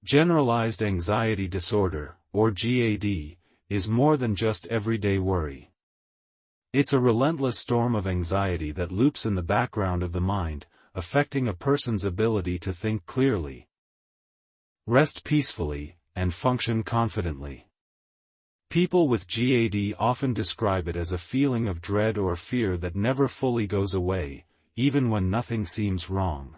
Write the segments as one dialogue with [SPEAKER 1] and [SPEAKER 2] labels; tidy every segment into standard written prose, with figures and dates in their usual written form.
[SPEAKER 1] Generalized anxiety disorder, or GAD, is more than just everyday worry. It's a relentless storm of anxiety that loops in the background of the mind, affecting a person's ability to think clearly, rest peacefully, and function confidently. People with GAD often describe it as a feeling of dread or fear that never fully goes away, even when nothing seems wrong.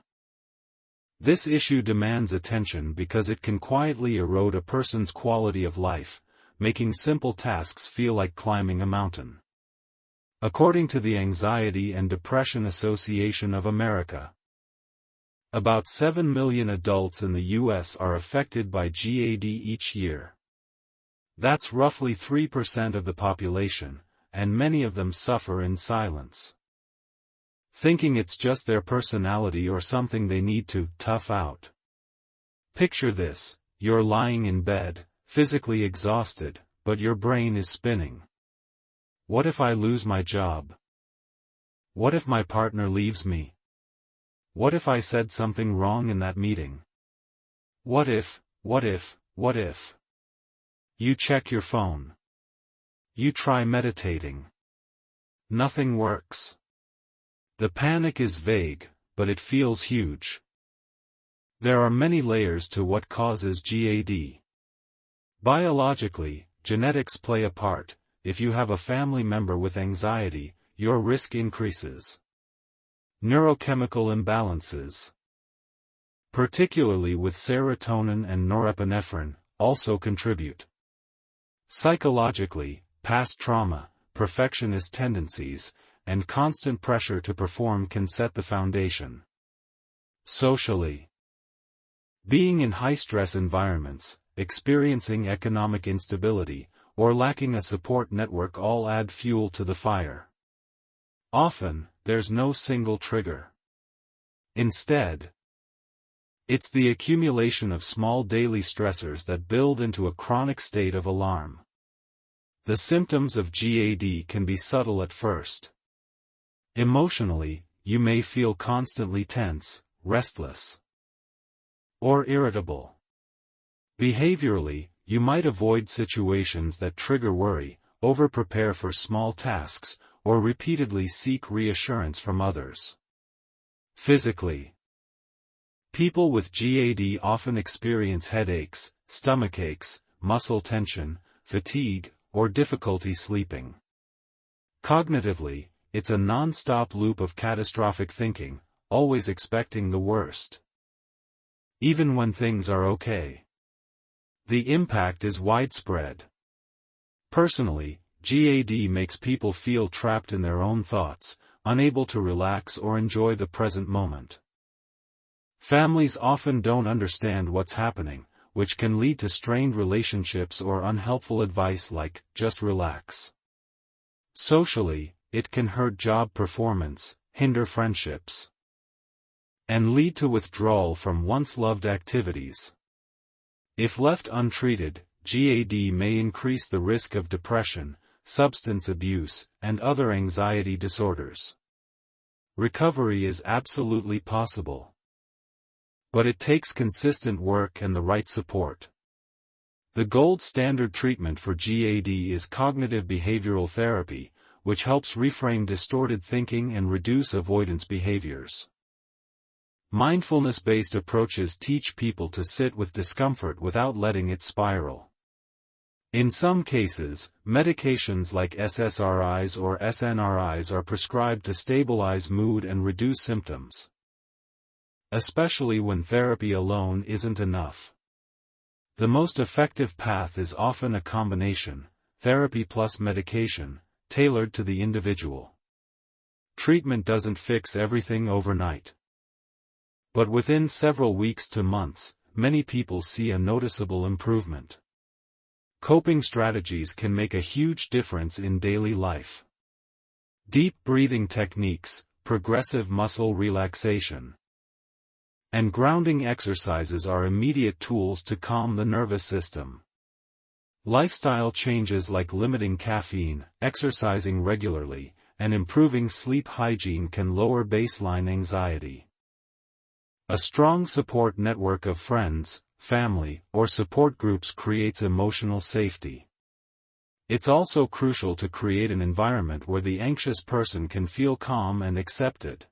[SPEAKER 1] This issue demands attention because it can quietly erode a person's quality of life, making simple tasks feel like climbing a mountain. According to the Anxiety and Depression Association of America, about 7 million adults in the U.S. are affected by GAD each year. That's roughly 3% of the population, and many of them suffer in silence, thinking it's just their personality or something they need to tough out. Picture this: you're lying in bed, physically exhausted, but your brain is spinning. What if I lose my job? What if my partner leaves me? What if I said something wrong in that meeting? What if? You check your phone. You try meditating. Nothing works. The panic is vague, but it feels huge. There are many layers to what causes GAD. Biologically, genetics play a part. If you have a family member with anxiety, your risk increases. Neurochemical imbalances, particularly with serotonin and norepinephrine, also contribute. Psychologically, past trauma, perfectionist tendencies, and constant pressure to perform can set the foundation. Socially, being in high-stress environments, experiencing economic instability, or lacking a support network all add fuel to the fire. Often, there's no single trigger. Instead, it's the accumulation of small daily stressors that build into a chronic state of alarm. The symptoms of GAD can be subtle at first. Emotionally, you may feel constantly tense, restless, or irritable. Behaviorally, you might avoid situations that trigger worry, over-prepare for small tasks, or repeatedly seek reassurance from others. Physically, people with GAD often experience headaches, stomachaches, muscle tension, fatigue, or difficulty sleeping. Cognitively, it's a non-stop loop of catastrophic thinking, always expecting the worst, even when things are okay. The impact is widespread. Personally, GAD makes people feel trapped in their own thoughts, unable to relax or enjoy the present moment. Families often don't understand what's happening, which can lead to strained relationships or unhelpful advice like, just relax. Socially, it can hurt job performance, hinder friendships, and lead to withdrawal from once-loved activities. If left untreated, GAD may increase the risk of depression, substance abuse, and other anxiety disorders. Recovery is absolutely possible, but it takes consistent work and the right support. The gold standard treatment for GAD is cognitive behavioral therapy, which helps reframe distorted thinking and reduce avoidance behaviors. Mindfulness-based approaches teach people to sit with discomfort without letting it spiral. In some cases, medications like SSRIs or SNRIs are prescribed to stabilize mood and reduce symptoms, especially when therapy alone isn't enough. The most effective path is often a combination, therapy plus medication, tailored to the individual. Treatment doesn't fix everything overnight, but within several weeks to months, many people see a noticeable improvement. Coping strategies can make a huge difference in daily life. Deep breathing techniques, progressive muscle relaxation, and grounding exercises are immediate tools to calm the nervous system. Lifestyle changes like limiting caffeine, exercising regularly, and improving sleep hygiene can lower baseline anxiety. A strong support network of friends, family, or support groups creates emotional safety. It's also crucial to create an environment where the anxious person can feel calm and accepted,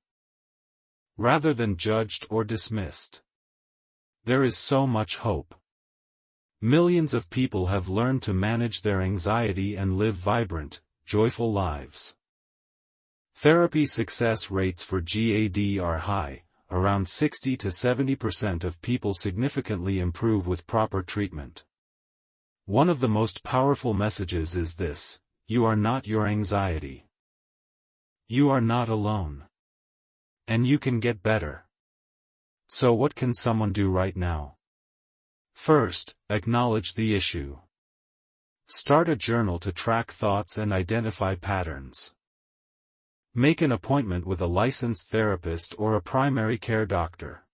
[SPEAKER 1] rather than judged or dismissed. There is so much hope. Millions of people have learned to manage their anxiety and live vibrant, joyful lives. Therapy success rates for GAD are high. Around 60 to 70% of people significantly improve with proper treatment. One of the most powerful messages is this: you are not your anxiety. You are not alone. And you can get better. So what can someone do right now? First, acknowledge the issue. Start a journal to track thoughts and identify patterns. Make an appointment with a licensed therapist or a primary care doctor.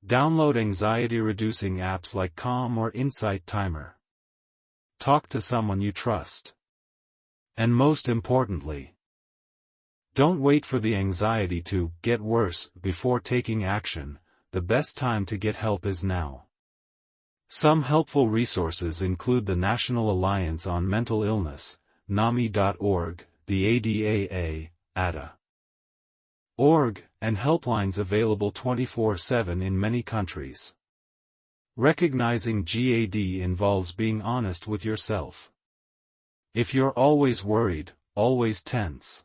[SPEAKER 1] Download anxiety-reducing apps like Calm or Insight Timer. Talk to someone you trust. And most importantly, don't wait for the anxiety to get worse before taking action. The best time to get help is now. Some helpful resources include the National Alliance on Mental Illness, NAMI.org, the ADAA, ADA.org, and helplines available 24/7 in many countries. Recognizing GAD involves being honest with yourself. If you're always worried, always tense.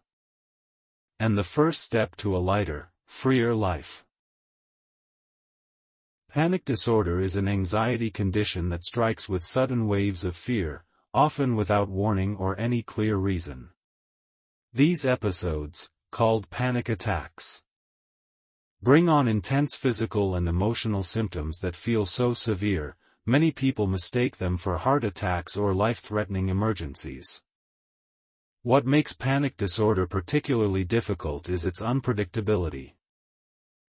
[SPEAKER 1] And the first step to a lighter, freer life. Panic disorder is an anxiety condition that strikes with sudden waves of fear, often without warning or any clear reason. These episodes, called panic attacks, bring on intense physical and emotional symptoms that feel so severe, many people mistake them for heart attacks or life-threatening emergencies. What makes panic disorder particularly difficult is its unpredictability.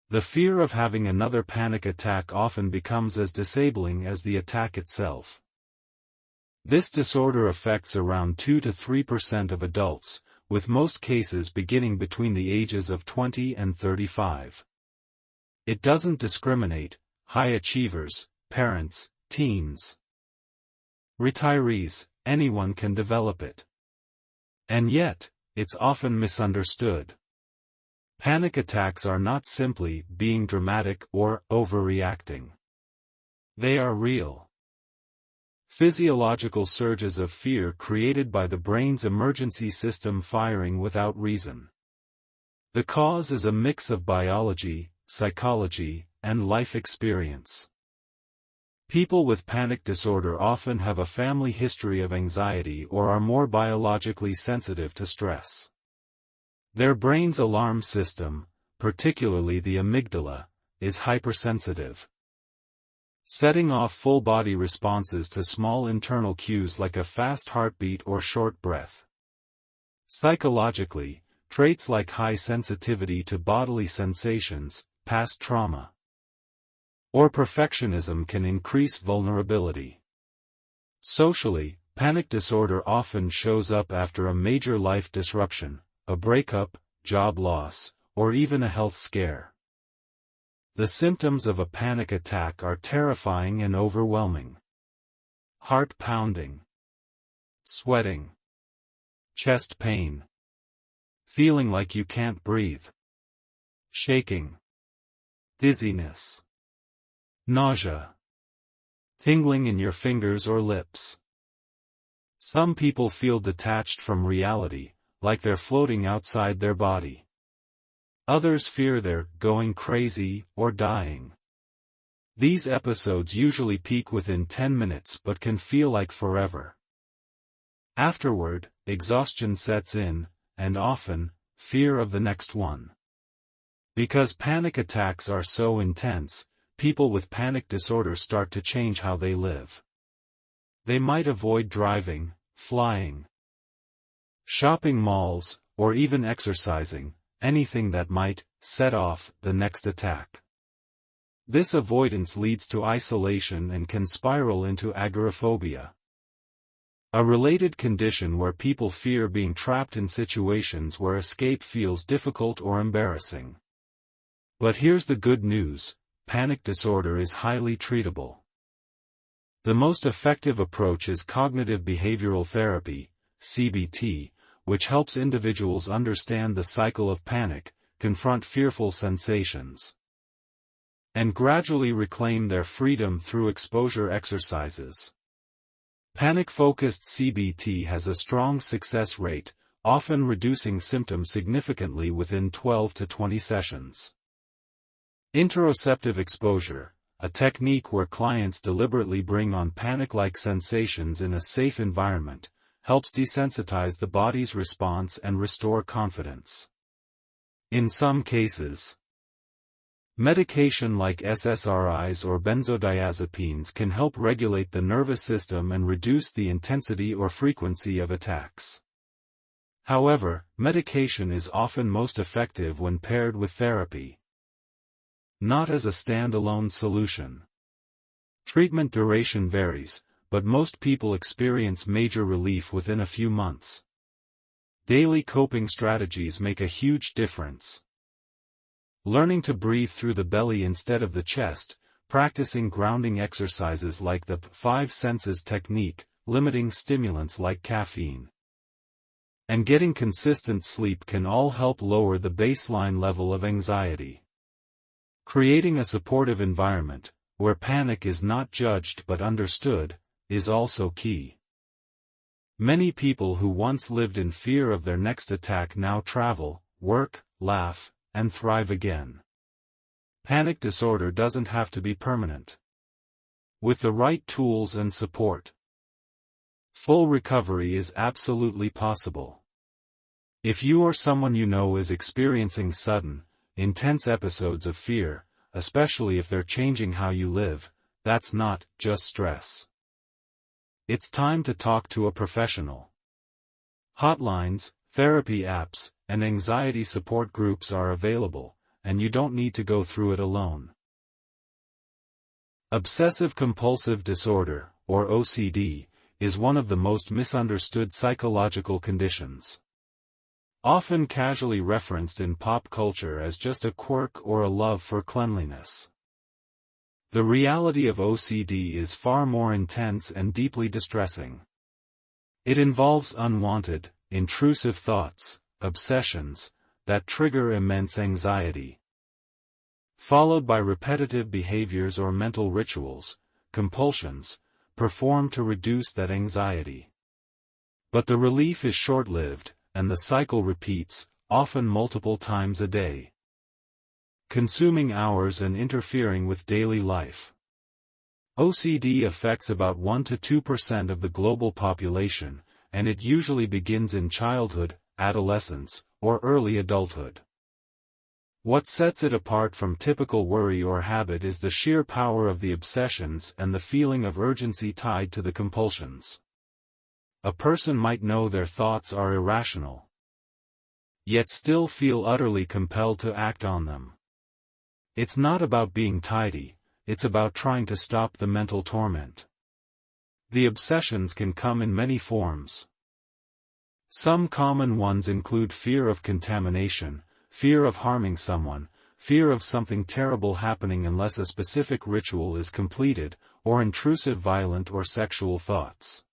[SPEAKER 1] The fear of having another panic attack often becomes as disabling as the attack itself. This disorder affects around 2 to 3% of adults, with most cases beginning between the ages of 20 and 35. It doesn't discriminate: high achievers, parents, teens, retirees, anyone can develop it. And yet, it's often misunderstood. Panic attacks are not simply being dramatic or overreacting. They are real physiological surges of fear created by the brain's emergency system firing without reason. The cause is a mix of biology, psychology, and life experience. People with panic disorder often have a family history of anxiety or are more biologically sensitive to stress. Their brain's alarm system, particularly the amygdala, is hypersensitive, setting off full-body responses to small internal cues like a fast heartbeat or short breath. Psychologically, traits like high sensitivity to bodily sensations, past trauma, or perfectionism can increase vulnerability. Socially, panic disorder often shows up after a major life disruption, a breakup, job loss, or even a health scare. The symptoms of a panic attack are terrifying and overwhelming. Heart pounding, sweating, chest pain, feeling like you can't breathe, shaking, dizziness, nausea, tingling in your fingers or lips. Some people feel detached from reality, like they're floating outside their body. Others fear they're going crazy or dying. These episodes usually peak within 10 minutes but can feel like forever. Afterward, exhaustion sets in, and often, fear of the next one. Because panic attacks are so intense, people with panic disorder start to change how they live. They might avoid driving, flying, shopping malls, or even exercising, anything that might set off the next attack. This avoidance leads to isolation and can spiral into agoraphobia, a related condition where people fear being trapped in situations where escape feels difficult or embarrassing. But here's the good news: panic disorder is highly treatable. The most effective approach is cognitive behavioral therapy, CBT, which helps individuals understand the cycle of panic, confront fearful sensations, and gradually reclaim their freedom through exposure exercises. Panic-focused CBT has a strong success rate, often reducing symptoms significantly within 12 to 20 sessions. Interoceptive exposure, a technique where clients deliberately bring on panic-like sensations in a safe environment, helps desensitize the body's response and restore confidence. In some cases, medication like SSRIs or benzodiazepines can help regulate the nervous system and reduce the intensity or frequency of attacks. However, medication is often most effective when paired with therapy, not as a standalone solution. Treatment duration varies, but most people experience major relief within a few months. Daily coping strategies make a huge difference. Learning to breathe through the belly instead of the chest, practicing grounding exercises like the five senses technique, limiting stimulants like caffeine, and getting consistent sleep can all help lower the baseline level of anxiety. Creating a supportive environment, where panic is not judged but understood, is also key. Many people who once lived in fear of their next attack now travel, work, laugh, and thrive again. Panic disorder doesn't have to be permanent. With the right tools and support, full recovery is absolutely possible. If you or someone you know is experiencing sudden, intense episodes of fear, especially if they're changing how you live, that's not just stress. It's time to talk to a professional. Hotlines, therapy apps, and anxiety support groups are available, and you don't need to go through it alone. Obsessive-Compulsive Disorder, or OCD, is one of the most misunderstood psychological conditions. Often casually referenced in pop culture as just a quirk or a love for cleanliness. The reality of OCD is far more intense and deeply distressing. It involves unwanted, intrusive thoughts, obsessions, that trigger immense anxiety, followed by repetitive behaviors or mental rituals, compulsions, performed to reduce that anxiety. But the relief is short-lived, and the cycle repeats, often multiple times a day, consuming hours and interfering with daily life. OCD affects about 1 to 2% of the global population, and it usually begins in childhood, adolescence, or early adulthood. What sets it apart from typical worry or habit is the sheer power of the obsessions and the feeling of urgency tied to the compulsions. A person might know their thoughts are irrational, yet still feel utterly compelled to act on them. It's not about being tidy, it's about trying to stop the mental torment. The obsessions can come in many forms. Some common ones include fear of contamination, fear of harming someone, fear of something terrible happening unless a specific ritual is completed, or intrusive violent or sexual thoughts.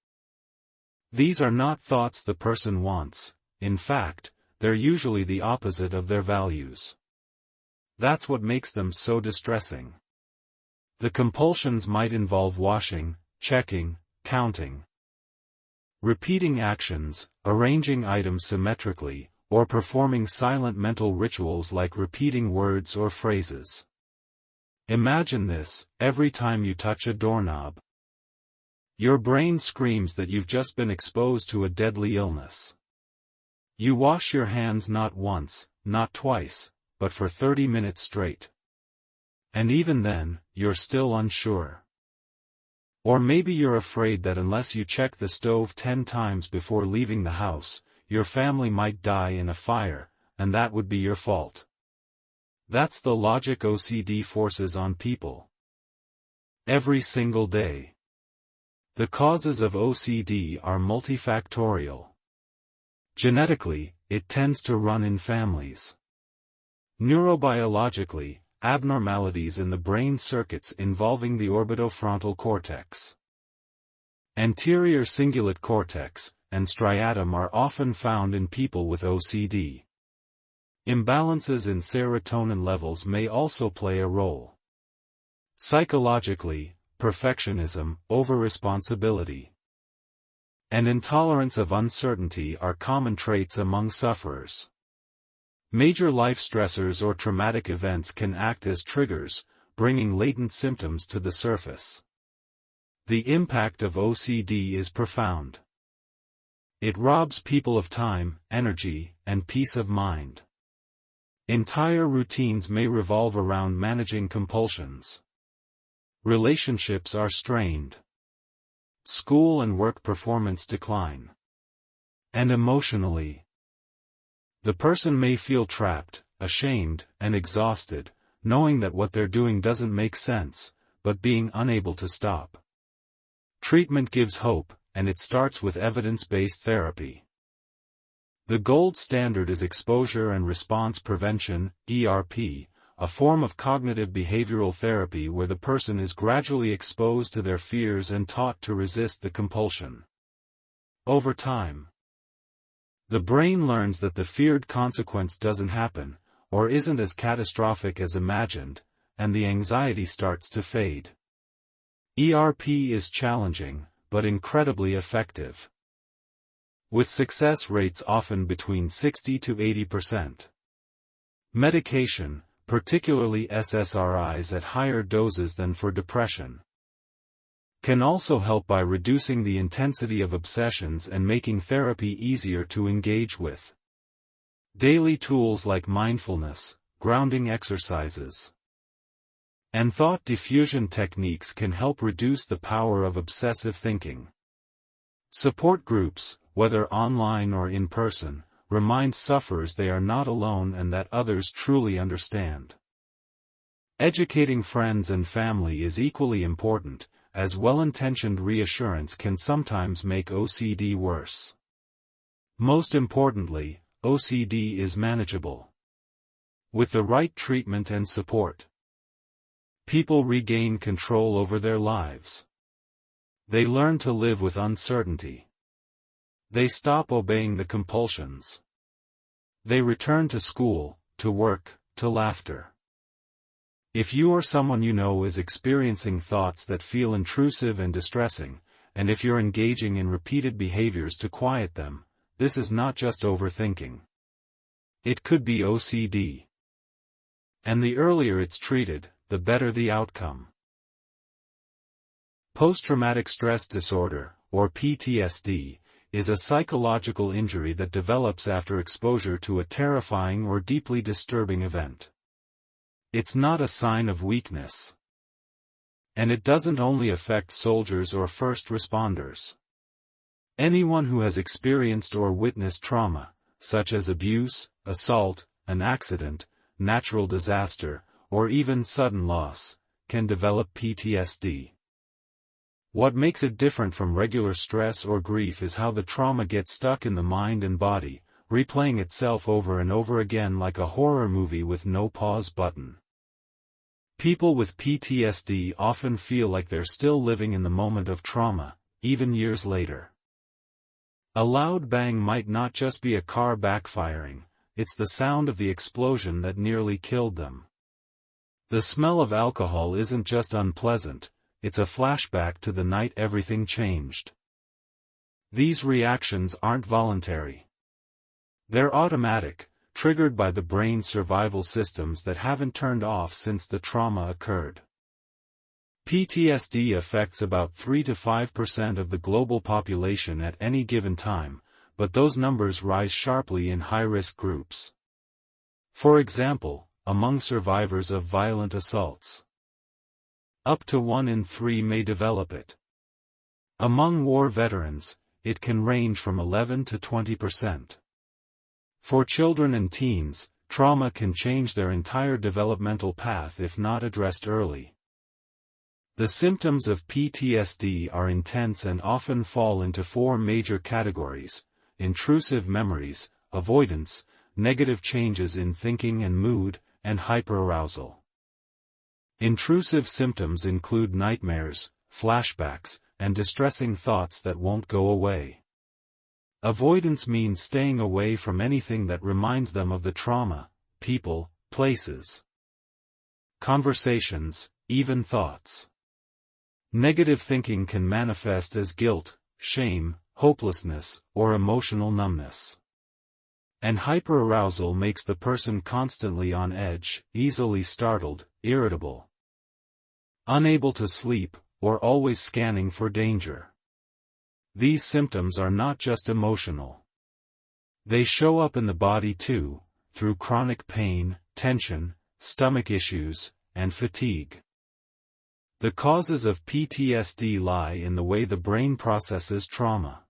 [SPEAKER 1] These are not thoughts the person wants, in fact, they're usually the opposite of their values. That's what makes them so distressing. The compulsions might involve washing, checking, counting, repeating actions, arranging items symmetrically, or performing silent mental rituals like repeating words or phrases. Imagine this: every time you touch a doorknob, your brain screams that you've just been exposed to a deadly illness. You wash your hands not once, not twice, but for 30 minutes straight. And even then, you're still unsure. Or maybe you're afraid that unless you check the stove 10 times before leaving the house, your family might die in a fire, and that would be your fault. That's the logic OCD forces on people. Every single day. The causes of OCD are multifactorial. Genetically, it tends to run in families. Neurobiologically, abnormalities in the brain circuits involving the orbitofrontal cortex, Anterior cingulate cortex and striatum are often found in people with OCD. Imbalances in serotonin levels may also play a role. Psychologically, perfectionism, over-responsibility, and intolerance of uncertainty are common traits among sufferers. Major life stressors or traumatic events can act as triggers, bringing latent symptoms to the surface. The impact of OCD is profound. It robs people of time, energy, and peace of mind. Entire routines may revolve around managing compulsions. Relationships are strained. School and work performance decline. And emotionally, the person may feel trapped, ashamed, and exhausted, knowing that what they're doing doesn't make sense, but being unable to stop. Treatment gives hope, and it starts with evidence-based therapy. The gold standard is exposure and response prevention, ERP, a form of cognitive behavioral therapy where the person is gradually exposed to their fears and taught to resist the compulsion. Over time, the brain learns that the feared consequence doesn't happen, or isn't as catastrophic as imagined, and the anxiety starts to fade. ERP is challenging, but incredibly effective, with success rates often between 60 to 80%. Medication, particularly SSRIs at higher doses than for depression, can also help by reducing the intensity of obsessions and making therapy easier to engage with. Daily tools like mindfulness, grounding exercises, and thought diffusion techniques can help reduce the power of obsessive thinking. Support groups, whether online or in person, remind sufferers they are not alone and that others truly understand. Educating friends and family is equally important, as well-intentioned reassurance can sometimes make OCD worse. Most importantly, OCD is manageable. With the right treatment and support, people regain control over their lives. They learn to live with uncertainty. They stop obeying the compulsions. They return to school, to work, to laughter. If you or someone you know is experiencing thoughts that feel intrusive and distressing, and if you're engaging in repeated behaviors to quiet them, this is not just overthinking. It could be OCD. And the earlier it's treated, the better the outcome. Post-traumatic stress disorder, or PTSD, is a psychological injury that develops after exposure to a terrifying or deeply disturbing event. It's not a sign of weakness. And it doesn't only affect soldiers or first responders. Anyone who has experienced or witnessed trauma, such as abuse, assault, an accident, natural disaster, or even sudden loss, can develop PTSD. What makes it different from regular stress or grief is how the trauma gets stuck in the mind and body, replaying itself over and over again like a horror movie with no pause button. People with PTSD often feel like they're still living in the moment of trauma, even years later. A loud bang might not just be a car backfiring, it's the sound of the explosion that nearly killed them. The smell of alcohol isn't just unpleasant, it's a flashback to the night everything changed. These reactions aren't voluntary. They're automatic, triggered by the brain's survival systems that haven't turned off since the trauma occurred. PTSD affects about 3 to 5% of the global population at any given time, but those numbers rise sharply in high-risk groups. For example, among survivors of violent assaults, up to 1 in 3 may develop it. Among war veterans, it can range from 11 to 20%. For children and teens, trauma can change their entire developmental path if not addressed early. The symptoms of PTSD are intense and often fall into 4 major categories: intrusive memories, avoidance, negative changes in thinking and mood, and hyperarousal. Intrusive symptoms include nightmares, flashbacks, and distressing thoughts that won't go away. Avoidance means staying away from anything that reminds them of the trauma, people, places, conversations, even thoughts. Negative thinking can manifest as guilt, shame, hopelessness, or emotional numbness. And hyperarousal makes the person constantly on edge, easily startled, irritable, unable to sleep, or always scanning for danger. These symptoms are not just emotional. They show up in the body too, through chronic pain, tension, stomach issues, and fatigue. The causes of PTSD lie in the way the brain processes trauma.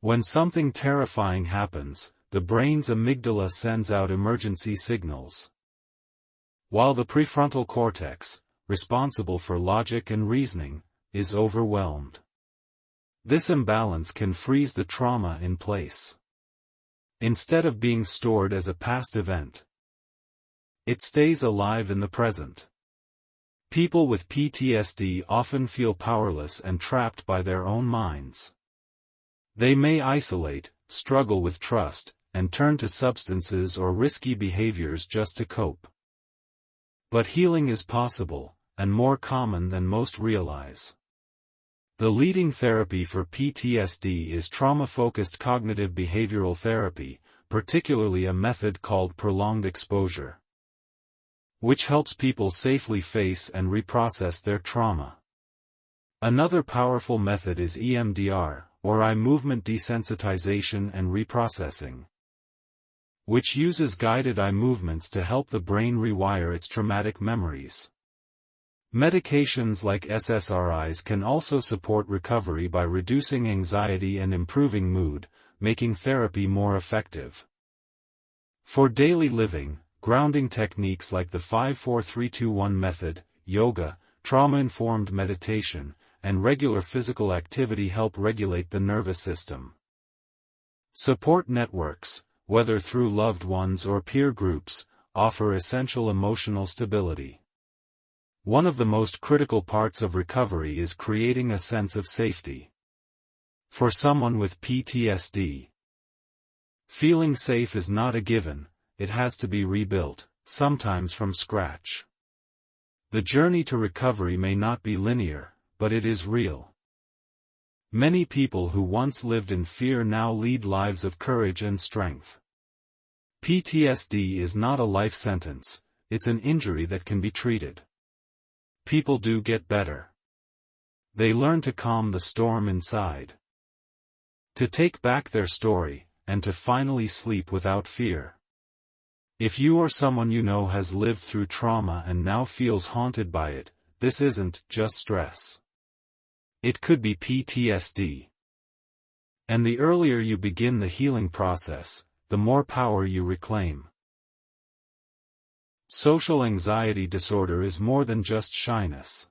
[SPEAKER 1] When something terrifying happens, the brain's amygdala sends out emergency signals, while the prefrontal cortex, responsible for logic and reasoning, is overwhelmed. This imbalance can freeze the trauma in place. Instead of being stored as a past event, it stays alive in the present. People with PTSD often feel powerless and trapped by their own minds. They may isolate, struggle with trust, and turn to substances or risky behaviors just to cope. But healing is possible, and more common than most realize. The leading therapy for PTSD is trauma-focused cognitive behavioral therapy, particularly a method called prolonged exposure, which helps people safely face and reprocess their trauma. Another powerful method is EMDR, or eye movement desensitization and reprocessing, which uses guided eye movements to help the brain rewire its traumatic memories. Medications like SSRIs can also support recovery by reducing anxiety and improving mood, making therapy more effective. For daily living, grounding techniques like the 5-4-3-2-1 method, yoga, trauma-informed meditation, and regular physical activity help regulate the nervous system. Support networks, whether through loved ones or peer groups, offer essential emotional stability. One of the most critical parts of recovery is creating a sense of safety. For someone with PTSD, feeling safe is not a given, it has to be rebuilt, sometimes from scratch. The journey to recovery may not be linear, but it is real. Many people who once lived in fear now lead lives of courage and strength. PTSD is not a life sentence, it's an injury that can be treated. People do get better. They learn to calm the storm inside, to take back their story, and to finally sleep without fear. If you or someone you know has lived through trauma and now feels haunted by it, this isn't just stress. It could be PTSD. And the earlier you begin the healing process, the more power you reclaim. Social anxiety disorder is more than just shyness.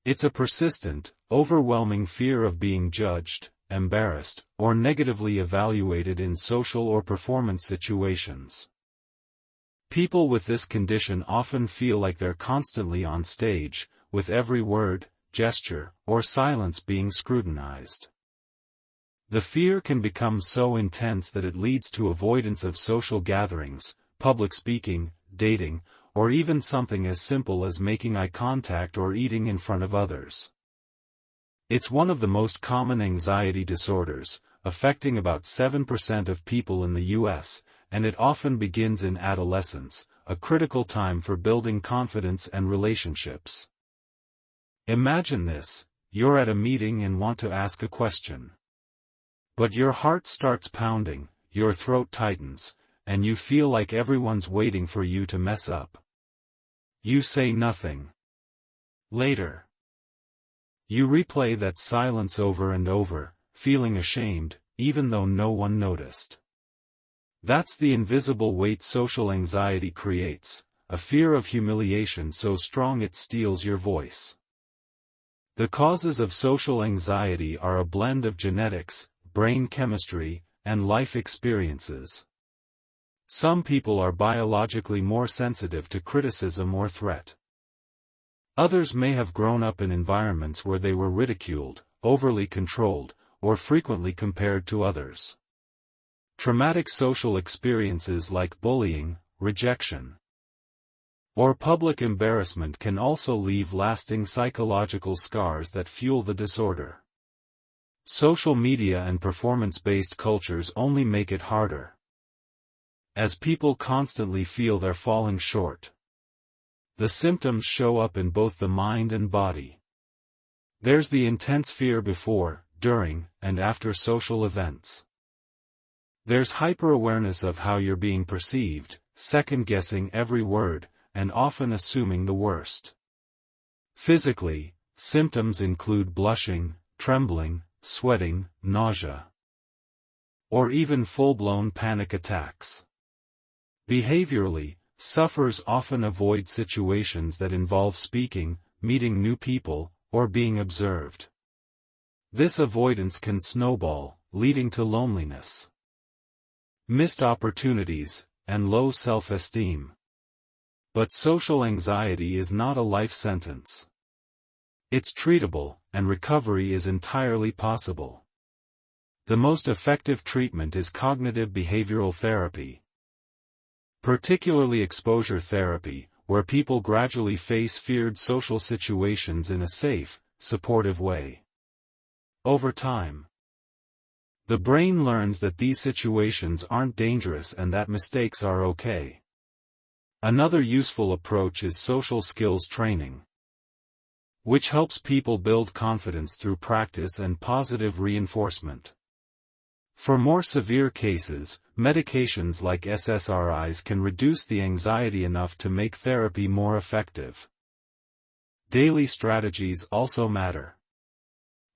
[SPEAKER 1] It's a persistent, overwhelming fear of being judged, embarrassed, or negatively evaluated in social or performance situations. People with this condition often feel like they're constantly on stage, with every word, gesture, or silence being scrutinized. The fear can become so intense that it leads to avoidance of social gatherings, public speaking, dating, or even something as simple as making eye contact or eating in front of others. It's one of the most common anxiety disorders, affecting about 7% of people in the U.S., and it often begins in adolescence, a critical time for building confidence and relationships. Imagine this: you're at a meeting and want to ask a question. But your heart starts pounding, your throat tightens, and you feel like everyone's waiting for you to mess up. You say nothing. Later, you replay that silence over and over, feeling ashamed, even though no one noticed. That's the invisible weight social anxiety creates, a fear of humiliation so strong it steals your voice. The causes of social anxiety are a blend of genetics, brain chemistry, and life experiences. Some people are biologically more sensitive to criticism or threat. Others may have grown up in environments where they were ridiculed, overly controlled, or frequently compared to others. Traumatic social experiences like bullying, rejection, or public embarrassment can also leave lasting psychological scars that fuel the disorder. Social media and performance-based cultures only make it harder, as people constantly feel they're falling short. The symptoms show up in both the mind and body. There's the intense fear before, during, and after social events. There's hyper-awareness of how you're being perceived, second-guessing every word, and often assuming the worst. Physically, symptoms include blushing, trembling, sweating, nausea, or even full-blown panic attacks. Behaviorally, sufferers often avoid situations that involve speaking, meeting new people, or being observed. This avoidance can snowball, leading to loneliness, missed opportunities, and low self-esteem. But social anxiety is not a life sentence. It's treatable, and recovery is entirely possible. The most effective treatment is cognitive behavioral therapy, particularly exposure therapy, where people gradually face feared social situations in a safe, supportive way. Over time, the brain learns that these situations aren't dangerous and that mistakes are okay. Another useful approach is social skills training, which helps people build confidence through practice and positive reinforcement. For more severe cases, medications like SSRIs can reduce the anxiety enough to make therapy more effective. Daily strategies also matter.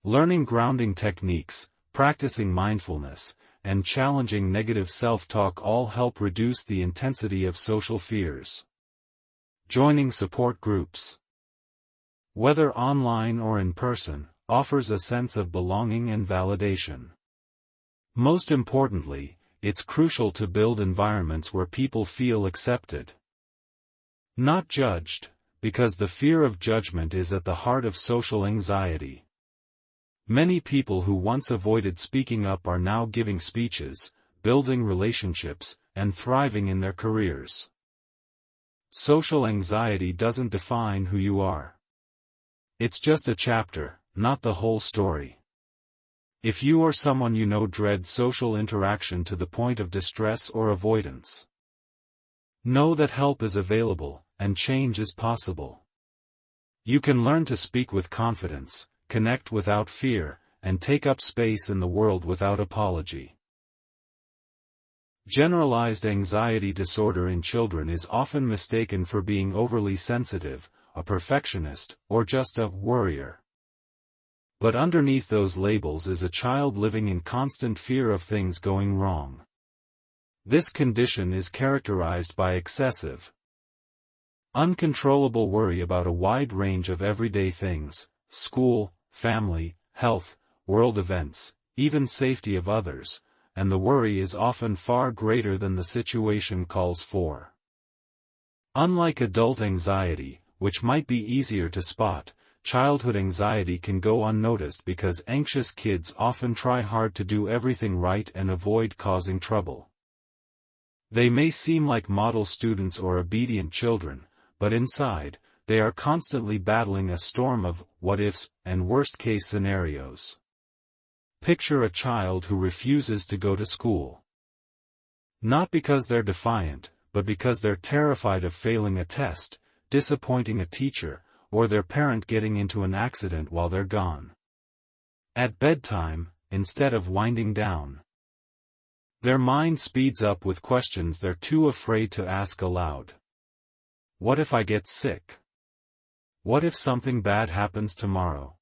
[SPEAKER 1] Learning grounding techniques, practicing mindfulness, and challenging negative self-talk all help reduce the intensity of social fears. Joining support groups, whether online or in person, offers a sense of belonging and validation. Most importantly, it's crucial to build environments where people feel accepted, not judged, because the fear of judgment is at the heart of social anxiety. Many people who once avoided speaking up are now giving speeches, building relationships, and thriving in their careers. Social anxiety doesn't define who you are. It's just a chapter, not the whole story. If you or someone you know dread social interaction to the point of distress or avoidance, know that help is available, and change is possible. You can learn to speak with confidence, connect without fear, and take up space in the world without apology. Generalized anxiety disorder in children is often mistaken for being overly sensitive, a perfectionist, or just a worrier. But underneath those labels is a child living in constant fear of things going wrong. This condition is characterized by excessive, uncontrollable worry about a wide range of everyday things: school, family, health, world events, even safety of others, and the worry is often far greater than the situation calls for. Unlike adult anxiety, which might be easier to spot, childhood anxiety can go unnoticed because anxious kids often try hard to do everything right and avoid causing trouble. They may seem like model students or obedient children, but inside, they are constantly battling a storm of what-ifs and worst-case scenarios. Picture a child who refuses to go to school. Not because they're defiant, but because they're terrified of failing a test, disappointing a teacher, or their parent getting into an accident while they're gone. At bedtime, instead of winding down, their mind speeds up with questions they're too afraid to ask aloud. What if I get sick? What if something bad happens tomorrow?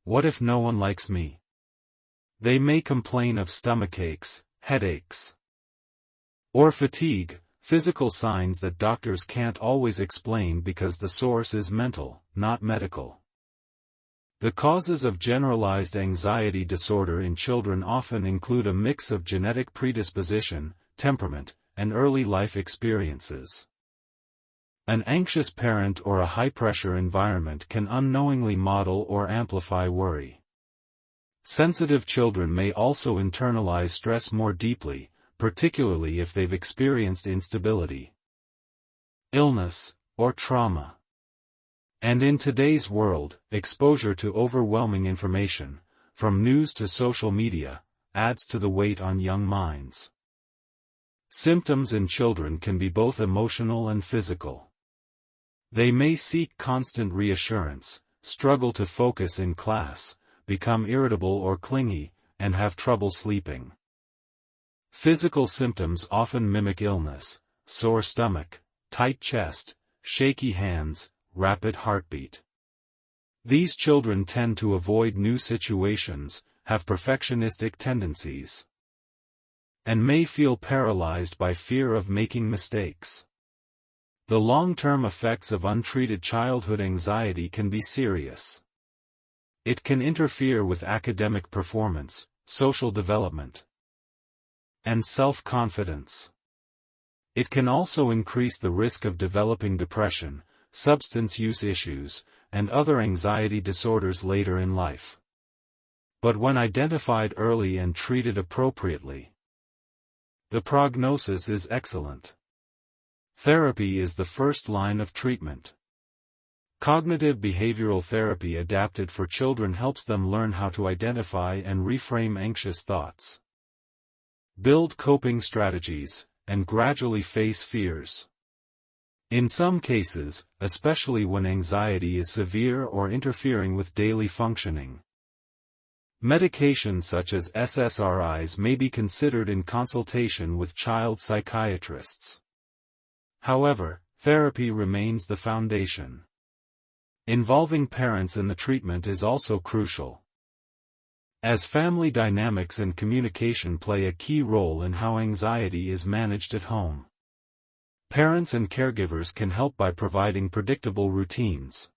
[SPEAKER 1] What if no one likes me? They may complain of stomachaches, headaches, or fatigue, physical signs that doctors can't always explain because the source is mental, not medical. The causes of generalized anxiety disorder in children often include a mix of genetic predisposition, temperament, and early life experiences. An anxious parent or a high-pressure environment can unknowingly model or amplify worry. Sensitive children may also internalize stress more deeply, particularly if they've experienced instability, illness, or trauma. And in today's world, exposure to overwhelming information, from news to social media, adds to the weight on young minds. Symptoms in children can be both emotional and physical. They may seek constant reassurance, struggle to focus in class, become irritable or clingy, and have trouble sleeping. Physical symptoms often mimic illness: sore stomach, tight chest, shaky hands, rapid heartbeat. These children tend to avoid new situations, have perfectionistic tendencies, and may feel paralyzed by fear of making mistakes. The long-term effects of untreated childhood anxiety can be serious. It can interfere with academic performance, social development, and self-confidence. It can also increase the risk of developing depression, substance use issues, and other anxiety disorders later in life. But when identified early and treated appropriately, the prognosis is excellent. Therapy is the first line of treatment. Cognitive behavioral therapy adapted for children helps them learn how to identify and reframe anxious thoughts, build coping strategies, and gradually face fears. In some cases, especially when anxiety is severe or interfering with daily functioning, medications such as SSRIs may be considered in consultation with child psychiatrists. However, therapy remains the foundation. Involving parents in the treatment is also crucial, as family dynamics and communication play a key role in how anxiety is managed at home. Parents and caregivers can help by providing predictable routines,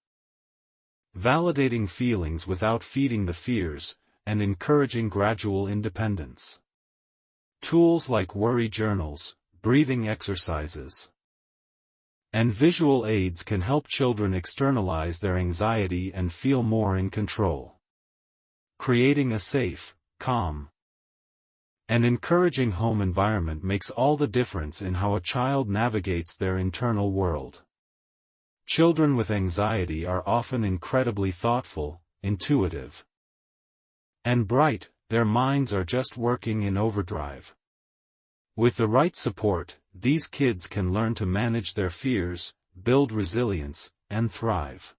[SPEAKER 1] validating feelings without feeding the fears, and encouraging gradual independence. Tools like worry journals, breathing exercises, and visual aids can help children externalize their anxiety and feel more in control. Creating a safe, calm, and encouraging home environment makes all the difference in how a child navigates their internal world. Children with anxiety are often incredibly thoughtful, intuitive, and bright. Their minds are just working in overdrive. With the right support, these kids can learn to manage their fears, build resilience, and thrive.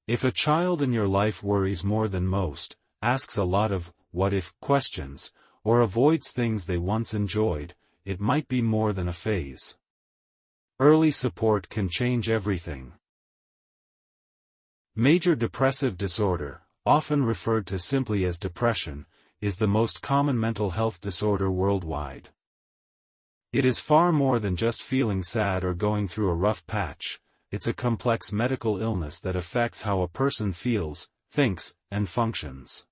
[SPEAKER 1] If a child in your life worries more than most, asks a lot of what-if questions, or avoids things they once enjoyed, it might be more than a phase. Early support can change everything. Major depressive disorder, often referred to simply as depression, is the most common mental health disorder worldwide. It is far more than just feeling sad or going through a rough patch. It's a complex medical illness that affects how a person feels, thinks, and functions.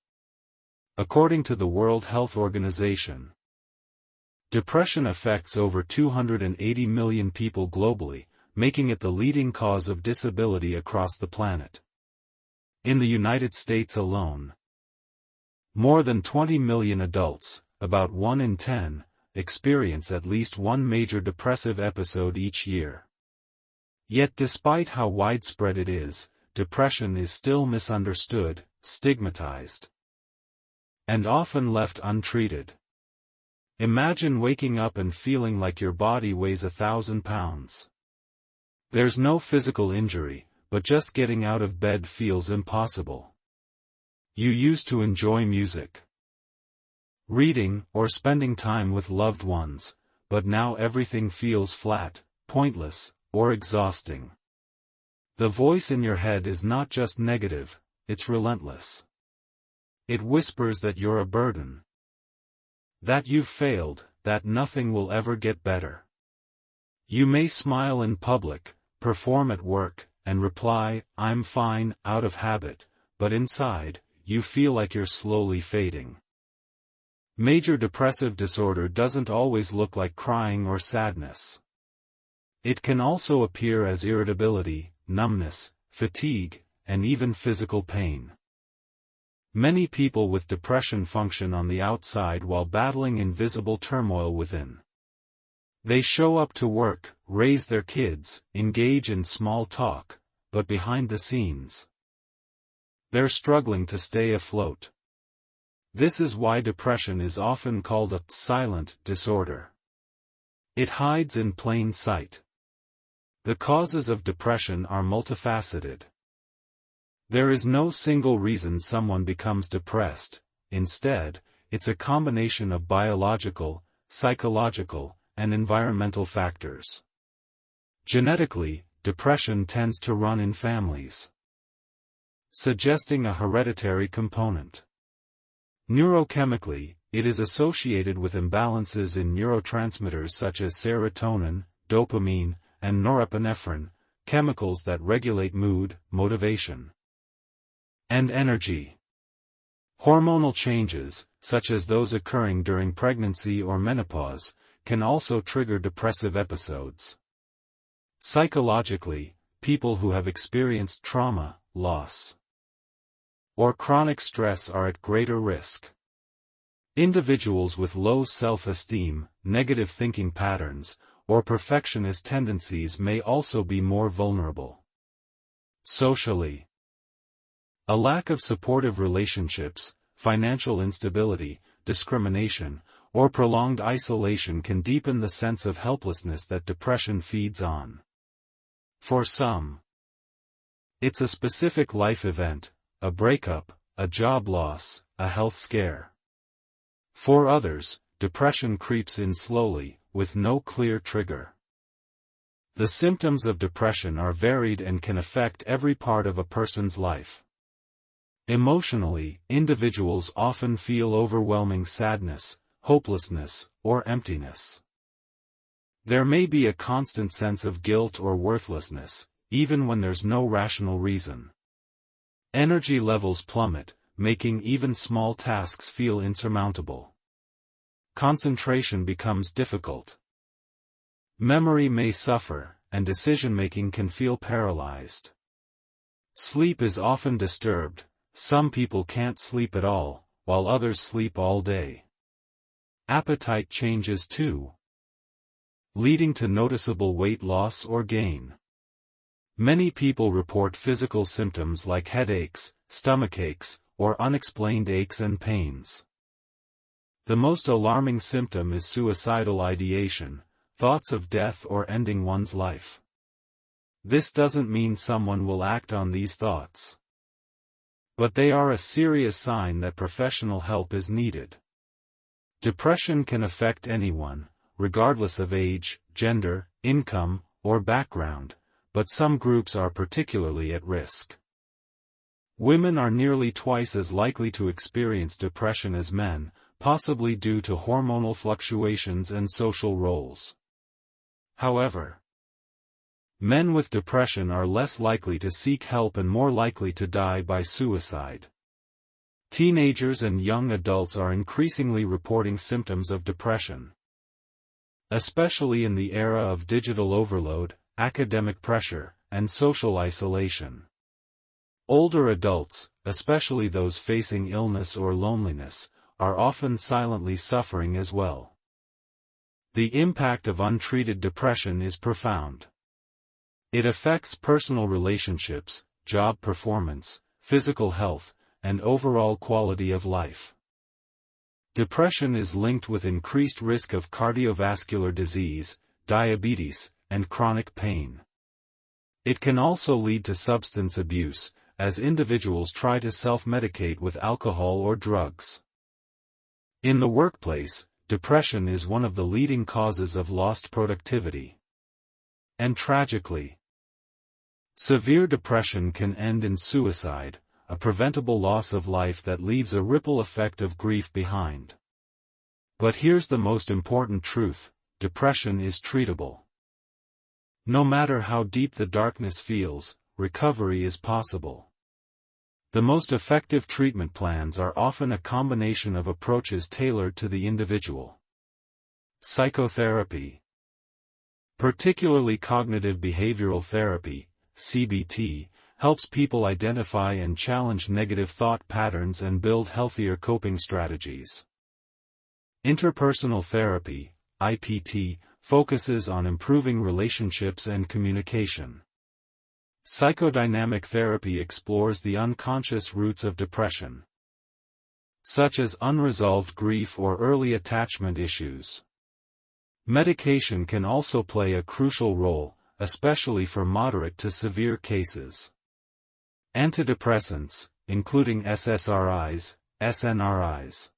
[SPEAKER 1] According to the World Health Organization, depression affects over 280 million people globally, making it the leading cause of disability across the planet. In the United States alone, more than 20 million adults, about 1 in 10, experience at least one major depressive episode each year. Yet despite how widespread it is, depression is still misunderstood, stigmatized, and often left untreated. Imagine waking up and feeling like your body weighs 1,000 pounds. There's no physical injury, but just getting out of bed feels impossible. You used to enjoy music, reading, or spending time with loved ones, but now everything feels flat, pointless, or exhausting. The voice in your head is not just negative, it's relentless. It whispers that you're a burden, that you've failed, that nothing will ever get better. You may smile in public, perform at work, and reply, "I'm fine," out of habit, but inside, you feel like you're slowly fading. Major depressive disorder doesn't always look like crying or sadness. It can also appear as irritability, numbness, fatigue, and even physical pain. Many people with depression function on the outside while battling invisible turmoil within. They show up to work, raise their kids, engage in small talk, but behind the scenes, they're struggling to stay afloat. This is why depression is often called a silent disorder. It hides in plain sight. The causes of depression are multifaceted. There is no single reason someone becomes depressed. Instead, it's a combination of biological, psychological, and environmental factors. Genetically, depression tends to run in families, suggesting a hereditary component. Neurochemically, it is associated with imbalances in neurotransmitters such as serotonin, dopamine, and norepinephrine, chemicals that regulate mood, motivation, and energy. Hormonal changes, such as those occurring during pregnancy or menopause, can also trigger depressive episodes. Psychologically, people who have experienced trauma, loss, or chronic stress are at greater risk. Individuals with low self-esteem, negative thinking patterns, or perfectionist tendencies may also be more vulnerable. Socially, a lack of supportive relationships, financial instability, discrimination, or prolonged isolation can deepen the sense of helplessness that depression feeds on. For some, it's a specific life event, a breakup, a job loss, a health scare. For others, depression creeps in slowly, with no clear trigger. The symptoms of depression are varied and can affect every part of a person's life. Emotionally, individuals often feel overwhelming sadness, hopelessness, or emptiness. There may be a constant sense of guilt or worthlessness, even when there's no rational reason. Energy levels plummet, making even small tasks feel insurmountable. Concentration becomes difficult. Memory may suffer, and decision-making can feel paralyzed. Sleep is often disturbed. Some people can't sleep at all, while others sleep all day. Appetite changes too, leading to noticeable weight loss or gain. Many people report physical symptoms like headaches, stomachaches, or unexplained aches and pains. The most alarming symptom is suicidal ideation, thoughts of death or ending one's life. This doesn't mean someone will act on these thoughts, but they are a serious sign that professional help is needed. Depression can affect anyone, regardless of age, gender, income, or background, but some groups are particularly at risk. Women are nearly twice as likely to experience depression as men, possibly due to hormonal fluctuations and social roles. However, men with depression are less likely to seek help and more likely to die by suicide. Teenagers and young adults are increasingly reporting symptoms of depression, especially in the era of digital overload, academic pressure, and social isolation. Older adults, especially those facing illness or loneliness, are often silently suffering as well. The impact of untreated depression is profound. It affects personal relationships, job performance, physical health, and overall quality of life. Depression is linked with increased risk of cardiovascular disease, diabetes, and chronic pain. It can also lead to substance abuse, as individuals try to self-medicate with alcohol or drugs. In the workplace, depression is one of the leading causes of lost productivity. And tragically, severe depression can end in suicide, a preventable loss of life that leaves a ripple effect of grief behind. But here's the most important truth: depression is treatable. No matter how deep the darkness feels, recovery is possible. The most effective treatment plans are often a combination of approaches tailored to the individual. Psychotherapy, Particularly cognitive behavioral therapy, CBT, helps people identify and challenge negative thought patterns and build healthier coping strategies. Interpersonal therapy, IPT, focuses on improving relationships and communication. Psychodynamic therapy explores the unconscious roots of depression, such as unresolved grief or early attachment issues. Medication can also play a crucial role, especially for moderate to severe cases. Antidepressants, including SSRIs, SNRIs,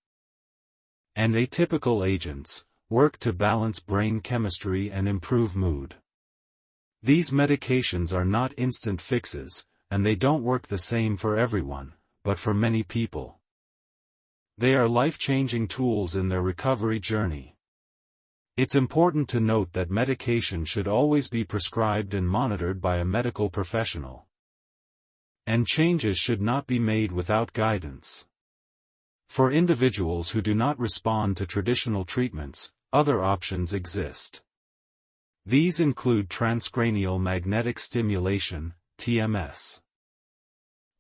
[SPEAKER 1] and atypical agents, work to balance brain chemistry and improve mood. These medications are not instant fixes, and they don't work the same for everyone, but for many people, they are life-changing tools in their recovery journey. It's important to note that medication should always be prescribed and monitored by a medical professional, and changes should not be made without guidance. For individuals who do not respond to traditional treatments, other options exist. These include transcranial magnetic stimulation, TMS,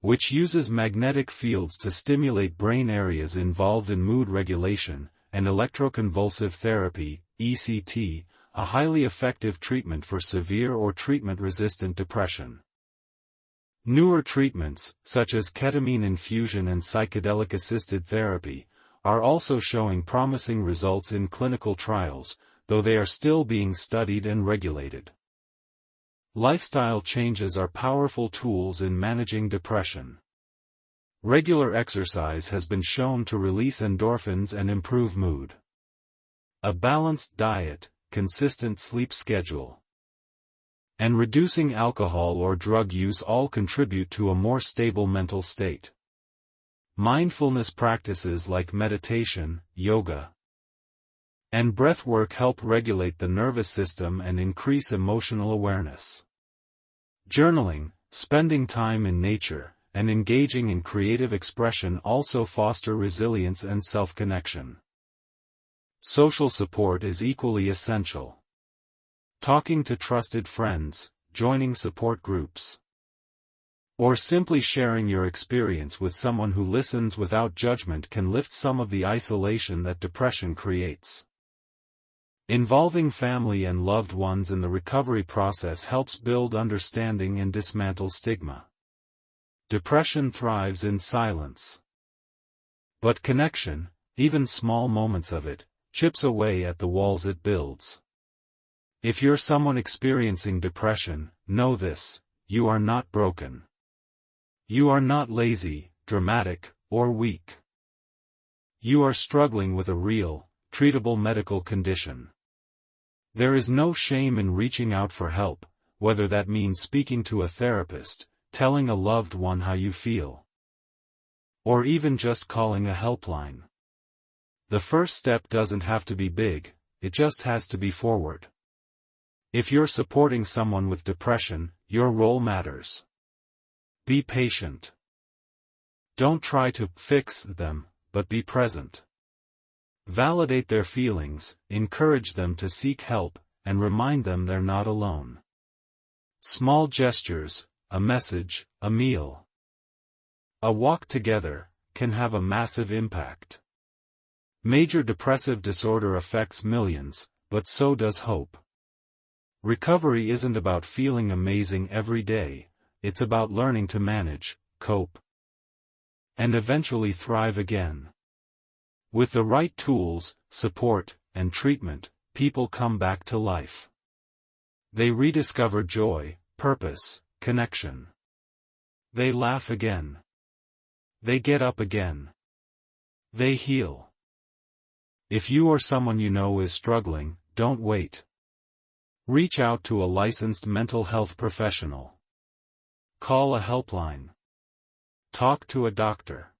[SPEAKER 1] which uses magnetic fields to stimulate brain areas involved in mood regulation, and electroconvulsive therapy, ECT, a highly effective treatment for severe or treatment-resistant depression. Newer treatments, such as ketamine infusion and psychedelic-assisted therapy, are also showing promising results in clinical trials, though they are still being studied and regulated. Lifestyle changes are powerful tools in managing depression. Regular exercise has been shown to release endorphins and improve mood. A balanced diet, consistent sleep schedule, and reducing alcohol or drug use all contribute to a more stable mental state. Mindfulness practices like meditation, yoga, and breath work help regulate the nervous system and increase emotional awareness. Journaling, spending time in nature, and engaging in creative expression also foster resilience and self-connection. Social support is equally essential. Talking to trusted friends, joining support groups, or simply sharing your experience with someone who listens without judgment can lift some of the isolation that depression creates. Involving family and loved ones in the recovery process helps build understanding and dismantle stigma. Depression thrives in silence, but connection, even small moments of it, chips away at the walls it builds. If you're someone experiencing depression, know this: you are not broken. You are not lazy, dramatic, or weak. You are struggling with a real, treatable medical condition. There is no shame in reaching out for help, whether that means speaking to a therapist, telling a loved one how you feel, or even just calling a helpline. The first step doesn't have to be big, it just has to be forward. If you're supporting someone with depression, your role matters. Be patient. Don't try to fix them, but be present. Validate their feelings, encourage them to seek help, and remind them they're not alone. Small gestures, a message, a meal, a walk together, can have a massive impact. Major depressive disorder affects millions, but so does hope. Recovery isn't about feeling amazing every day, it's about learning to manage, cope, and eventually thrive again. With the right tools, support, and treatment, people come back to life. They rediscover joy, purpose, connection. They laugh again. They get up again. They heal. If you or someone you know is struggling, don't wait. Reach out to a licensed mental health professional. Call a helpline. Talk to a doctor.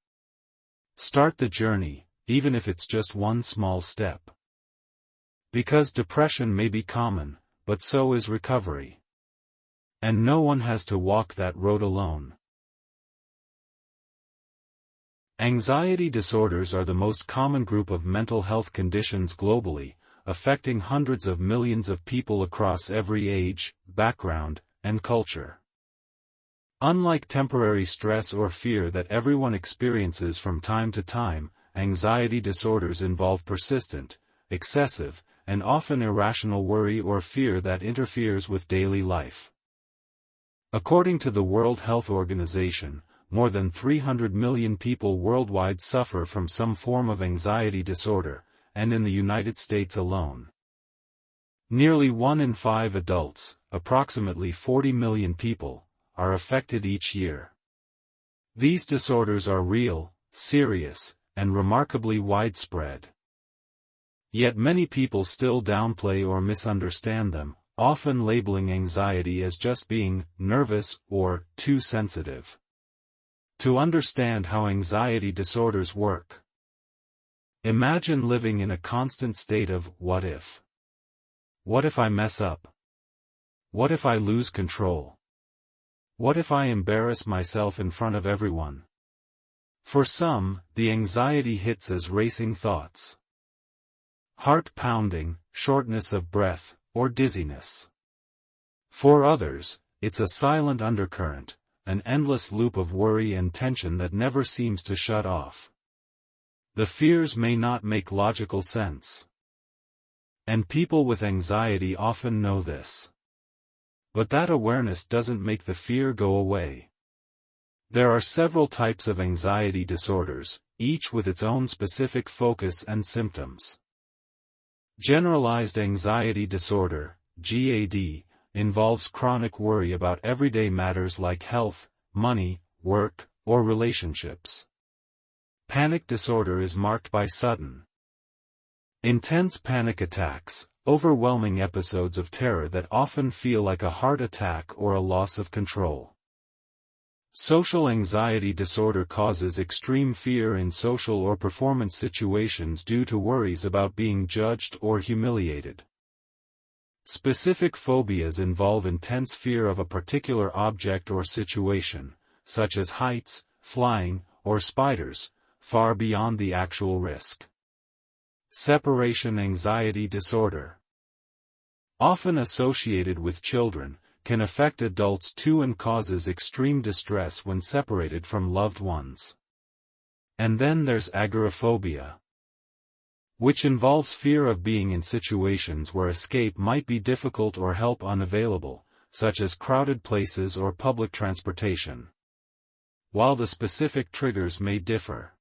[SPEAKER 1] Start the journey, even if it's just one small step. Because depression may be common, but so is recovery. And no one has to walk that road alone. Anxiety disorders are the most common group of mental health conditions globally, affecting hundreds of millions of people across every age, background, and culture. Unlike temporary stress or fear that everyone experiences from time to time, anxiety disorders involve persistent, excessive, and often irrational worry or fear that interferes with daily life. According to the World Health Organization, more than 300 million people worldwide suffer from some form of anxiety disorder, and in the United States alone, nearly 1 in 5 adults, approximately 40 million people, are affected each year. These disorders are real, serious, and remarkably widespread. Yet many people still downplay or misunderstand them, often labeling anxiety as just being nervous or too sensitive. To understand how anxiety disorders work, imagine living in a constant state of what if. What if I mess up? What if I lose control? What if I embarrass myself in front of everyone? For some, the anxiety hits as racing thoughts, heart pounding, shortness of breath, or dizziness. For others, it's a silent undercurrent, an endless loop of worry and tension that never seems to shut off. The fears may not make logical sense, and people with anxiety often know this. But that awareness doesn't make the fear go away. There are several types of anxiety disorders, each with its own specific focus and symptoms. Generalized anxiety disorder, GAD, involves chronic worry about everyday matters like health, money, work, or relationships. Panic disorder is marked by sudden, intense panic attacks, overwhelming episodes of terror that often feel like a heart attack or a loss of control. Social anxiety disorder causes extreme fear in social or performance situations due to worries about being judged or humiliated. Specific phobias involve intense fear of a particular object or situation, such as heights, flying, or spiders, far beyond the actual risk. Separation anxiety disorder, often associated with children, can affect adults too and causes extreme distress when separated from loved ones. And then there's agoraphobia, which involves fear of being in situations where escape might be difficult or help unavailable, such as crowded places or public transportation. While the specific triggers may differ,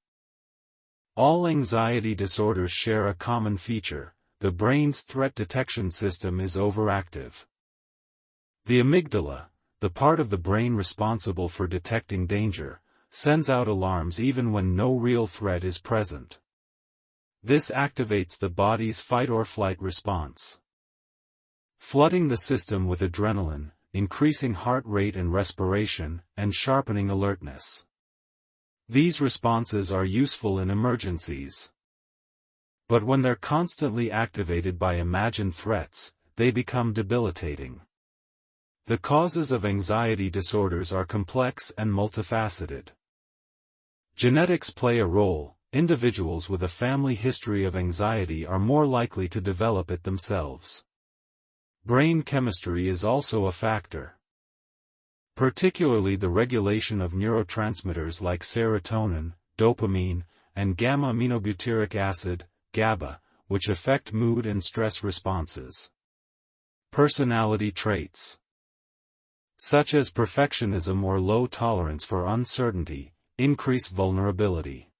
[SPEAKER 1] all anxiety disorders share a common feature: the brain's threat detection system is overactive. The amygdala, the part of the brain responsible for detecting danger, sends out alarms even when no real threat is present. This activates the body's fight-or-flight response, flooding the system with adrenaline, increasing heart rate and respiration, and sharpening alertness. These responses are useful in emergencies. But when they're constantly activated by imagined threats, they become debilitating. The causes of anxiety disorders are complex and multifaceted. Genetics play a role. Individuals with a family history of anxiety are more likely to develop it themselves. Brain chemistry is also a factor, particularly the regulation of neurotransmitters like serotonin, dopamine, and gamma-aminobutyric acid, GABA, which affect mood and stress responses. Personality traits, such as perfectionism or low tolerance for uncertainty, increase vulnerability.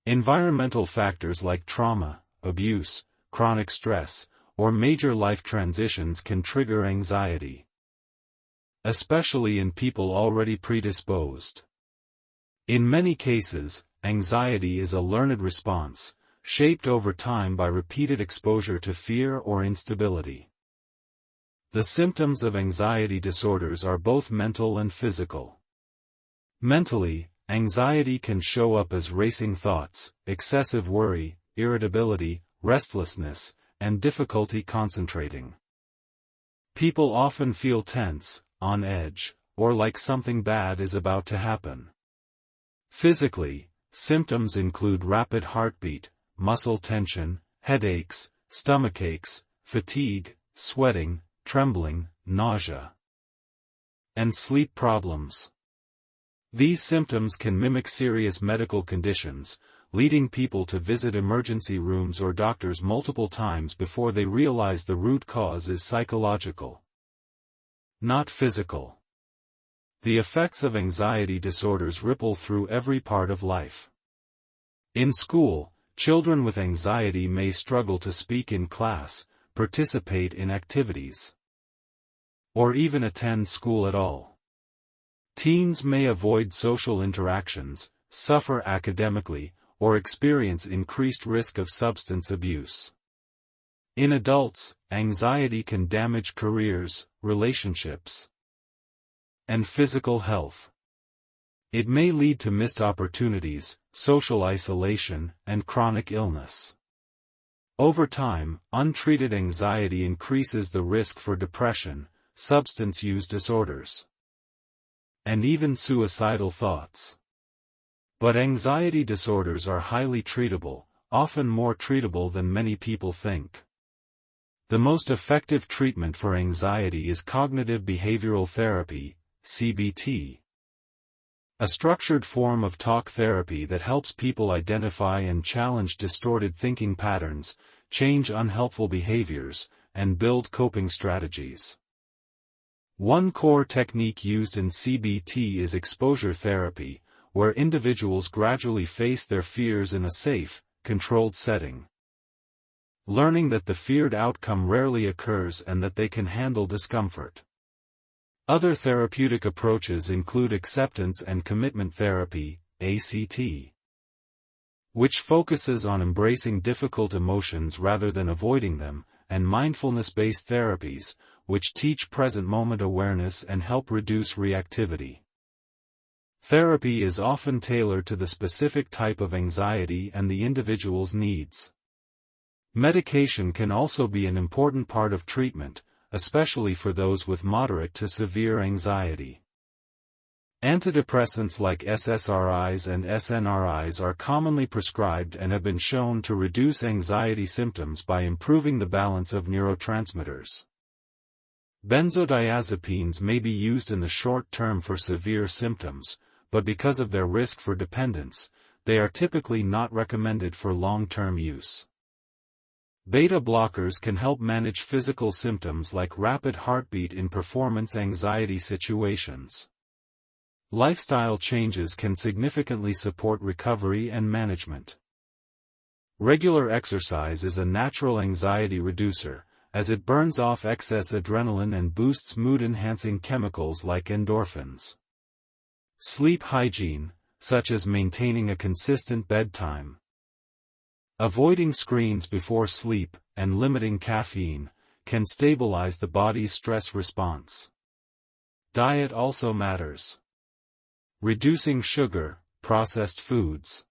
[SPEAKER 1] Environmental factors like trauma, abuse, chronic stress, or major life transitions can trigger anxiety, especially in people already predisposed. In many cases, anxiety is a learned response, shaped over time by repeated exposure to fear or instability. The symptoms of anxiety disorders are both mental and physical. Mentally, anxiety can show up as racing thoughts, excessive worry, irritability, restlessness, and difficulty concentrating. People often feel tense, on edge, or like something bad is about to happen. Physically, symptoms include rapid heartbeat, muscle tension, headaches, stomachaches, fatigue, sweating, trembling, nausea, and sleep problems. These symptoms can mimic serious medical conditions, leading people to visit emergency rooms or doctors multiple times before they realize the root cause is psychological, not physical. The effects of anxiety disorders ripple through every part of life. In school, children with anxiety may struggle to speak in class, participate in activities, or even attend school at all. Teens may avoid social interactions, suffer academically, or experience increased risk of substance abuse. In adults, anxiety can damage careers, relationships, and physical health. It may lead to missed opportunities, social isolation, and chronic illness. Over time, untreated anxiety increases the risk for depression, substance use disorders, and even suicidal thoughts. But anxiety disorders are highly treatable, often more treatable than many people think. The most effective treatment for anxiety is cognitive behavioral therapy, CBT. A structured form of talk therapy that helps people identify and challenge distorted thinking patterns, change unhelpful behaviors, and build coping strategies. One core technique used in CBT is exposure therapy, where individuals gradually face their fears in a safe, controlled setting, learning that the feared outcome rarely occurs and that they can handle discomfort. Other therapeutic approaches include acceptance and commitment therapy, ACT, which focuses on embracing difficult emotions rather than avoiding them, and mindfulness-based therapies, which teach present-moment awareness and help reduce reactivity. Therapy is often tailored to the specific type of anxiety and the individual's needs. Medication can also be an important part of treatment, especially for those with moderate to severe anxiety. Antidepressants like SSRIs and SNRIs are commonly prescribed and have been shown to reduce anxiety symptoms by improving the balance of neurotransmitters. Benzodiazepines may be used in the short term for severe symptoms, but because of their risk for dependence, they are typically not recommended for long-term use. Beta blockers can help manage physical symptoms like rapid heartbeat in performance anxiety situations. Lifestyle changes can significantly support recovery and management. Regular exercise is a natural anxiety reducer, as it burns off excess adrenaline and boosts mood-enhancing chemicals like endorphins. Sleep hygiene, such as maintaining a consistent bedtime, avoiding screens before sleep, and limiting caffeine, can stabilize the body's stress response. Diet also matters. Reducing sugar, processed foods,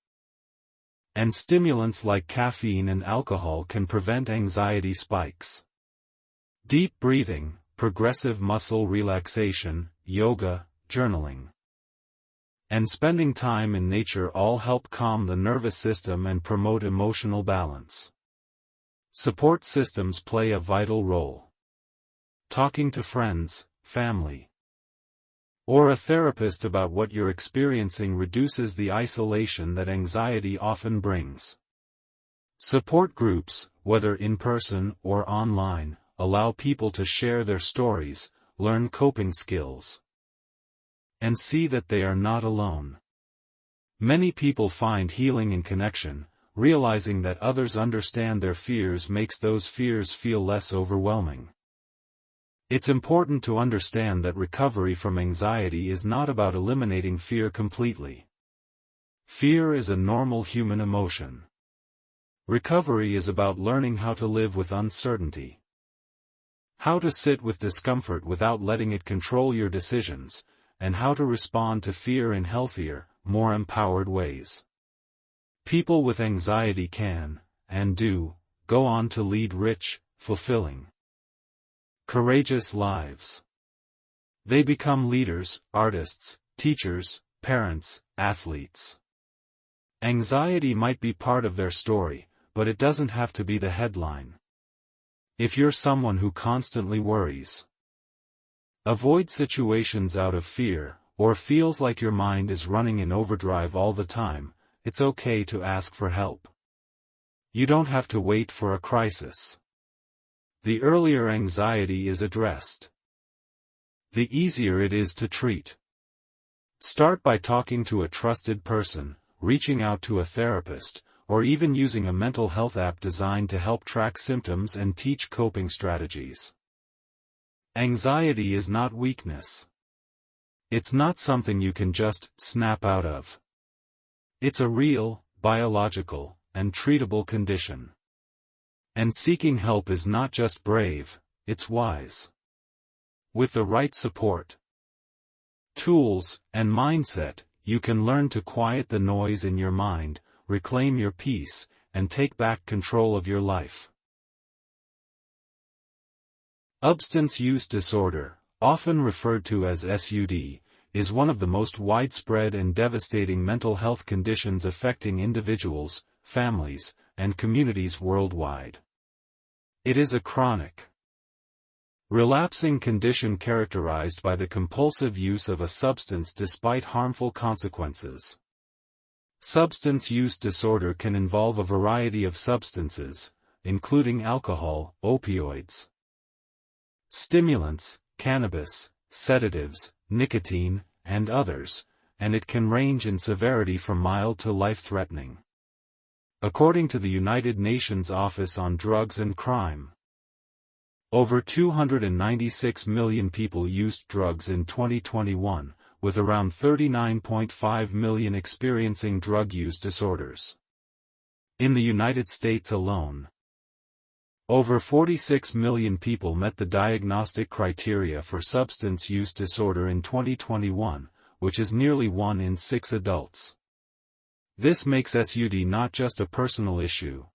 [SPEAKER 1] and stimulants like caffeine and alcohol can prevent anxiety spikes. Deep breathing, progressive muscle relaxation, yoga, journaling, and spending time in nature all help calm the nervous system and promote emotional balance. Support systems play a vital role. Talking to friends, family, or a therapist about what you're experiencing reduces the isolation that anxiety often brings. Support groups, whether in person or online, allow people to share their stories, learn coping skills, and see that they are not alone. Many people find healing in connection, realizing that others understand their fears makes those fears feel less overwhelming. It's important to understand that recovery from anxiety is not about eliminating fear completely. Fear is a normal human emotion. Recovery is about learning how to live with uncertainty, how to sit with discomfort without letting it control your decisions, and how to respond to fear in healthier, more empowered ways. People with anxiety can, and do, go on to lead rich, fulfilling, courageous lives. They become leaders, artists, teachers, parents, athletes. Anxiety might be part of their story, but it doesn't have to be the headline. If you're someone who constantly worries, avoid situations out of fear, or feels like your mind is running in overdrive all the time, it's okay to ask for help. You don't have to wait for a crisis. The earlier anxiety is addressed, the easier it is to treat. Start by talking to a trusted person, reaching out to a therapist, or even using a mental health app designed to help track symptoms and teach coping strategies. Anxiety is not weakness. It's not something you can just snap out of. It's a real, biological, and treatable condition. And seeking help is not just brave, it's wise. With the right support, tools, and mindset, you can learn to quiet the noise in your mind, reclaim your peace, and take back control of your life. Substance use disorder, often referred to as SUD, is one of the most widespread and devastating mental health conditions affecting individuals, families, and communities worldwide. It is a chronic, relapsing condition characterized by the compulsive use of a substance despite harmful consequences. Substance use disorder can involve a variety of substances, including alcohol, opioids, stimulants, cannabis, sedatives, nicotine, and others, and it can range in severity from mild to life-threatening. According to the United Nations Office on Drugs and Crime, over 296 million people used drugs in 2021, with around 39.5 million experiencing drug use disorders. In the United States alone, over 46 million people met the diagnostic criteria for substance use disorder in 2021, which is nearly 1 in 6 adults. This makes SUD not just a personal issue,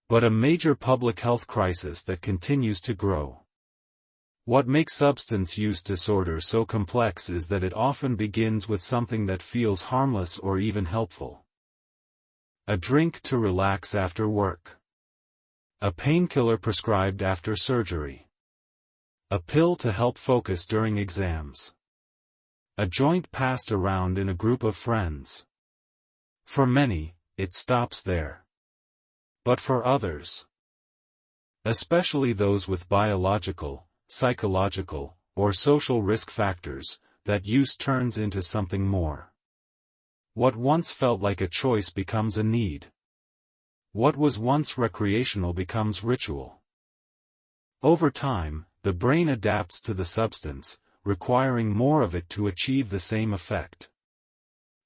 [SPEAKER 1] but a major public health crisis that continues to grow. What makes substance use disorder so complex is that it often begins with something that feels harmless or even helpful. A drink to relax after work. A painkiller prescribed after surgery. A pill to help focus during exams. A joint passed around in a group of friends. For many, it stops there. But for others, especially those with biological, psychological, or social risk factors, that use turns into something more. What once felt like a choice becomes a need. What was once recreational becomes ritual. Over time, the brain adapts to the substance, requiring more of it to achieve the same effect.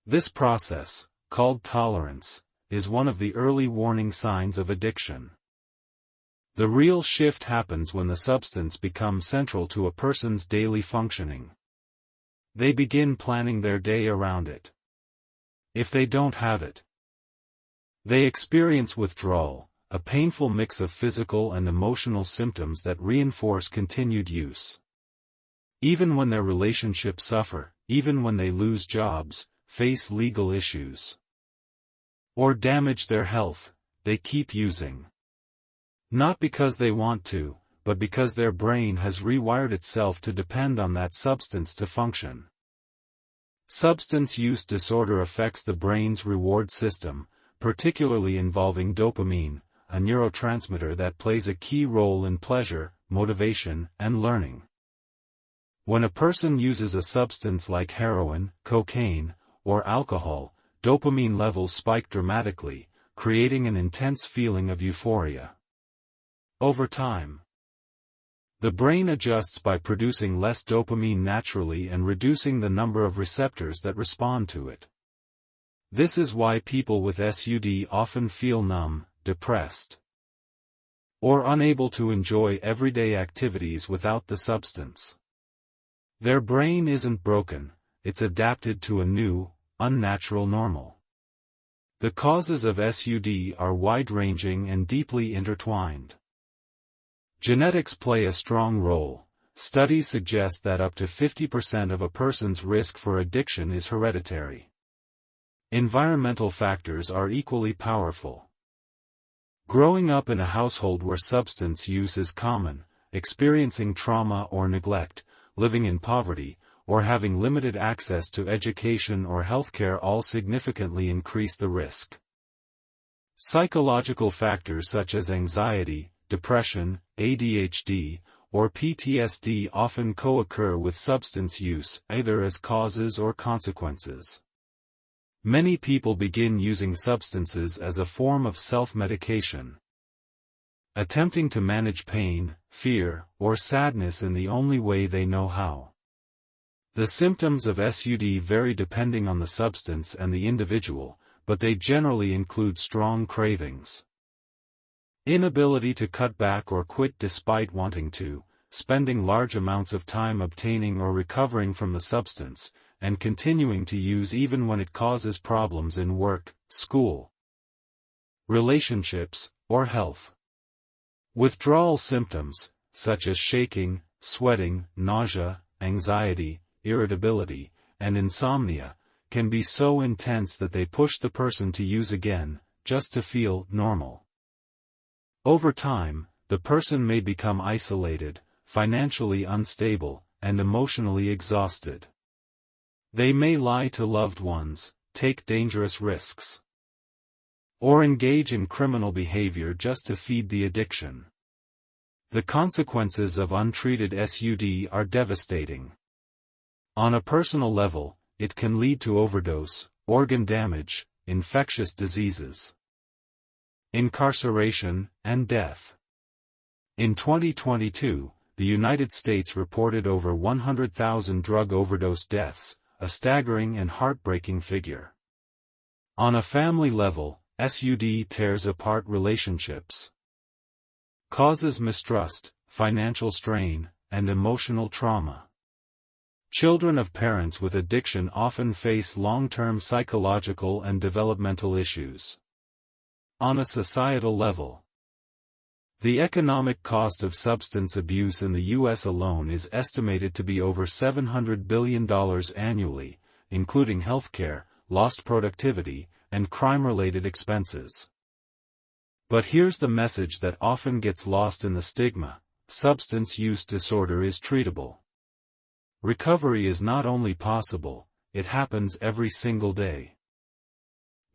[SPEAKER 1] This process, called tolerance, is one of the early warning signs of addiction. The real shift happens when the substance becomes central to a person's daily functioning. They begin planning their day around it. If they don't have it, they experience withdrawal, a painful mix of physical and emotional symptoms that reinforce continued use. Even when their relationships suffer, even when they lose jobs, face legal issues, or damage their health, they keep using. Not because they want to, but because their brain has rewired itself to depend on that substance to function. Substance use disorder affects the brain's reward system, particularly involving dopamine, a neurotransmitter that plays a key role in pleasure, motivation, and learning. When a person uses a substance like heroin, cocaine, or alcohol, dopamine levels spike dramatically, creating an intense feeling of euphoria. Over time, the brain adjusts by producing less dopamine naturally and reducing the number of receptors that respond to it. This is why people with SUD often feel numb, depressed, or unable to enjoy everyday activities without the substance. Their brain isn't broken, it's adapted to a new, unnatural normal. The causes of SUD are wide-ranging and deeply intertwined. Genetics play a strong role. Studies suggest that up to 50% of a person's risk for addiction is hereditary. Environmental factors are equally powerful. Growing up in a household where substance use is common, experiencing trauma or neglect, living in poverty, or having limited access to education or healthcare all significantly increase the risk. Psychological factors such as anxiety, depression, ADHD, or PTSD often co-occur with substance use, either as causes or consequences. Many people begin using substances as a form of self-medication, attempting to manage pain, fear, or sadness in the only way they know how. The symptoms of SUD vary depending on the substance and the individual, but they generally include strong cravings, inability to cut back or quit despite wanting to, spending large amounts of time obtaining or recovering from the substance, and continuing to use even when it causes problems in work, school, relationships, or health. Withdrawal symptoms, such as shaking, sweating, nausea, anxiety, irritability, and insomnia, can be so intense that they push the person to use again, just to feel normal. Over time, the person may become isolated, financially unstable, and emotionally exhausted. They may lie to loved ones, take dangerous risks, or engage in criminal behavior just to feed the addiction. The consequences of untreated SUD are devastating. On a personal level, it can lead to overdose, organ damage, infectious diseases, incarceration, and death. In 2022, the United States reported over 100,000 drug overdose deaths, a staggering and heartbreaking figure. On a family level, SUD tears apart relationships, causes mistrust, financial strain, and emotional trauma. Children of parents with addiction often face long-term psychological and developmental issues. On a societal level, the economic cost of substance abuse in the U.S. alone is estimated to be over $700 billion annually, including healthcare, lost productivity, and crime-related expenses. But here's the message that often gets lost in the stigma: substance use disorder is treatable. Recovery is not only possible, it happens every single day.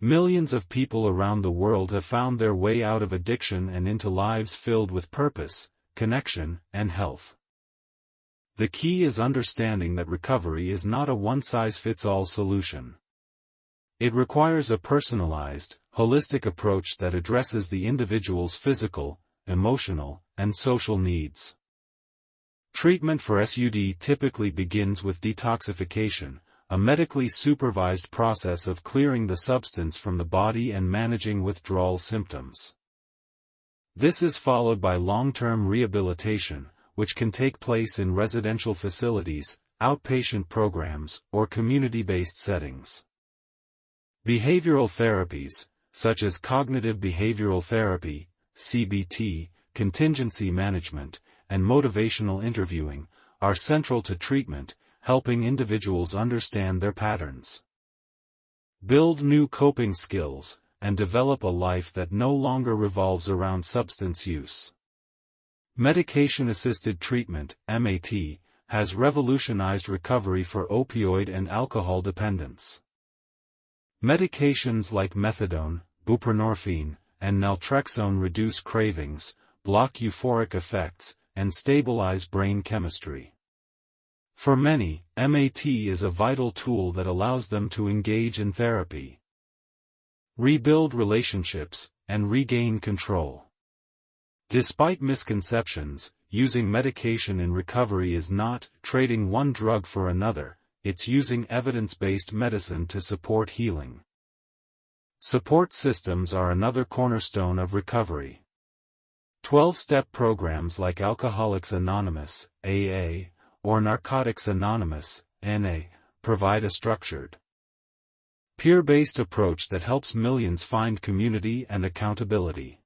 [SPEAKER 1] Millions of people around the world have found their way out of addiction and into lives filled with purpose, connection, and health. The key is understanding that recovery is not a one-size-fits-all solution. It requires a personalized, holistic approach that addresses the individual's physical, emotional, and social needs. Treatment for SUD typically begins with detoxification, a medically supervised process of clearing the substance from the body and managing withdrawal symptoms. This is followed by long-term rehabilitation, which can take place in residential facilities, outpatient programs, or community-based settings. Behavioral therapies, such as cognitive behavioral therapy, CBT, contingency management, and motivational interviewing, are central to treatment, helping individuals understand their patterns, build new coping skills, and develop a life that no longer revolves around substance use. Medication-assisted treatment, MAT, has revolutionized recovery for opioid and alcohol dependence. Medications like methadone, buprenorphine, and naltrexone reduce cravings, block euphoric effects, and stabilize brain chemistry. For many, MAT is a vital tool that allows them to engage in therapy, rebuild relationships, and regain control. Despite misconceptions, using medication in recovery is not trading one drug for another, it's using evidence-based medicine to support healing. Support systems are another cornerstone of recovery. 12-step programs like Alcoholics Anonymous, AA, or Narcotics Anonymous, NA, provide a structured, peer-based approach that helps millions find community and accountability.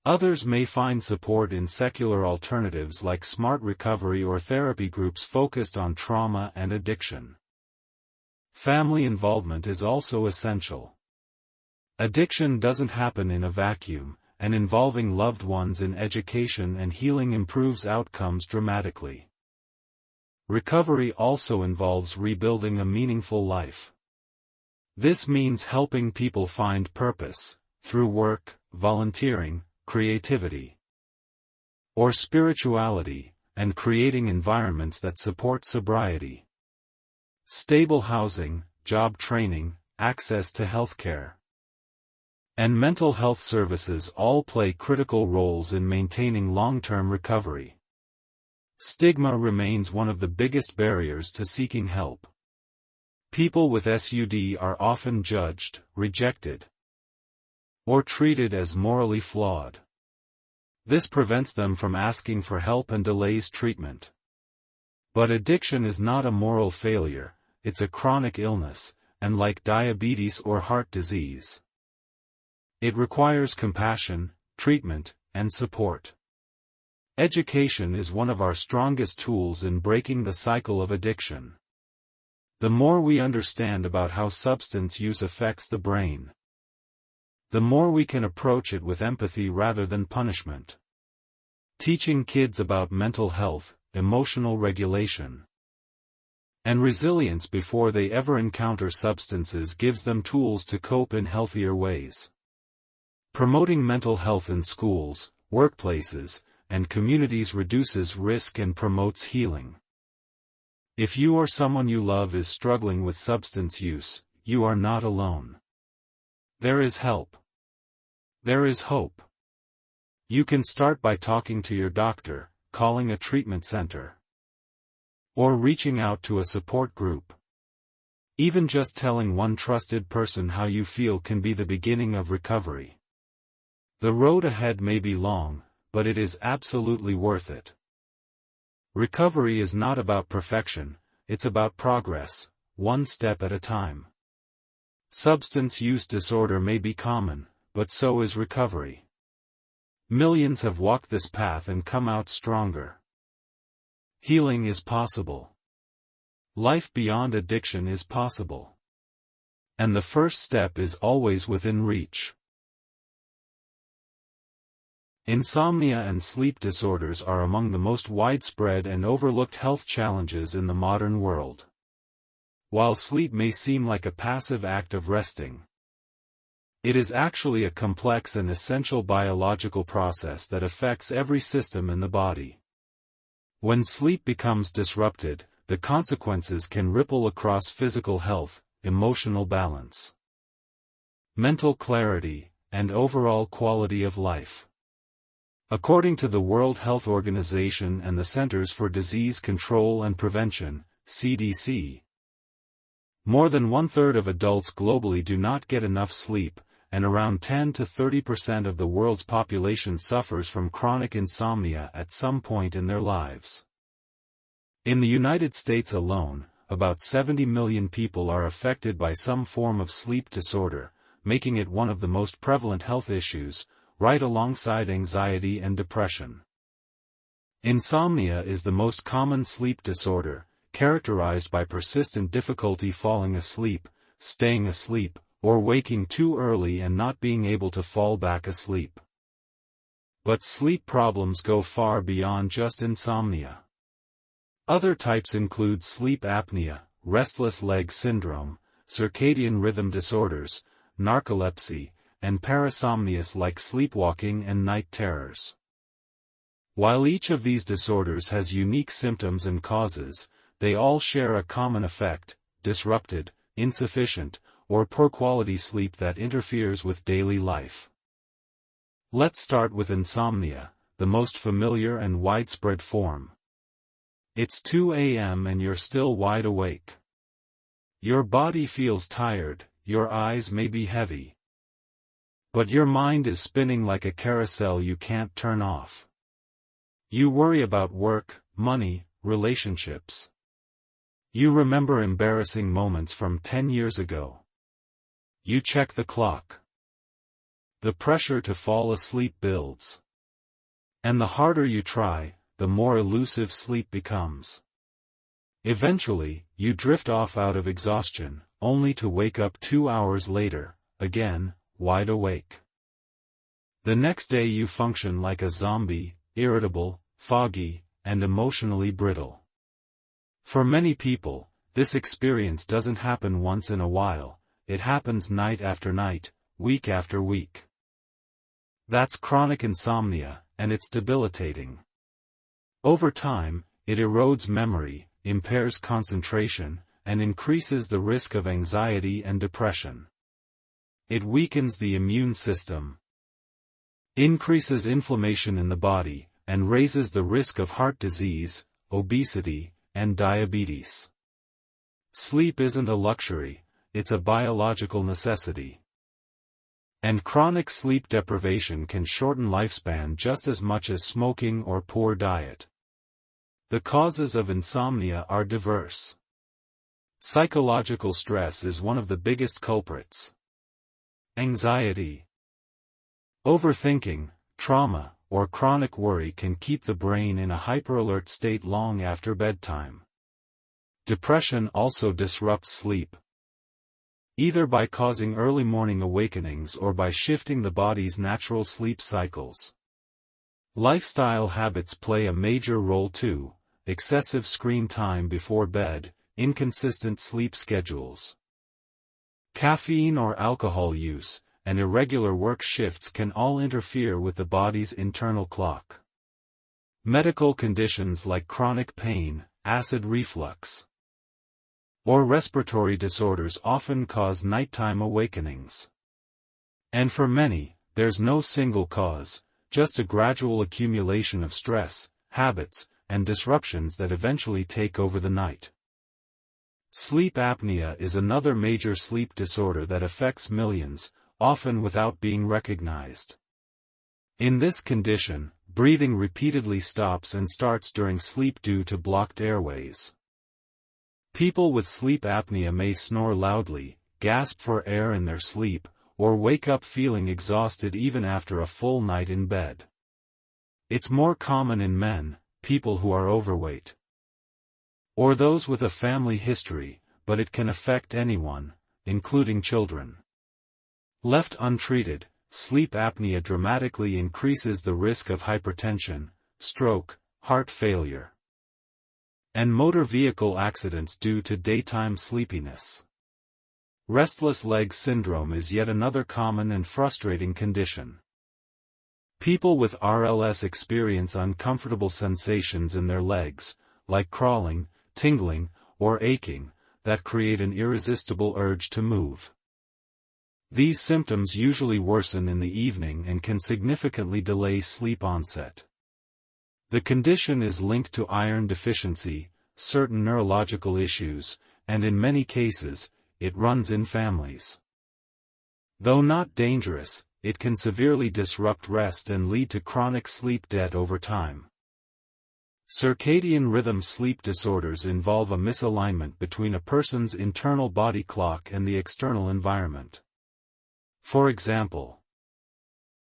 [SPEAKER 1] Others may find support in secular alternatives like Smart Recovery or therapy groups focused on trauma and addiction. Family involvement is also essential. Addiction doesn't happen in a vacuum, and involving loved ones in education and healing improves outcomes dramatically. Recovery also involves rebuilding a meaningful life. This means helping people find purpose, through work, volunteering, creativity, or spirituality, and creating environments that support sobriety. Stable housing, job training, access to healthcare, and mental health services all play critical roles in maintaining long-term recovery. Stigma remains one of the biggest barriers to seeking help. People with SUD are often judged, rejected, or treated as morally flawed. This prevents them from asking for help and delays treatment. But addiction is not a moral failure, it's a chronic illness, and like diabetes or heart disease, it requires compassion, treatment, and support. Education is one of our strongest tools in breaking the cycle of addiction. The more we understand about how substance use affects the brain, the more we can approach it with empathy rather than punishment. Teaching kids about mental health, emotional regulation, and resilience before they ever encounter substances gives them tools to cope in healthier ways. Promoting mental health in schools, workplaces, and communities reduces risk and promotes healing. If you or someone you love is struggling with substance use, you are not alone. There is help. There is hope. You can start by talking to your doctor, calling a treatment center, or reaching out to a support group. Even just telling one trusted person how you feel can be the beginning of recovery. The road ahead may be long, but it is absolutely worth it. Recovery is not about perfection, it's about progress, one step at a time. Substance use disorder may be common, but so is recovery. Millions have walked this path and come out stronger. Healing is possible. Life beyond addiction is possible. And the first step is always within reach. Insomnia and sleep disorders are among the most widespread and overlooked health challenges in the modern world. While sleep may seem like a passive act of resting, it is actually a complex and essential biological process that affects every system in the body. When sleep becomes disrupted, the consequences can ripple across physical health, emotional balance, mental clarity, and overall quality of life. According to the World Health Organization and the Centers for Disease Control and Prevention, CDC, more than one-third of adults globally do not get enough sleep, and around 10 to 30% of the world's population suffers from chronic insomnia at some point in their lives. In the United States alone, about 70 million people are affected by some form of sleep disorder, making it one of the most prevalent health issues, right alongside anxiety and depression. Insomnia is the most common sleep disorder, characterized by persistent difficulty falling asleep, staying asleep, or waking too early and not being able to fall back asleep. But sleep problems go far beyond just insomnia. Other types include sleep apnea, restless leg syndrome, circadian rhythm disorders, narcolepsy, and parasomnias like sleepwalking and night terrors. While each of these disorders has unique symptoms and causes, they all share a common effect: disrupted, insufficient, or poor quality sleep that interferes with daily life. Let's start with insomnia, the most familiar and widespread form. It's 2 a.m. and you're still wide awake. Your body feels tired, your eyes may be heavy, but your mind is spinning like a carousel you can't turn off. You worry about work, money, relationships. You remember embarrassing moments from 10 years ago. You check the clock. The pressure to fall asleep builds. And the harder you try, the more elusive sleep becomes. Eventually, you drift off out of exhaustion, only to wake up 2 hours later, again, wide awake. The next day you function like a zombie, irritable, foggy, and emotionally brittle. For many people, this experience doesn't happen once in a while, it happens night after night, week after week. That's chronic insomnia, and it's debilitating. Over time, it erodes memory, impairs concentration, and increases the risk of anxiety and depression. It weakens the immune system, increases inflammation in the body, and raises the risk of heart disease, obesity, and diabetes. Sleep isn't a luxury, it's a biological necessity. And chronic sleep deprivation can shorten lifespan just as much as smoking or poor diet. The causes of insomnia are diverse. Psychological stress is one of the biggest culprits. Anxiety, overthinking, trauma, or chronic worry can keep the brain in a hyperalert state long after bedtime. Depression also disrupts sleep, either by causing early morning awakenings or by shifting the body's natural sleep cycles. Lifestyle habits play a major role too: excessive screen time before bed, inconsistent sleep schedules, caffeine or alcohol use, and irregular work shifts can all interfere with the body's internal clock. Medical conditions like chronic pain, acid reflux, or respiratory disorders often cause nighttime awakenings. And for many, there's no single cause, just a gradual accumulation of stress, habits, and disruptions that eventually take over the night. Sleep apnea is another major sleep disorder that affects millions, often without being recognized. In this condition, breathing repeatedly stops and starts during sleep due to blocked airways. People with sleep apnea may snore loudly, gasp for air in their sleep, or wake up feeling exhausted even after a full night in bed. It's more common in men, people who are overweight, or those with a family history, but it can affect anyone, including children. Left untreated, sleep apnea dramatically increases the risk of hypertension, stroke, heart failure, and motor vehicle accidents due to daytime sleepiness. Restless leg syndrome is yet another common and frustrating condition. People with RLS experience uncomfortable sensations in their legs, like crawling, tingling, or aching, that create an irresistible urge to move. These symptoms usually worsen in the evening and can significantly delay sleep onset. The condition is linked to iron deficiency, certain neurological issues, and in many cases, it runs in families. Though not dangerous, it can severely disrupt rest and lead to chronic sleep debt over time. Circadian rhythm sleep disorders involve a misalignment between a person's internal body clock and the external environment. For example,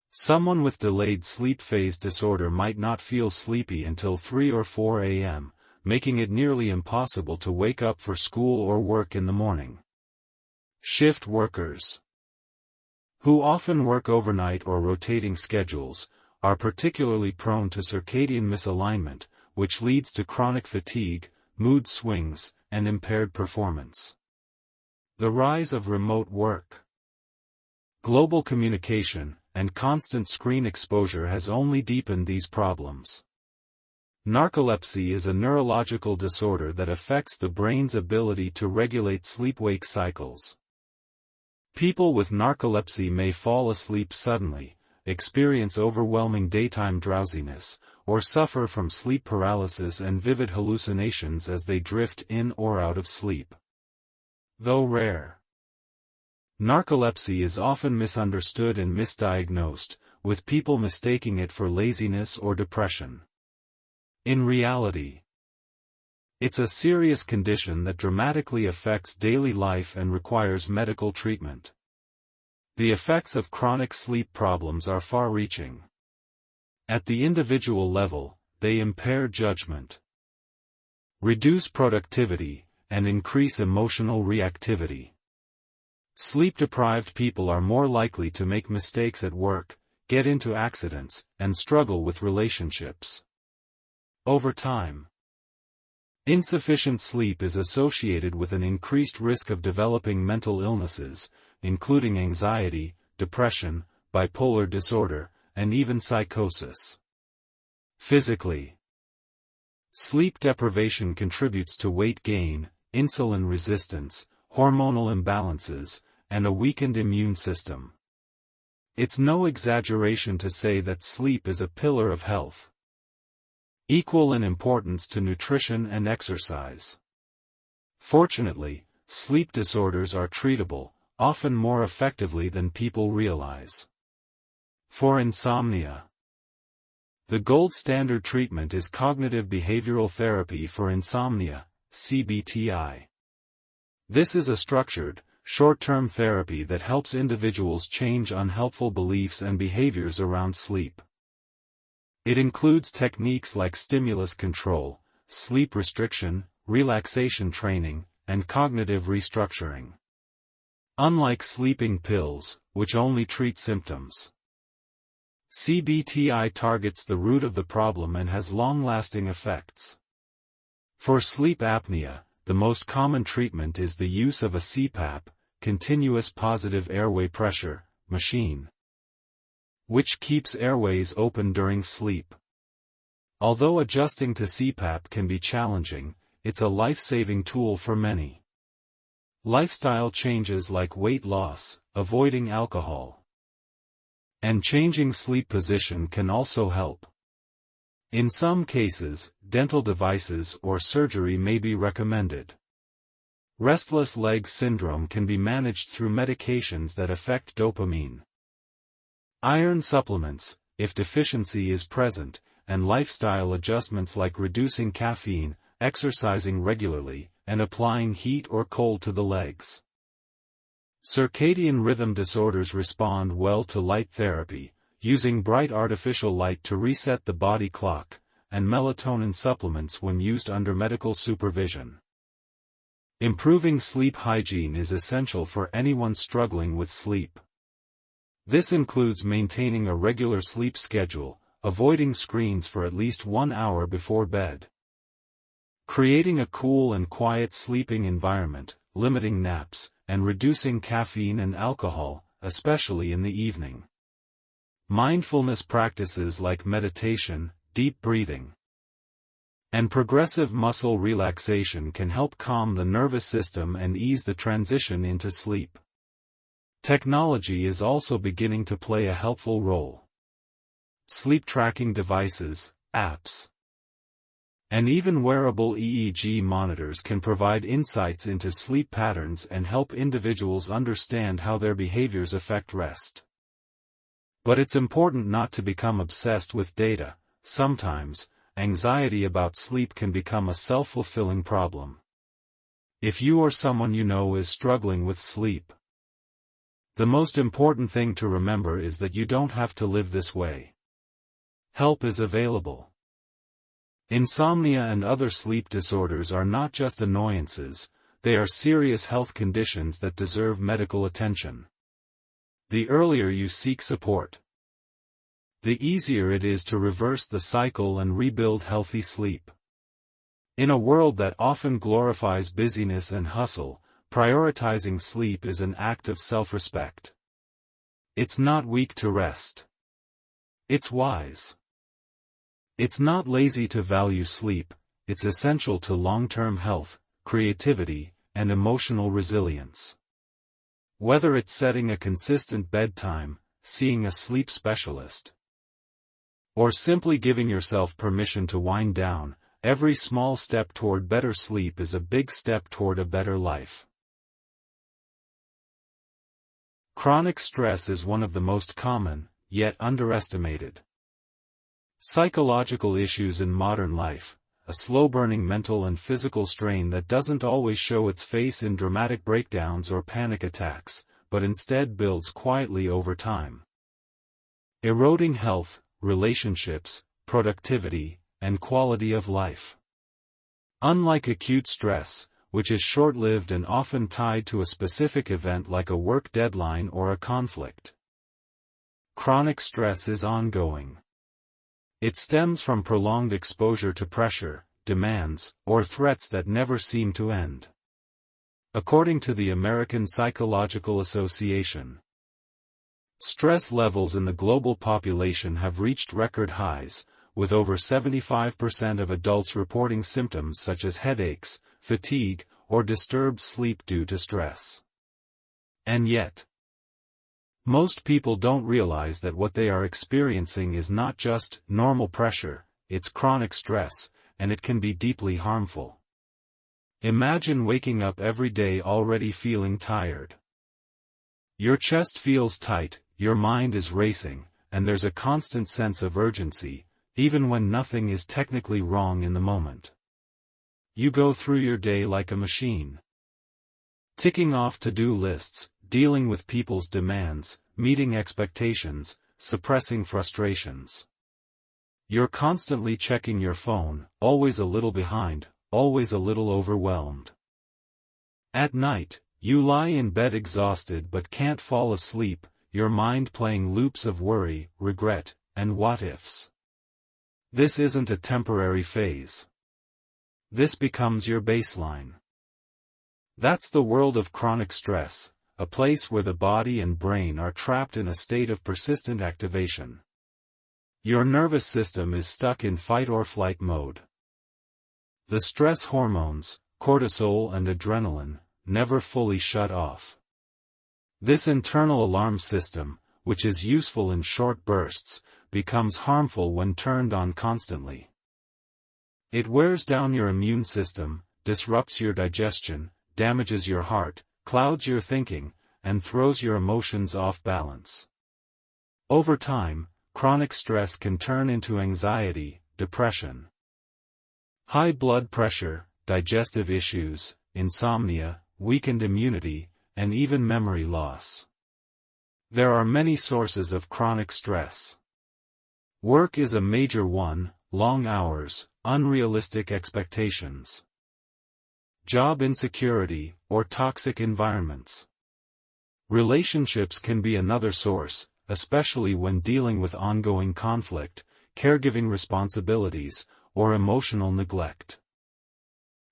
[SPEAKER 1] someone with delayed sleep phase disorder might not feel sleepy until 3 or 4 a.m., making it nearly impossible to wake up for school or work in the morning. Shift workers, who often work overnight or rotating schedules, are particularly prone to circadian misalignment, which leads to chronic fatigue, mood swings, and impaired performance. The rise of remote work, global communication, and constant screen exposure has only deepened these problems. Narcolepsy is a neurological disorder that affects the brain's ability to regulate sleep-wake cycles. People with narcolepsy may fall asleep suddenly, experience overwhelming daytime drowsiness, or suffer from sleep paralysis and vivid hallucinations as they drift in or out of sleep. Though rare, narcolepsy is often misunderstood and misdiagnosed, with people mistaking it for laziness or depression. In reality, it's a serious condition that dramatically affects daily life and requires medical treatment. The effects of chronic sleep problems are far-reaching. At the individual level, they impair judgment, reduce productivity, and increase emotional reactivity. Sleep-deprived people are more likely to make mistakes at work, get into accidents, and struggle with relationships. Over time, insufficient sleep is associated with an increased risk of developing mental illnesses, including anxiety, depression, bipolar disorder, and even psychosis. Physically, sleep deprivation contributes to weight gain, insulin resistance, hormonal imbalances, and a weakened immune system. It's no exaggeration to say that sleep is a pillar of health, equal in importance to nutrition and exercise. Fortunately, sleep disorders are treatable, often more effectively than people realize. For insomnia, the gold standard treatment is cognitive behavioral therapy for insomnia, CBTI. This is a structured, short-term therapy that helps individuals change unhelpful beliefs and behaviors around sleep. It includes techniques like stimulus control, sleep restriction, relaxation training, and cognitive restructuring. Unlike sleeping pills, which only treat symptoms, CBTI targets the root of the problem and has long-lasting effects. For sleep apnea, the most common treatment is the use of a CPAP, continuous positive airway pressure, machine, which keeps airways open during sleep. Although adjusting to CPAP can be challenging, it's a life-saving tool for many. Lifestyle changes like weight loss, avoiding alcohol, and changing sleep position can also help. In some cases, dental devices or surgery may be recommended. Restless leg syndrome can be managed through medications that affect dopamine. Iron supplements, if deficiency is present, and lifestyle adjustments like reducing caffeine, exercising regularly, and applying heat or cold to the legs. Circadian rhythm disorders respond well to light therapy, using bright artificial light to reset the body clock, and melatonin supplements when used under medical supervision. Improving sleep hygiene is essential for anyone struggling with sleep. This includes maintaining a regular sleep schedule, avoiding screens for at least 1 hour before bed, creating a cool and quiet sleeping environment, limiting naps, and reducing caffeine and alcohol, especially in the evening. Mindfulness practices like meditation, deep breathing, and progressive muscle relaxation can help calm the nervous system and ease the transition into sleep. Technology is also beginning to play a helpful role. Sleep tracking devices, apps, and even wearable EEG monitors can provide insights into sleep patterns and help individuals understand how their behaviors affect rest. But it's important not to become obsessed with data. Sometimes, anxiety about sleep can become a self-fulfilling problem. If you or someone you know is struggling with sleep, the most important thing to remember is that you don't have to live this way. Help is available. Insomnia and other sleep disorders are not just annoyances, they are serious health conditions that deserve medical attention. The earlier you seek support, the easier it is to reverse the cycle and rebuild healthy sleep. In a world that often glorifies busyness and hustle, prioritizing sleep is an act of self-respect. It's not weak to rest. It's wise. It's not lazy to value sleep, it's essential to long-term health, creativity, and emotional resilience. Whether it's setting a consistent bedtime, seeing a sleep specialist, or simply giving yourself permission to wind down, every small step toward better sleep is a big step toward a better life. Chronic stress is one of the most common, yet underestimated psychological issues in modern life, a slow-burning mental and physical strain that doesn't always show its face in dramatic breakdowns or panic attacks, but instead builds quietly over time, eroding health, relationships, productivity, and quality of life. Unlike acute stress, which is short-lived and often tied to a specific event like a work deadline or a conflict, Chronic stress is ongoing. It stems from prolonged exposure to pressure, demands, or threats that never seem to end. According to the American Psychological Association, stress levels in the global population have reached record highs, with over 75% of adults reporting symptoms such as headaches, fatigue, or disturbed sleep due to stress. And yet, most people don't realize that what they are experiencing is not just normal pressure, it's chronic stress, and it can be deeply harmful. Imagine waking up every day already feeling tired. Your chest feels tight, your mind is racing, and there's a constant sense of urgency, even when nothing is technically wrong in the moment. You go through your day like a machine, ticking off to-do lists, dealing with people's demands, meeting expectations, suppressing frustrations. You're constantly checking your phone, always a little behind, always a little overwhelmed. At night, you lie in bed exhausted but can't fall asleep, your mind playing loops of worry, regret, and what-ifs. This isn't a temporary phase. This becomes your baseline. That's the world of chronic stress, a place where the body and brain are trapped in a state of persistent activation. Your nervous system is stuck in fight-or-flight mode. The stress hormones, cortisol and adrenaline, never fully shut off. This internal alarm system, which is useful in short bursts, becomes harmful when turned on constantly. It wears down your immune system, disrupts your digestion, damages your heart, clouds your thinking, and throws your emotions off balance. Over time, chronic stress can turn into anxiety, depression, high blood pressure, digestive issues, insomnia, weakened immunity, and even memory loss. There are many sources of chronic stress. Work is a major one: long hours, unrealistic expectations, job insecurity, or toxic environments. Relationships can be another source, especially when dealing with ongoing conflict, caregiving responsibilities, or emotional neglect.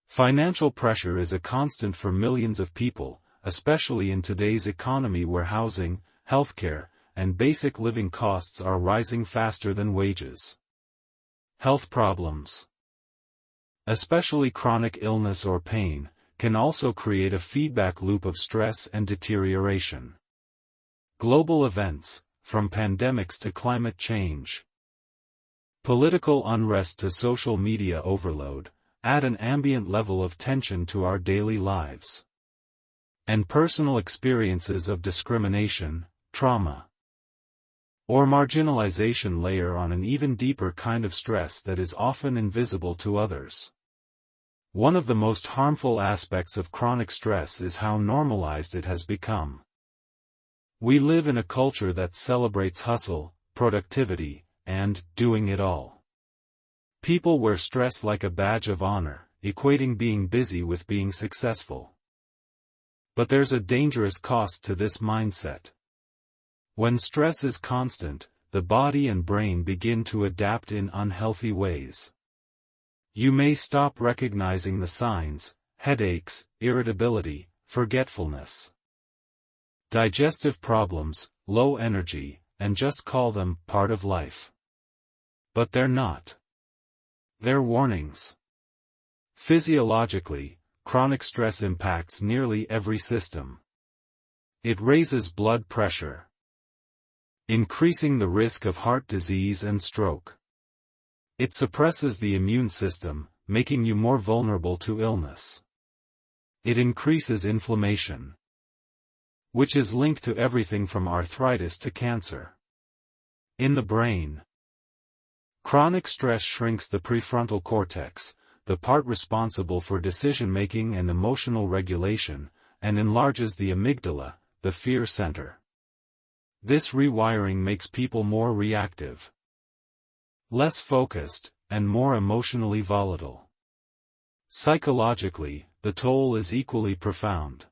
[SPEAKER 1] Financial pressure is a constant for millions of people, especially in today's economy where housing, healthcare, and basic living costs are rising faster than wages. Health problems, especially chronic illness or pain, can also create a feedback loop of stress and deterioration. Global events, from pandemics to climate change, political unrest to social media overload, add an ambient level of tension to our daily lives. And personal experiences of discrimination, trauma, or marginalization layer on an even deeper kind of stress that is often invisible to others. One of the most harmful aspects of chronic stress is how normalized it has become. We live in a culture that celebrates hustle, productivity, and doing it all. People wear stress like a badge of honor, equating being busy with being successful. But there's a dangerous cost to this mindset. When stress is constant, the body and brain begin to adapt in unhealthy ways. You may stop recognizing the signs: headaches, irritability, forgetfulness, digestive problems, low energy, and just call them part of life. But they're not. They're warnings. Physiologically, chronic stress impacts nearly every system. It raises blood pressure, increasing the risk of heart disease and stroke. It suppresses the immune system, making you more vulnerable to illness. It increases inflammation, which is linked to everything from arthritis to cancer. In the brain, chronic stress shrinks the prefrontal cortex, the part responsible for decision-making and emotional regulation, and enlarges the amygdala, the fear center. This rewiring makes people more reactive, less focused, and more emotionally volatile. Psychologically, the toll is equally profound.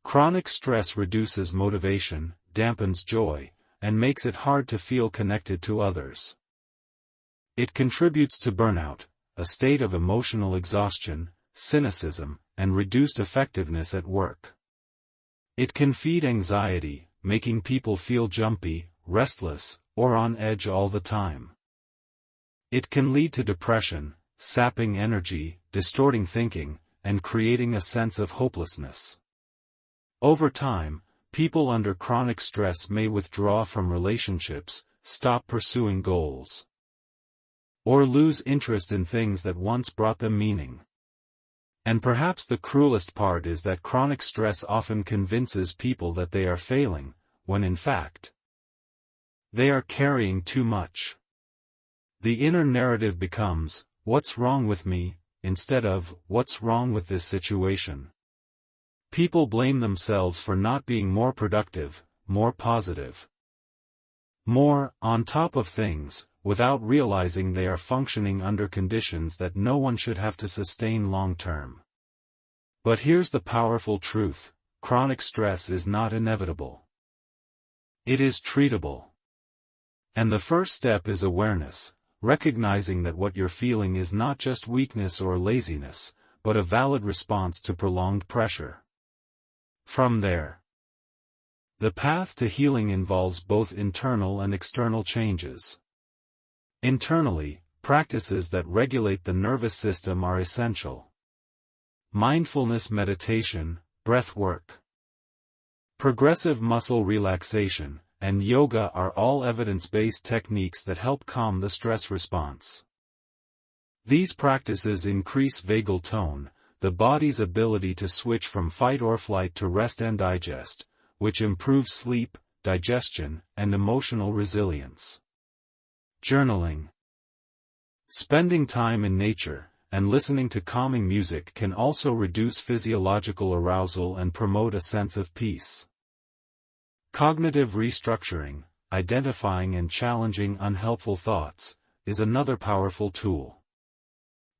[SPEAKER 1] Chronic stress reduces motivation, dampens joy, and makes it hard to feel connected to others. It contributes to burnout, a state of emotional exhaustion, cynicism, and reduced effectiveness at work. It can feed anxiety, making people feel jumpy, restless, or on edge all the time. It can lead to depression, sapping energy, distorting thinking, and creating a sense of hopelessness. Over time, people under chronic stress may withdraw from relationships, stop pursuing goals, or lose interest in things that once brought them meaning. And perhaps the cruelest part is that chronic stress often convinces people that they are failing, when in fact, they are carrying too much. The inner narrative becomes, "What's wrong with me?" instead of, "What's wrong with this situation?" People blame themselves for not being more productive, more positive, more on top of things, without realizing they are functioning under conditions that no one should have to sustain long term. But here's the powerful truth: chronic stress is not inevitable. It is treatable. And the first step is awareness, recognizing that what you're feeling is not just weakness or laziness, but a valid response to prolonged pressure. From there, the path to healing involves both internal and external changes. Internally, practices that regulate the nervous system are essential. Mindfulness meditation, breath work, progressive muscle relaxation, and yoga are all evidence-based techniques that help calm the stress response. These practices increase vagal tone, the body's ability to switch from fight or flight to rest and digest, which improves sleep, digestion, and emotional resilience. Journaling, spending time in nature, and listening to calming music can also reduce physiological arousal and promote a sense of peace. Cognitive restructuring, identifying and challenging unhelpful thoughts, is another powerful tool.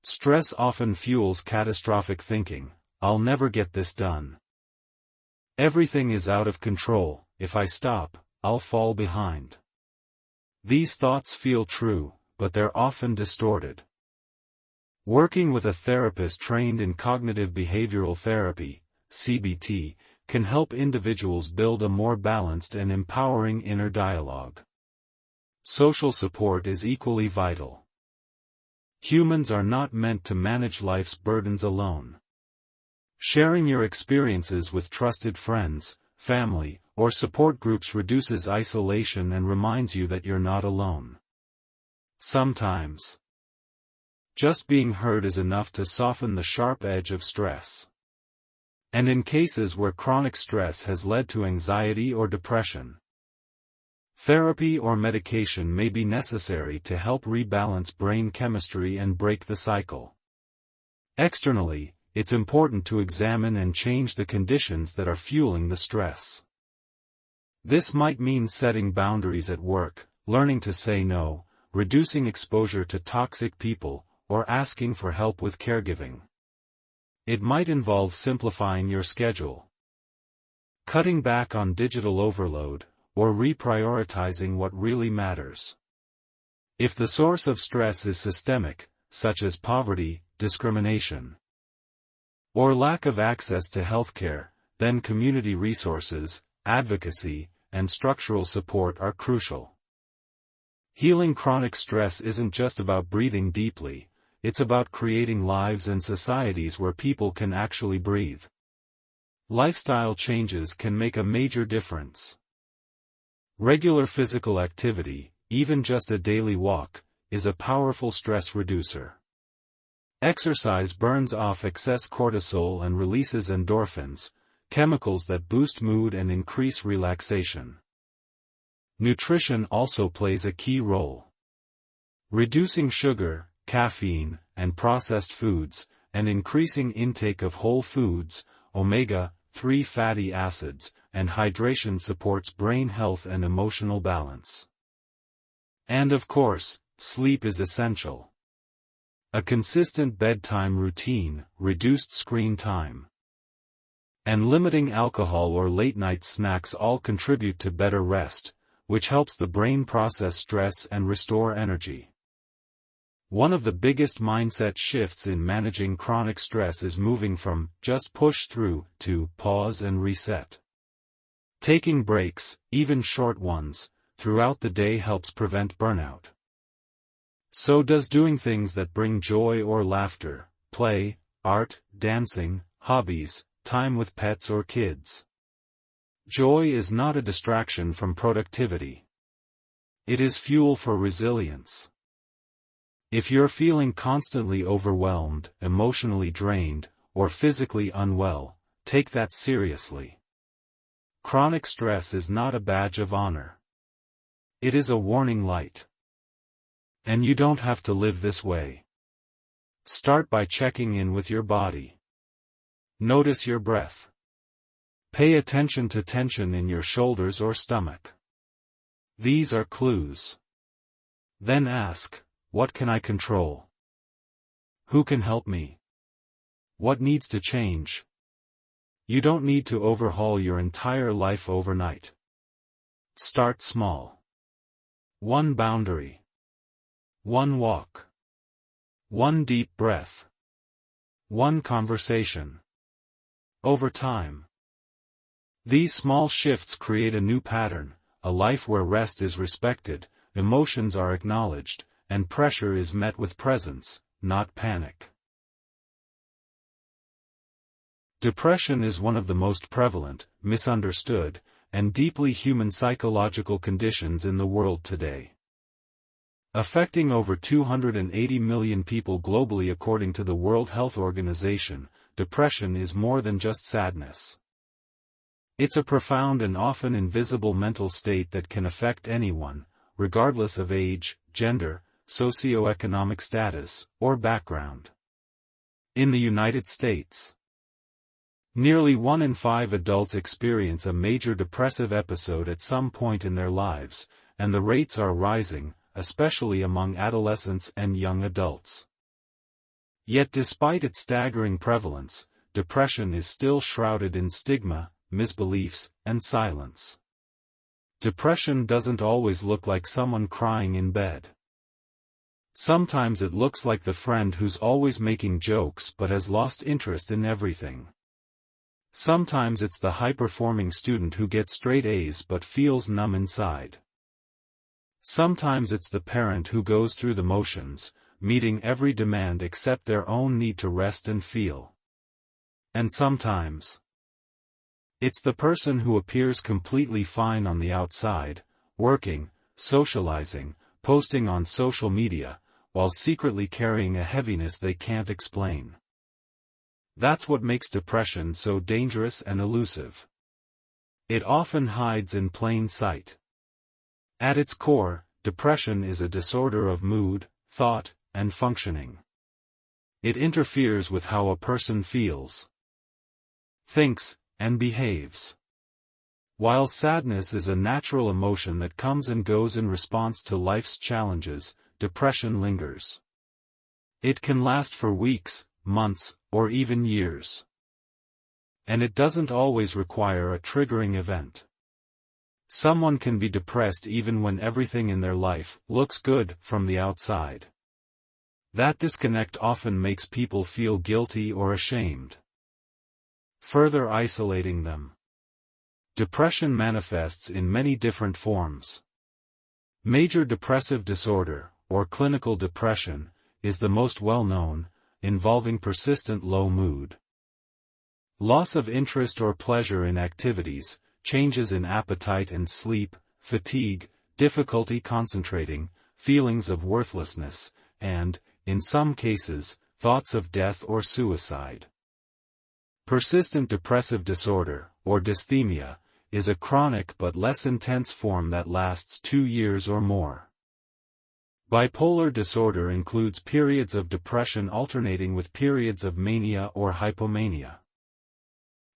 [SPEAKER 1] Stress often fuels catastrophic thinking. "I'll never get this done. Everything is out of control. If I stop, I'll fall behind." These thoughts feel true, but they're often distorted. Working with a therapist trained in cognitive behavioral therapy, CBT, can help individuals build a more balanced and empowering inner dialogue. Social support is equally vital. Humans are not meant to manage life's burdens alone. Sharing your experiences with trusted friends, family, or support groups reduces isolation and reminds you that you're not alone. Sometimes, just being heard is enough to soften the sharp edge of stress. And in cases where chronic stress has led to anxiety or depression, therapy or medication may be necessary to help rebalance brain chemistry and break the cycle. Externally, it's important to examine and change the conditions that are fueling the stress. This might mean setting boundaries at work, learning to say no, reducing exposure to toxic people, or asking for help with caregiving. It might involve simplifying your schedule, cutting back on digital overload, or reprioritizing what really matters. If the source of stress is systemic, such as poverty, discrimination, or lack of access to healthcare, then community resources, advocacy, and structural support are crucial. Healing chronic stress isn't just about breathing deeply, it's about creating lives and societies where people can actually breathe. Lifestyle changes can make a major difference. Regular physical activity, even just a daily walk, is a powerful stress reducer. Exercise burns off excess cortisol and releases endorphins, chemicals that boost mood and increase relaxation. Nutrition also plays a key role. Reducing sugar, caffeine, and processed foods, and increasing intake of whole foods, omega-3 fatty acids, and hydration supports brain health and emotional balance. And of course, sleep is essential. A consistent bedtime routine, reduced screen time, and limiting alcohol or late-night snacks all contribute to better rest, which helps the brain process stress and restore energy. One of the biggest mindset shifts in managing chronic stress is moving from just push through to pause and reset. Taking breaks, even short ones, throughout the day helps prevent burnout. So does doing things that bring joy or laughter, play, art, dancing, hobbies, time with pets or kids. Joy is not a distraction from productivity. It is fuel for resilience. If you're feeling constantly overwhelmed, emotionally drained, or physically unwell, take that seriously. Chronic stress is not a badge of honor. It is a warning light. And you don't have to live this way. Start by checking in with your body. Notice your breath. Pay attention to tension in your shoulders or stomach. These are clues. Then ask, what can I control? Who can help me? What needs to change? You don't need to overhaul your entire life overnight. Start small. One boundary. One walk. One deep breath. One conversation. Over time. These small shifts create a new pattern, a life where rest is respected, emotions are acknowledged, and pressure is met with presence, not panic. Depression is one of the most prevalent, misunderstood, and deeply human psychological conditions in the world today. Affecting over 280 million people globally according to the World Health Organization, depression is more than just sadness. It's a profound and often invisible mental state that can affect anyone, regardless of age, gender, socioeconomic status, or background. In the United States, nearly 1 in 5 adults experience a major depressive episode at some point in their lives, and the rates are rising, especially among adolescents and young adults. Yet despite its staggering prevalence, depression is still shrouded in stigma, misbeliefs, and silence. Depression doesn't always look like someone crying in bed. Sometimes it looks like the friend who's always making jokes but has lost interest in everything. Sometimes it's the high-performing student who gets straight A's but feels numb inside. Sometimes it's the parent who goes through the motions, meeting every demand except their own need to rest and feel. And sometimes it's the person who appears completely fine on the outside, working, socializing, posting on social media, while secretly carrying a heaviness they can't explain. That's what makes depression so dangerous and elusive. It often hides in plain sight. At its core, depression is a disorder of mood, thought, and functioning. It interferes with how a person feels, thinks, and behaves. While sadness is a natural emotion that comes and goes in response to life's challenges, depression lingers. It can last for weeks, months, or even years. And it doesn't always require a triggering event. Someone can be depressed even when everything in their life looks good from the outside. That disconnect often makes people feel guilty or ashamed, further isolating them. Depression manifests in many different forms. Major depressive disorder, or clinical depression, is the most well-known, involving persistent low mood, loss of interest or pleasure in activities, changes in appetite and sleep, fatigue, difficulty concentrating, feelings of worthlessness, and, in some cases, thoughts of death or suicide. Persistent depressive disorder, or dysthymia, is a chronic but less intense form that lasts 2 years or more. Bipolar disorder includes periods of depression alternating with periods of mania or hypomania.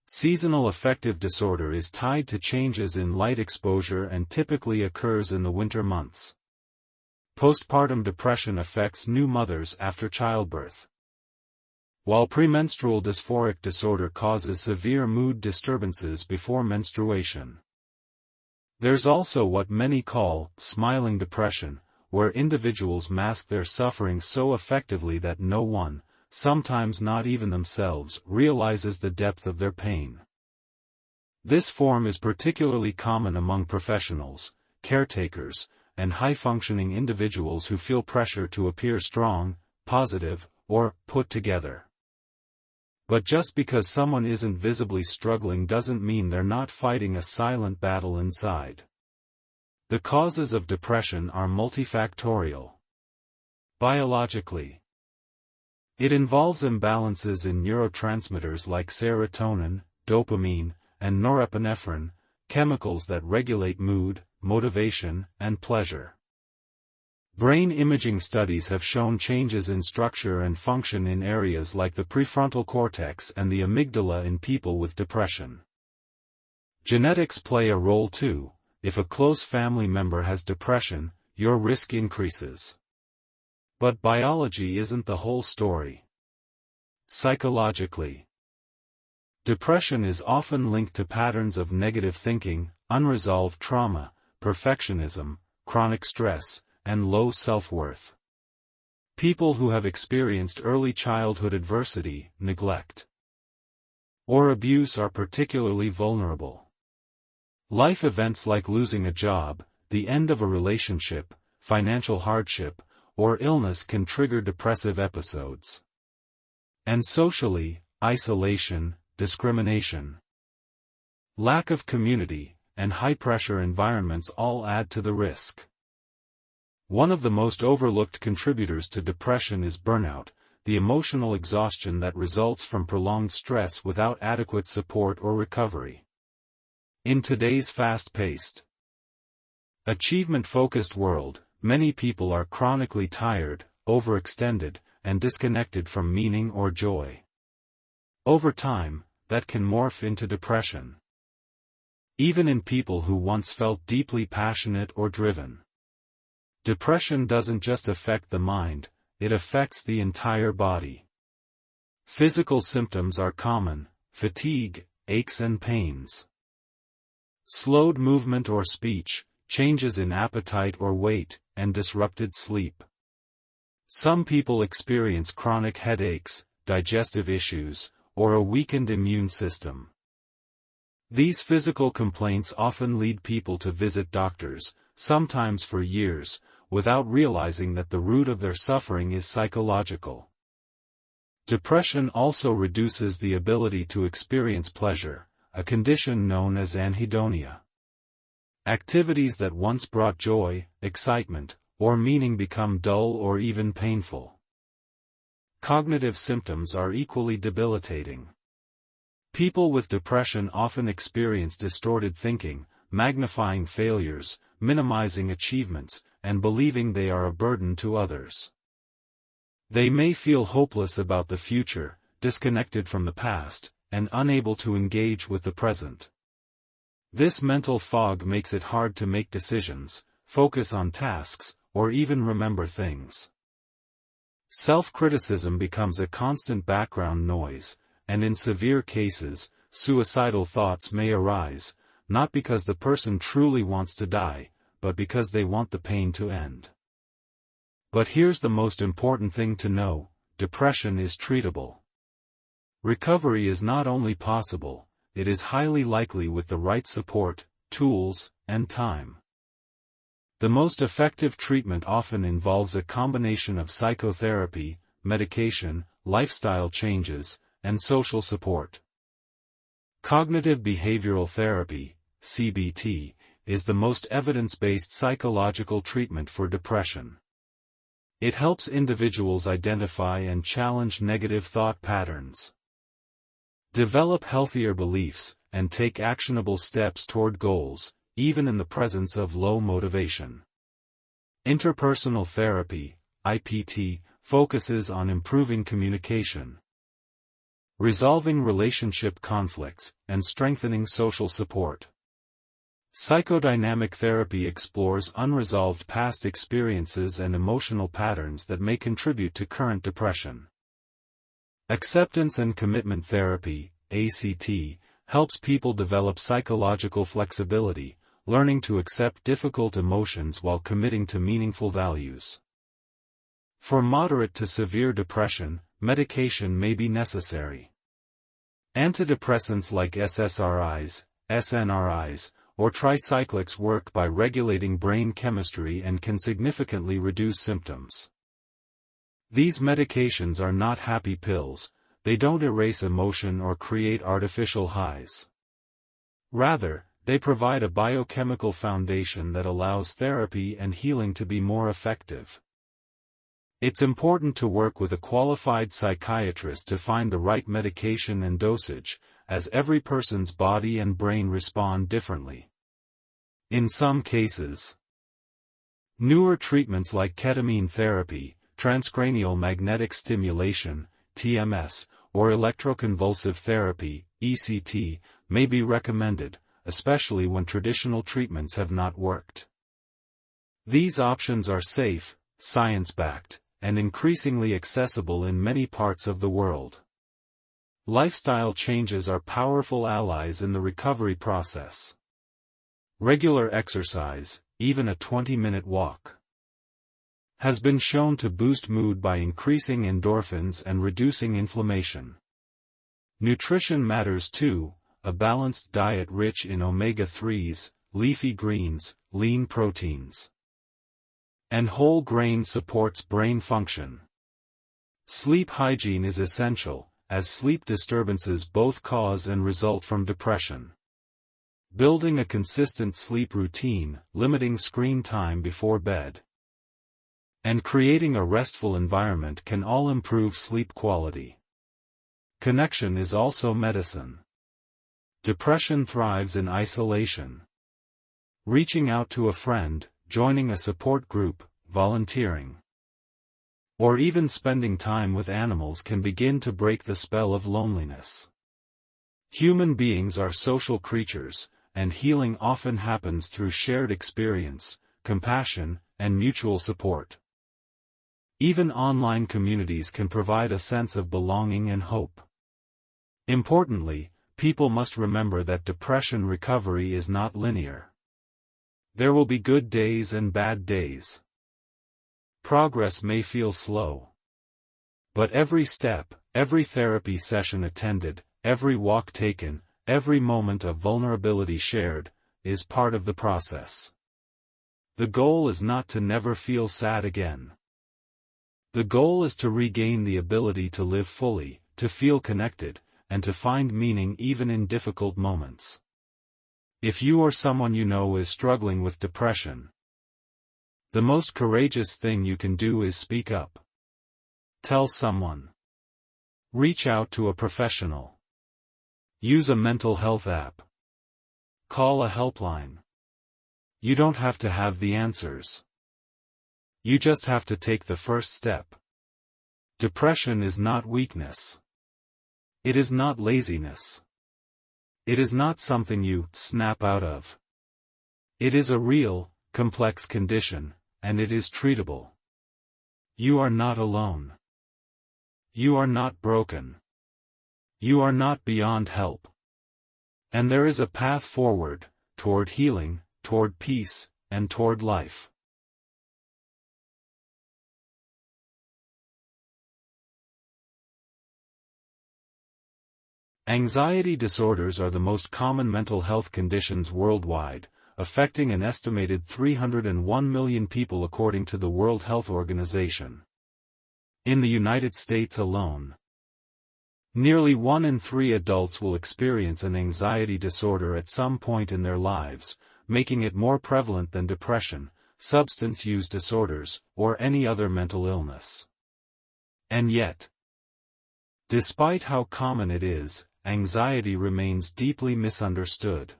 [SPEAKER 1] Seasonal affective disorder is tied to changes in light exposure and typically occurs in the winter months. Postpartum depression affects new mothers after childbirth, while premenstrual dysphoric disorder causes severe mood disturbances before menstruation. There's also what many call smiling depression, where individuals mask their suffering so effectively that no one, sometimes not even themselves, realizes the depth of their pain. This form is particularly common among professionals, caretakers, and high-functioning individuals who feel pressure to appear strong, positive, or put together. But just because someone isn't visibly struggling doesn't mean they're not fighting a silent battle inside. The causes of depression are multifactorial. Biologically, it involves imbalances in neurotransmitters like serotonin, dopamine, and norepinephrine, chemicals that regulate mood, motivation, and pleasure. Brain imaging studies have shown changes in structure and function in areas like the prefrontal cortex and the amygdala in people with depression. Genetics play a role too. If a close family member has depression, your risk increases. But biology isn't the whole story. Psychologically, depression is often linked to patterns of negative thinking, unresolved trauma, perfectionism, chronic stress, and low self-worth. People who have experienced early childhood adversity, neglect, or abuse are particularly vulnerable. Life events like losing a job, the end of a relationship, financial hardship, or illness can trigger depressive episodes. And socially, isolation, discrimination, lack of community, and high-pressure environments all add to the risk. One of the most overlooked contributors to depression is burnout, the emotional exhaustion that results from prolonged stress without adequate support or recovery. In today's fast-paced, achievement-focused world, many people are chronically tired, overextended, and disconnected from meaning or joy. Over time, that can morph into depression. Even in people who once felt deeply passionate or driven. Depression doesn't just affect the mind, it affects the entire body. Physical symptoms are common: fatigue, aches and pains, slowed movement or speech, changes in appetite or weight, and disrupted sleep. Some people experience chronic headaches, digestive issues, or a weakened immune system. These physical complaints often lead people to visit doctors, sometimes for years, without realizing that the root of their suffering is psychological. Depression also reduces the ability to experience pleasure, a condition known as anhedonia. Activities that once brought joy, excitement, or meaning become dull or even painful. Cognitive symptoms are equally debilitating. People with depression often experience distorted thinking, magnifying failures, minimizing achievements, and believing they are a burden to others. They may feel hopeless about the future, disconnected from the past, and unable to engage with the present. This mental fog makes it hard to make decisions, focus on tasks, or even remember things. Self-criticism becomes a constant background noise, and in severe cases, suicidal thoughts may arise, not because the person truly wants to die, but because they want the pain to end. But here's the most important thing to know: depression is treatable. Recovery is not only possible, it is highly likely with the right support, tools, and time. The most effective treatment often involves a combination of psychotherapy, medication, lifestyle changes, and social support. Cognitive behavioral therapy, CBT, is the most evidence-based psychological treatment for depression. It helps individuals identify and challenge negative thought patterns, develop healthier beliefs, and take actionable steps toward goals, even in the presence of low motivation. Interpersonal therapy, IPT, focuses on improving communication, resolving relationship conflicts, and strengthening social support. Psychodynamic therapy explores unresolved past experiences and emotional patterns that may contribute to current depression. Acceptance and commitment therapy, ACT, helps people develop psychological flexibility, learning to accept difficult emotions while committing to meaningful values. For moderate to severe depression, medication may be necessary. Antidepressants like SSRIs, SNRIs, or tricyclics work by regulating brain chemistry and can significantly reduce symptoms. These medications are not happy pills, they don't erase emotion or create artificial highs. Rather, they provide a biochemical foundation that allows therapy and healing to be more effective. It's important to work with a qualified psychiatrist to find the right medication and dosage, as every person's body and brain respond differently. In some cases, newer treatments like ketamine therapy, transcranial magnetic stimulation, TMS, or electroconvulsive therapy, ECT, may be recommended, especially when traditional treatments have not worked. These options are safe, science-backed, and increasingly accessible in many parts of the world. Lifestyle changes are powerful allies in the recovery process. Regular exercise, even a 20-minute walk, has been shown to boost mood by increasing endorphins and reducing inflammation. Nutrition matters too. A balanced diet rich in omega-3s, leafy greens, lean proteins, and whole grains supports brain function. Sleep hygiene is essential, as sleep disturbances both cause and result from depression. Building a consistent sleep routine, limiting screen time before bed, and creating a restful environment can all improve sleep quality. Connection is also medicine. Depression thrives in isolation. Reaching out to a friend, joining a support group, volunteering, or even spending time with animals can begin to break the spell of loneliness. Human beings are social creatures, and healing often happens through shared experience, compassion, and mutual support. Even online communities can provide a sense of belonging and hope. Importantly, people must remember that depression recovery is not linear. There will be good days and bad days. Progress may feel slow. But every step, every therapy session attended, every walk taken, every moment of vulnerability shared, is part of the process. The goal is not to never feel sad again. The goal is to regain the ability to live fully, to feel connected, and to find meaning even in difficult moments. If you or someone you know is struggling with depression, the most courageous thing you can do is speak up. Tell someone. Reach out to a professional. Use a mental health app. Call a helpline. You don't have to have the answers. You just have to take the first step. Depression is not weakness. It is not laziness. It is not something you snap out of. It is a real, complex condition, and it is treatable. You are not alone. You are not broken. You are not beyond help. And there is a path forward, toward healing, toward peace, and toward life. Anxiety disorders are the most common mental health conditions worldwide, affecting an estimated 301 million people according to the World Health Organization. In the United States alone, nearly 1 in 3 adults will experience an anxiety disorder at some point in their lives, making it more prevalent than depression, substance use disorders, or any other mental illness. And yet, despite how common it is, anxiety remains deeply misunderstood.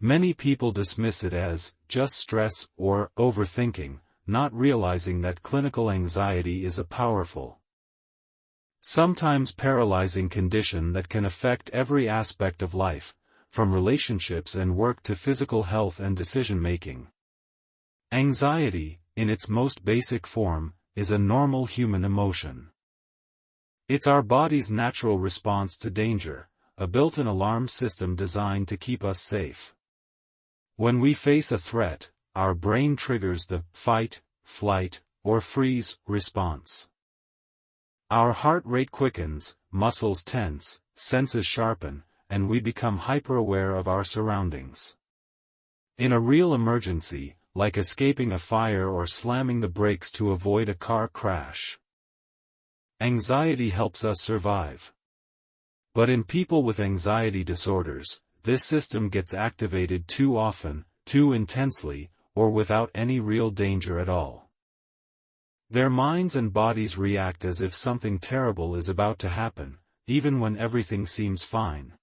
[SPEAKER 1] Many people dismiss it as just stress or overthinking, not realizing that clinical anxiety is a powerful, sometimes paralyzing condition that can affect every aspect of life, from relationships and work to physical health and decision-making. Anxiety, in its most basic form, is a normal human emotion. It's our body's natural response to danger, a built-in alarm system designed to keep us safe. When we face a threat, our brain triggers the fight, flight, or freeze response. Our heart rate quickens, muscles tense, senses sharpen, and we become hyper-aware of our surroundings. In a real emergency, like escaping a fire or slamming the brakes to avoid a car crash, anxiety helps us survive. But in people with anxiety disorders, this system gets activated too often, too intensely, or without any real danger at all. Their minds and bodies react as if something terrible is about to happen, even when everything seems fine.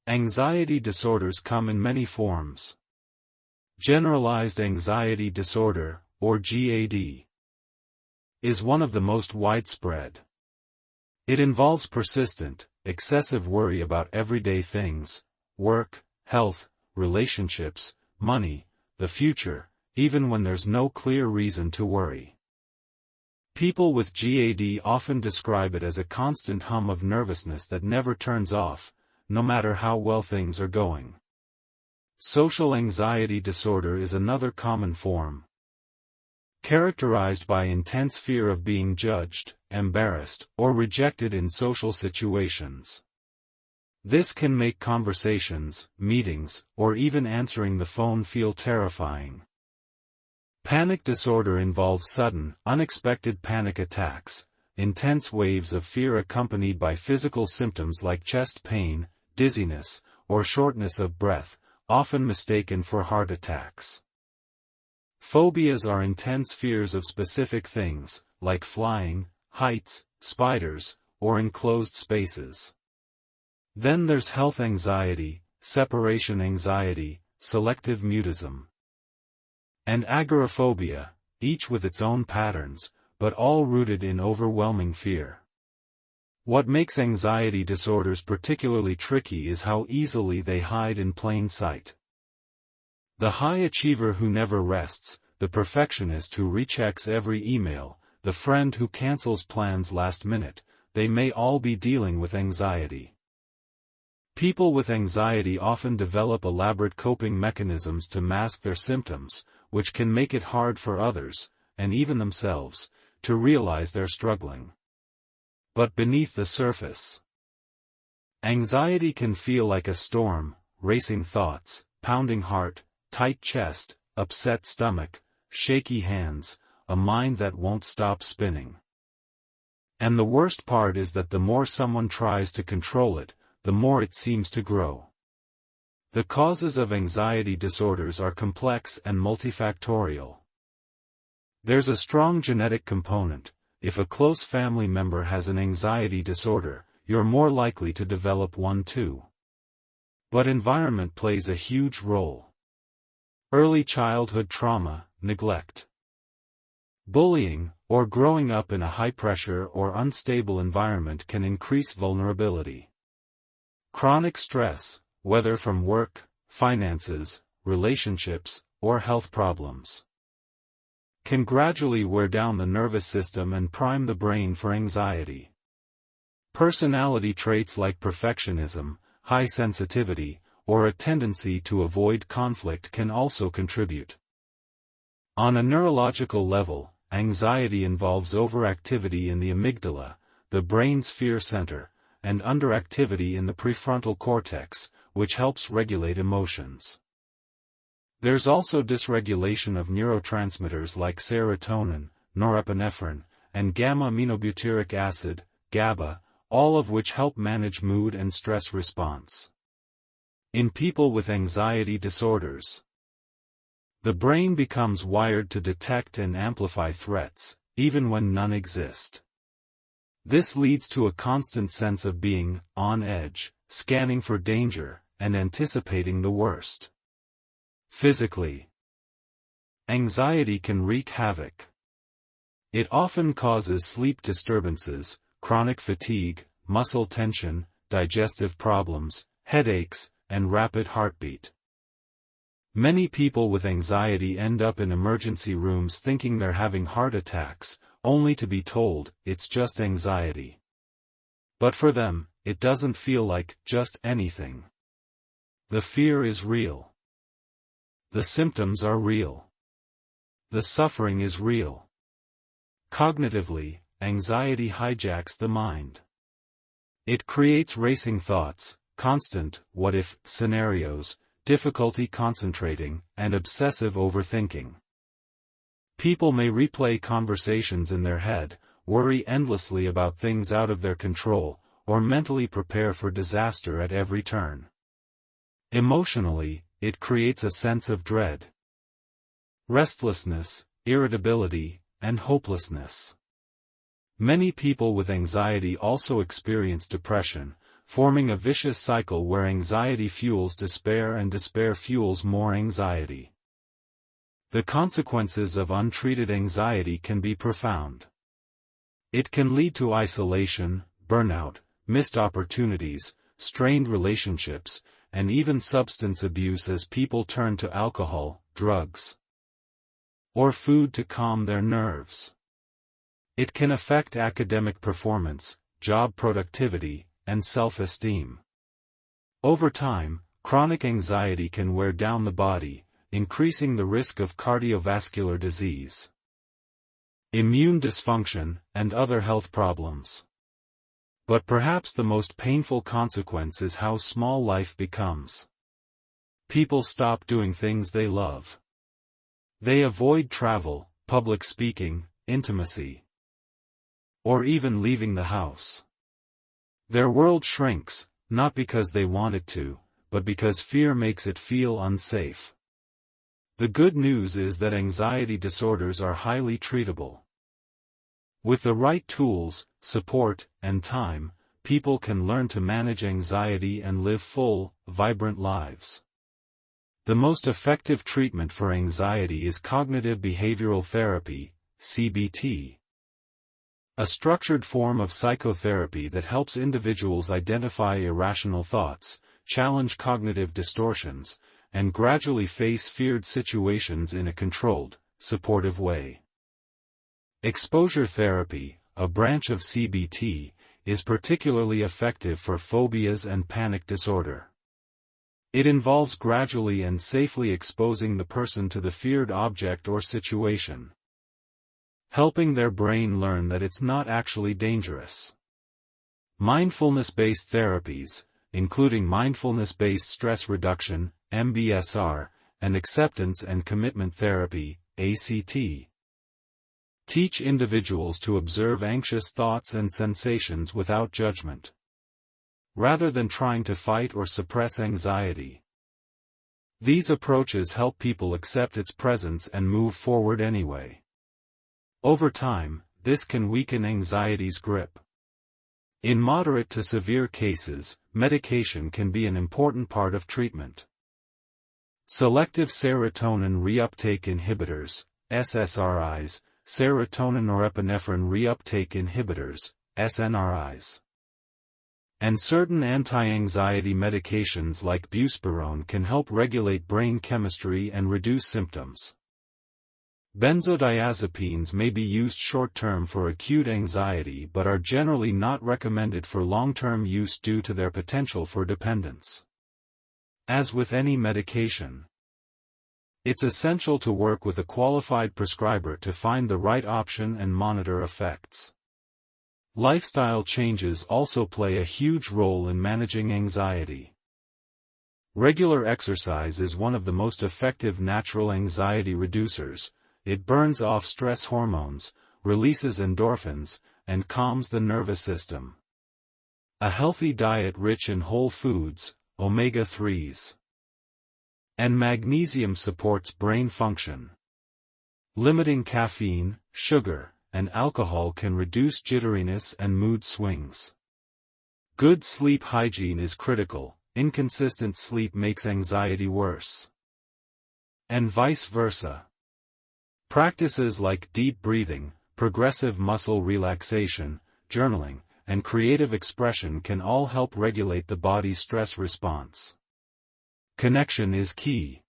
[SPEAKER 1] Anxiety disorders come in many forms. Generalized anxiety disorder, or GAD, is one of the most widespread. It involves persistent, excessive worry about everyday things, work, health, relationships, money, the future, even when there's no clear reason to worry. People with GAD often describe it as a constant hum of nervousness that never turns off, no matter how well things are going. Social anxiety disorder is another common form. Characterized by intense fear of being judged, embarrassed, or rejected in social situations. This can make conversations, meetings, or even answering the phone feel terrifying. Panic disorder involves sudden, unexpected panic attacks, intense waves of fear accompanied by physical symptoms like chest pain, dizziness, or shortness of breath, often mistaken for heart attacks. Phobias are intense fears of specific things, like flying, heights, spiders, or enclosed spaces. Then there's health anxiety, separation anxiety, selective mutism, and agoraphobia, each with its own patterns, but all rooted in overwhelming fear. What makes anxiety disorders particularly tricky is how easily they hide in plain sight. The high achiever who never rests, the perfectionist who rechecks every email, the friend who cancels plans last minute, they may all be dealing with anxiety. People with anxiety often develop elaborate coping mechanisms to mask their symptoms, which can make it hard for others, and even themselves, to realize they're struggling. But beneath the surface, anxiety can feel like a storm: racing thoughts, pounding heart, tight chest, upset stomach, shaky hands, a mind that won't stop spinning. And the worst part is that the more someone tries to control it, the more it seems to grow. The causes of anxiety disorders are complex and multifactorial. There's a strong genetic component. If a close family member has an anxiety disorder, you're more likely to develop one too. But environment plays a huge role. Early childhood trauma, neglect, bullying, or growing up in a high-pressure or unstable environment can increase vulnerability. Chronic stress, whether from work, finances, relationships, or health problems, can gradually wear down the nervous system and prime the brain for anxiety. Personality traits like perfectionism, high sensitivity, or a tendency to avoid conflict can also contribute. On a neurological level, anxiety involves overactivity in the amygdala, the brain's fear center, and underactivity in the prefrontal cortex, which helps regulate emotions. There's also dysregulation of neurotransmitters like serotonin, norepinephrine, and gamma-aminobutyric acid, GABA, all of which help manage mood and stress response. In people with anxiety disorders, the brain becomes wired to detect and amplify threats, even when none exist. This leads to a constant sense of being on edge, scanning for danger, and anticipating the worst. Physically, anxiety can wreak havoc. It often causes sleep disturbances, chronic fatigue, muscle tension, digestive problems, headaches, and rapid heartbeat. Many people with anxiety end up in emergency rooms thinking they're having heart attacks, only to be told it's just anxiety. But for them, it doesn't feel like just anything. The fear is real. The symptoms are real. The suffering is real. Cognitively, anxiety hijacks the mind. It creates racing thoughts, constant what-if scenarios, difficulty concentrating, and obsessive overthinking. People may replay conversations in their head, worry endlessly about things out of their control, or mentally prepare for disaster at every turn. Emotionally, it creates a sense of dread, restlessness, irritability, and hopelessness. Many people with anxiety also experience depression, forming a vicious cycle where anxiety fuels despair and despair fuels more anxiety. The consequences of untreated anxiety can be profound. It can lead to isolation, burnout, missed opportunities, strained relationships, and even substance abuse as people turn to alcohol, drugs, or food to calm their nerves. It can affect academic performance, job productivity, and self-esteem. Over time, chronic anxiety can wear down the body, increasing the risk of cardiovascular disease, immune dysfunction, and other health problems. But perhaps the most painful consequence is how small life becomes. People stop doing things they love. They avoid travel, public speaking, intimacy, or even leaving the house. Their world shrinks, not because they want it to, but because fear makes it feel unsafe. The good news is that anxiety disorders are highly treatable. With the right tools, support, and time, people can learn to manage anxiety and live full, vibrant lives. The most effective treatment for anxiety is cognitive behavioral therapy, CBT. A structured form of psychotherapy that helps individuals identify irrational thoughts, challenge cognitive distortions, and gradually face feared situations in a controlled, supportive way. Exposure therapy, a branch of CBT, is particularly effective for phobias and panic disorder. It involves gradually and safely exposing the person to the feared object or situation, helping their brain learn that it's not actually dangerous. Mindfulness-based therapies, including mindfulness-based stress reduction, MBSR, and acceptance and commitment therapy, ACT, teach individuals to observe anxious thoughts and sensations without judgment, rather than trying to fight or suppress anxiety. These approaches help people accept its presence and move forward anyway. Over time, this can weaken anxiety's grip. In moderate to severe cases, medication can be an important part of treatment. Selective serotonin reuptake inhibitors, SSRIs, serotonin norepinephrine reuptake inhibitors, SNRIs, and certain anti-anxiety medications like buspirone can help regulate brain chemistry and reduce symptoms. Benzodiazepines may be used short-term for acute anxiety but are generally not recommended for long-term use due to their potential for dependence. As with any medication, it's essential to work with a qualified prescriber to find the right option and monitor effects. Lifestyle changes also play a huge role in managing anxiety. Regular exercise is one of the most effective natural anxiety reducers. It burns off stress hormones, releases endorphins, and calms the nervous system. A healthy diet rich in whole foods, omega-3s, and magnesium supports brain function. Limiting caffeine, sugar, and alcohol can reduce jitteriness and mood swings. Good sleep hygiene is critical. Inconsistent sleep makes anxiety worse, and vice versa. Practices like deep breathing, progressive muscle relaxation, journaling, and creative expression can all help regulate the body's stress response. Connection is key.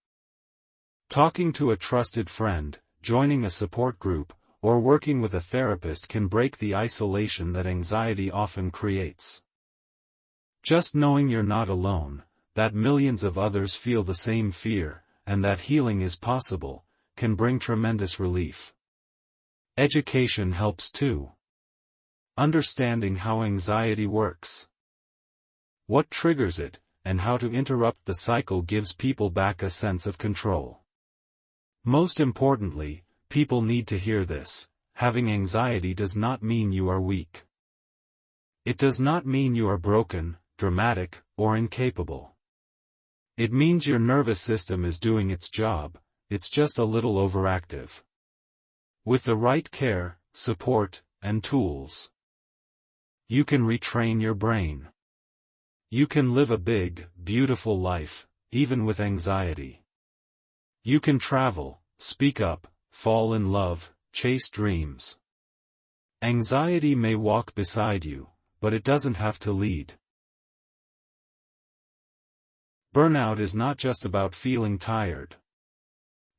[SPEAKER 1] Talking to a trusted friend, joining a support group, or working with a therapist can break the isolation that anxiety often creates. Just knowing you're not alone, that millions of others feel the same fear, and that healing is possible, can bring tremendous relief. Education helps too. Understanding how anxiety works, what triggers it, and how to interrupt the cycle gives people back a sense of control. Most importantly, people need to hear this: having anxiety does not mean you are weak. It does not mean you are broken, dramatic, or incapable. It means your nervous system is doing its job, it's just a little overactive. With the right care, support, and tools, you can retrain your brain. You can live a big, beautiful life, even with anxiety. You can travel, speak up, fall in love, chase dreams. Anxiety may walk beside you, but it doesn't have to lead. Burnout is not just about feeling tired.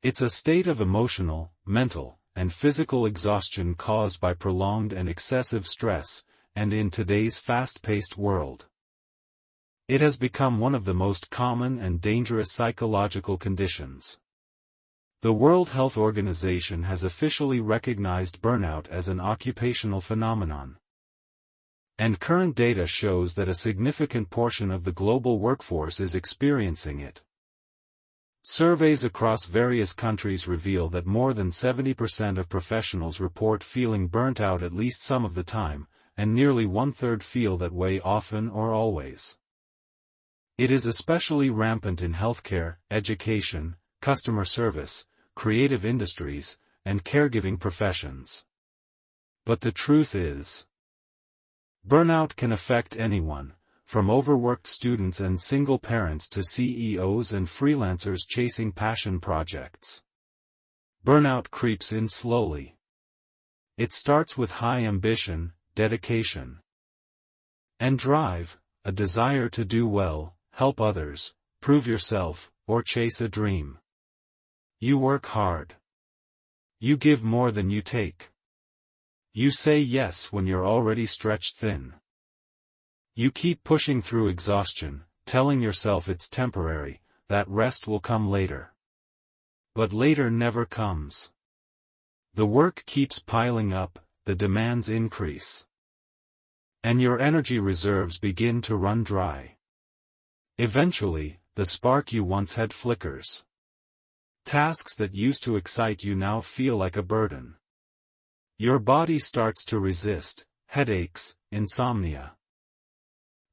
[SPEAKER 1] It's a state of emotional, mental, and physical exhaustion caused by prolonged and excessive stress, and in today's fast-paced world, it has become one of the most common and dangerous psychological conditions. The World Health Organization has officially recognized burnout as an occupational phenomenon. And current data shows that a significant portion of the global workforce is experiencing it. Surveys across various countries reveal that more than 70% of professionals report feeling burnt out at least some of the time, and nearly one-third feel that way often or always. It is especially rampant in healthcare, education, customer service, creative industries, and caregiving professions. But the truth is, burnout can affect anyone, from overworked students and single parents to CEOs and freelancers chasing passion projects. Burnout creeps in slowly. It starts with high ambition, dedication, and drive, a desire to do well, help others, prove yourself, or chase a dream. You work hard. You give more than you take. You say yes when you're already stretched thin. You keep pushing through exhaustion, telling yourself it's temporary, that rest will come later. But later never comes. The work keeps piling up, the demands increase, and your energy reserves begin to run dry. Eventually, the spark you once had flickers. Tasks that used to excite you now feel like a burden. Your body starts to resist: headaches, insomnia,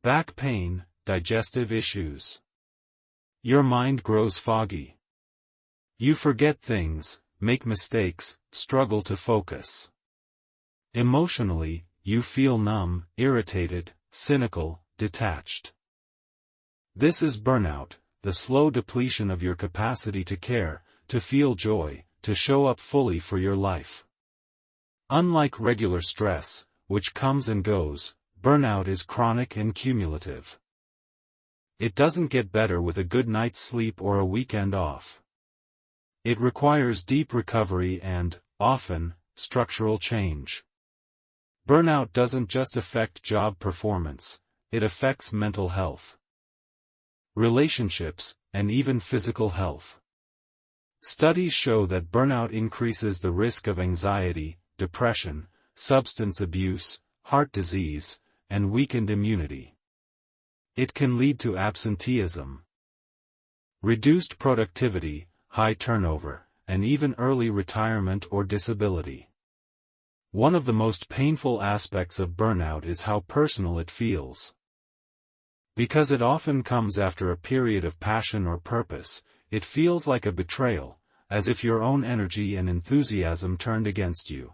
[SPEAKER 1] back pain, digestive issues. Your mind grows foggy. You forget things, make mistakes, struggle to focus. Emotionally, you feel numb, irritated, cynical, detached. This is burnout, the slow depletion of your capacity to care, to feel joy, to show up fully for your life. Unlike regular stress, which comes and goes, burnout is chronic and cumulative. It doesn't get better with a good night's sleep or a weekend off. It requires deep recovery and, often, structural change. Burnout doesn't just affect job performance, it affects mental health, relationships, and even physical health. Studies show that burnout increases the risk of anxiety, depression, substance abuse, heart disease, and weakened immunity. It can lead to absenteeism, reduced productivity, high turnover, and even early retirement or disability. One of the most painful aspects of burnout is how personal it feels. Because it often comes after a period of passion or purpose, it feels like a betrayal, as if your own energy and enthusiasm turned against you.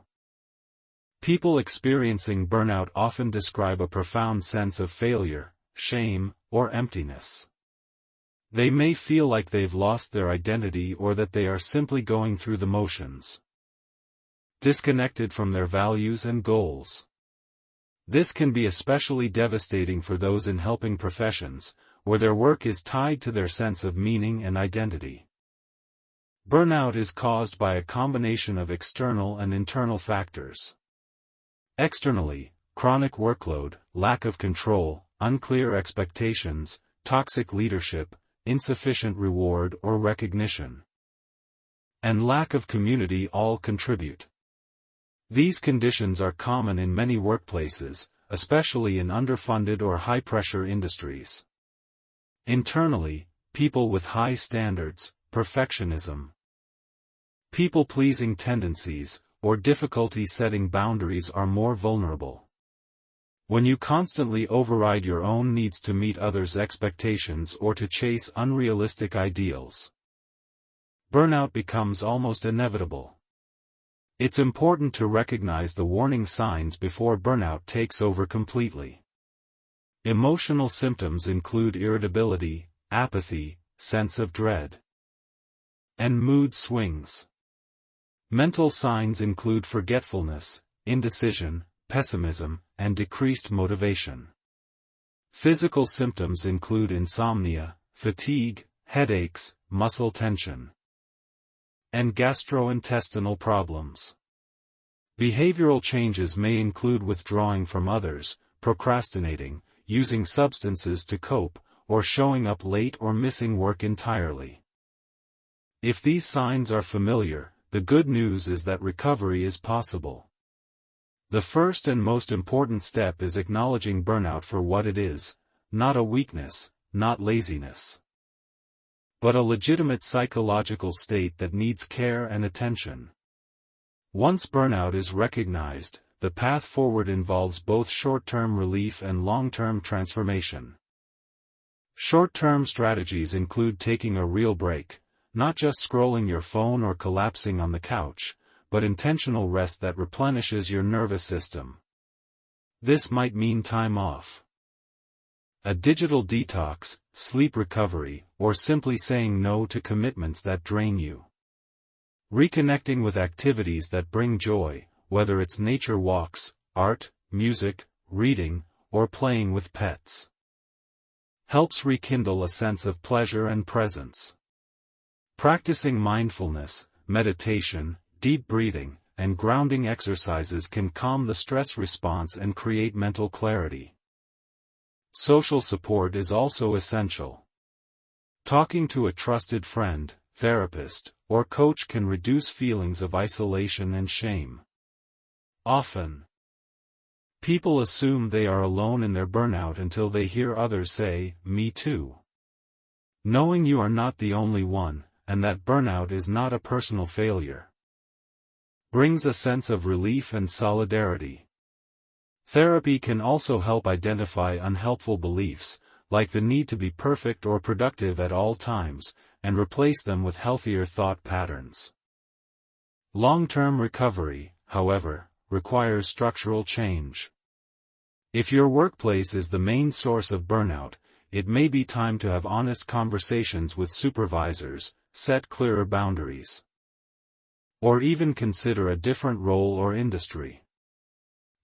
[SPEAKER 1] People experiencing burnout often describe a profound sense of failure, shame, or emptiness. They may feel like they've lost their identity or that they are simply going through the motions, disconnected from their values and goals. This can be especially devastating for those in helping professions, where their work is tied to their sense of meaning and identity. Burnout is caused by a combination of external and internal factors. Externally, chronic workload, lack of control, unclear expectations, toxic leadership, insufficient reward or recognition, and lack of community all contribute. These conditions are common in many workplaces, especially in underfunded or high-pressure industries. Internally, people with high standards, perfectionism, people-pleasing tendencies, or difficulty setting boundaries are more vulnerable. When you constantly override your own needs to meet others' expectations or to chase unrealistic ideals, burnout becomes almost inevitable. It's important to recognize the warning signs before burnout takes over completely. Emotional symptoms include irritability, apathy, sense of dread, and mood swings. Mental signs include forgetfulness, indecision, pessimism, and decreased motivation. Physical symptoms include insomnia, fatigue, headaches, muscle tension, and gastrointestinal problems. Behavioral changes may include withdrawing from others, procrastinating, using substances to cope, or showing up late or missing work entirely. If these signs are familiar, the good news is that recovery is possible. The first and most important step is acknowledging burnout for what it is, not a weakness, not laziness, but a legitimate psychological state that needs care and attention. Once burnout is recognized, the path forward involves both short-term relief and long-term transformation. Short-term strategies include taking a real break, not just scrolling your phone or collapsing on the couch, but intentional rest that replenishes your nervous system. This might mean time off, a digital detox, sleep recovery, or simply saying no to commitments that drain you. Reconnecting with activities that bring joy, whether it's nature walks, art, music, reading, or playing with pets, helps rekindle a sense of pleasure and presence. Practicing mindfulness, meditation, deep breathing, and grounding exercises can calm the stress response and create mental clarity. Social support is also essential. Talking to a trusted friend, therapist, or coach can reduce feelings of isolation and shame. Often, people assume they are alone in their burnout until they hear others say, "Me too." Knowing you are not the only one, and that burnout is not a personal failure, brings a sense of relief and solidarity. Therapy can also help identify unhelpful beliefs, like the need to be perfect or productive at all times, and replace them with healthier thought patterns. Long-term recovery, however, requires structural change. If your workplace is the main source of burnout, it may be time to have honest conversations with supervisors, set clearer boundaries, or even consider a different role or industry.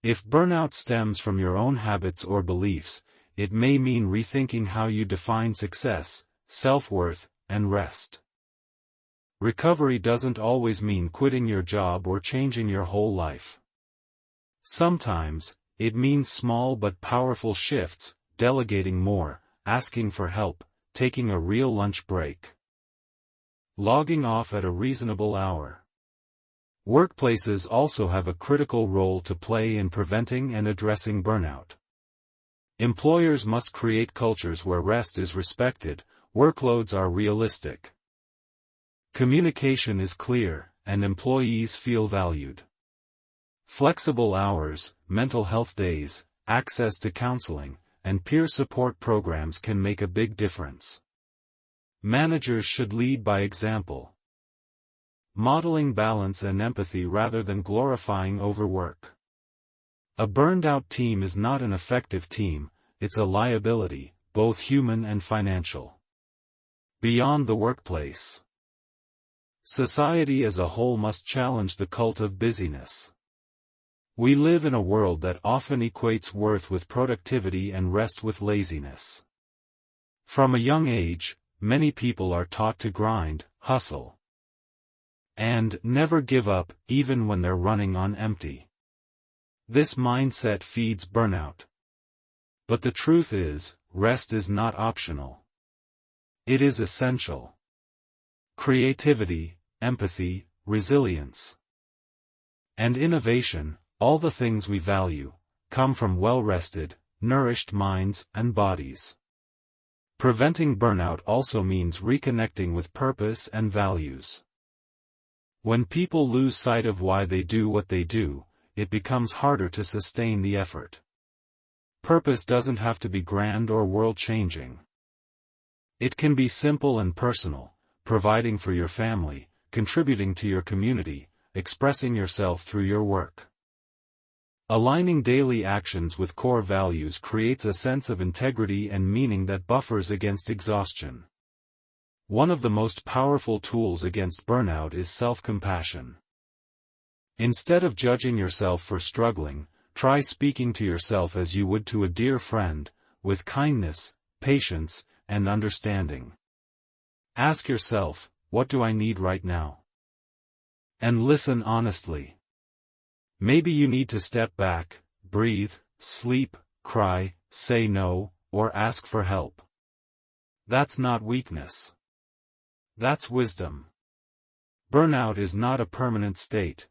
[SPEAKER 1] If burnout stems from your own habits or beliefs, it may mean rethinking how you define success, self-worth, and rest. Recovery doesn't always mean quitting your job or changing your whole life. Sometimes, it means small but powerful shifts, delegating more, asking for help, taking a real lunch break, logging off at a reasonable hour. Workplaces also have a critical role to play in preventing and addressing burnout. Employers must create cultures where rest is respected, workloads are realistic, communication is clear, and employees feel valued. Flexible hours, mental health days, access to counseling, and peer support programs can make a big difference. Managers should lead by example, modeling balance and empathy rather than glorifying overwork. A burned-out team is not an effective team, it's a liability, both human and financial. Beyond the workplace, society as a whole must challenge the cult of busyness. We live in a world that often equates worth with productivity and rest with laziness. From a young age, many people are taught to grind, hustle, and never give up, even when they're running on empty. This mindset feeds burnout. But the truth is, rest is not optional. It is essential. Creativity, empathy, resilience, and innovation, all the things we value, come from well-rested, nourished minds and bodies. Preventing burnout also means reconnecting with purpose and values. When people lose sight of why they do what they do, it becomes harder to sustain the effort. Purpose doesn't have to be grand or world-changing. It can be simple and personal, providing for your family, contributing to your community, expressing yourself through your work. Aligning daily actions with core values creates a sense of integrity and meaning that buffers against exhaustion. One of the most powerful tools against burnout is self-compassion. Instead of judging yourself for struggling, try speaking to yourself as you would to a dear friend, with kindness, patience, and understanding. Ask yourself, what do I need right now? And listen honestly. Maybe you need to step back, breathe, sleep, cry, say no, or ask for help. That's not weakness. That's wisdom. Burnout is not a permanent state.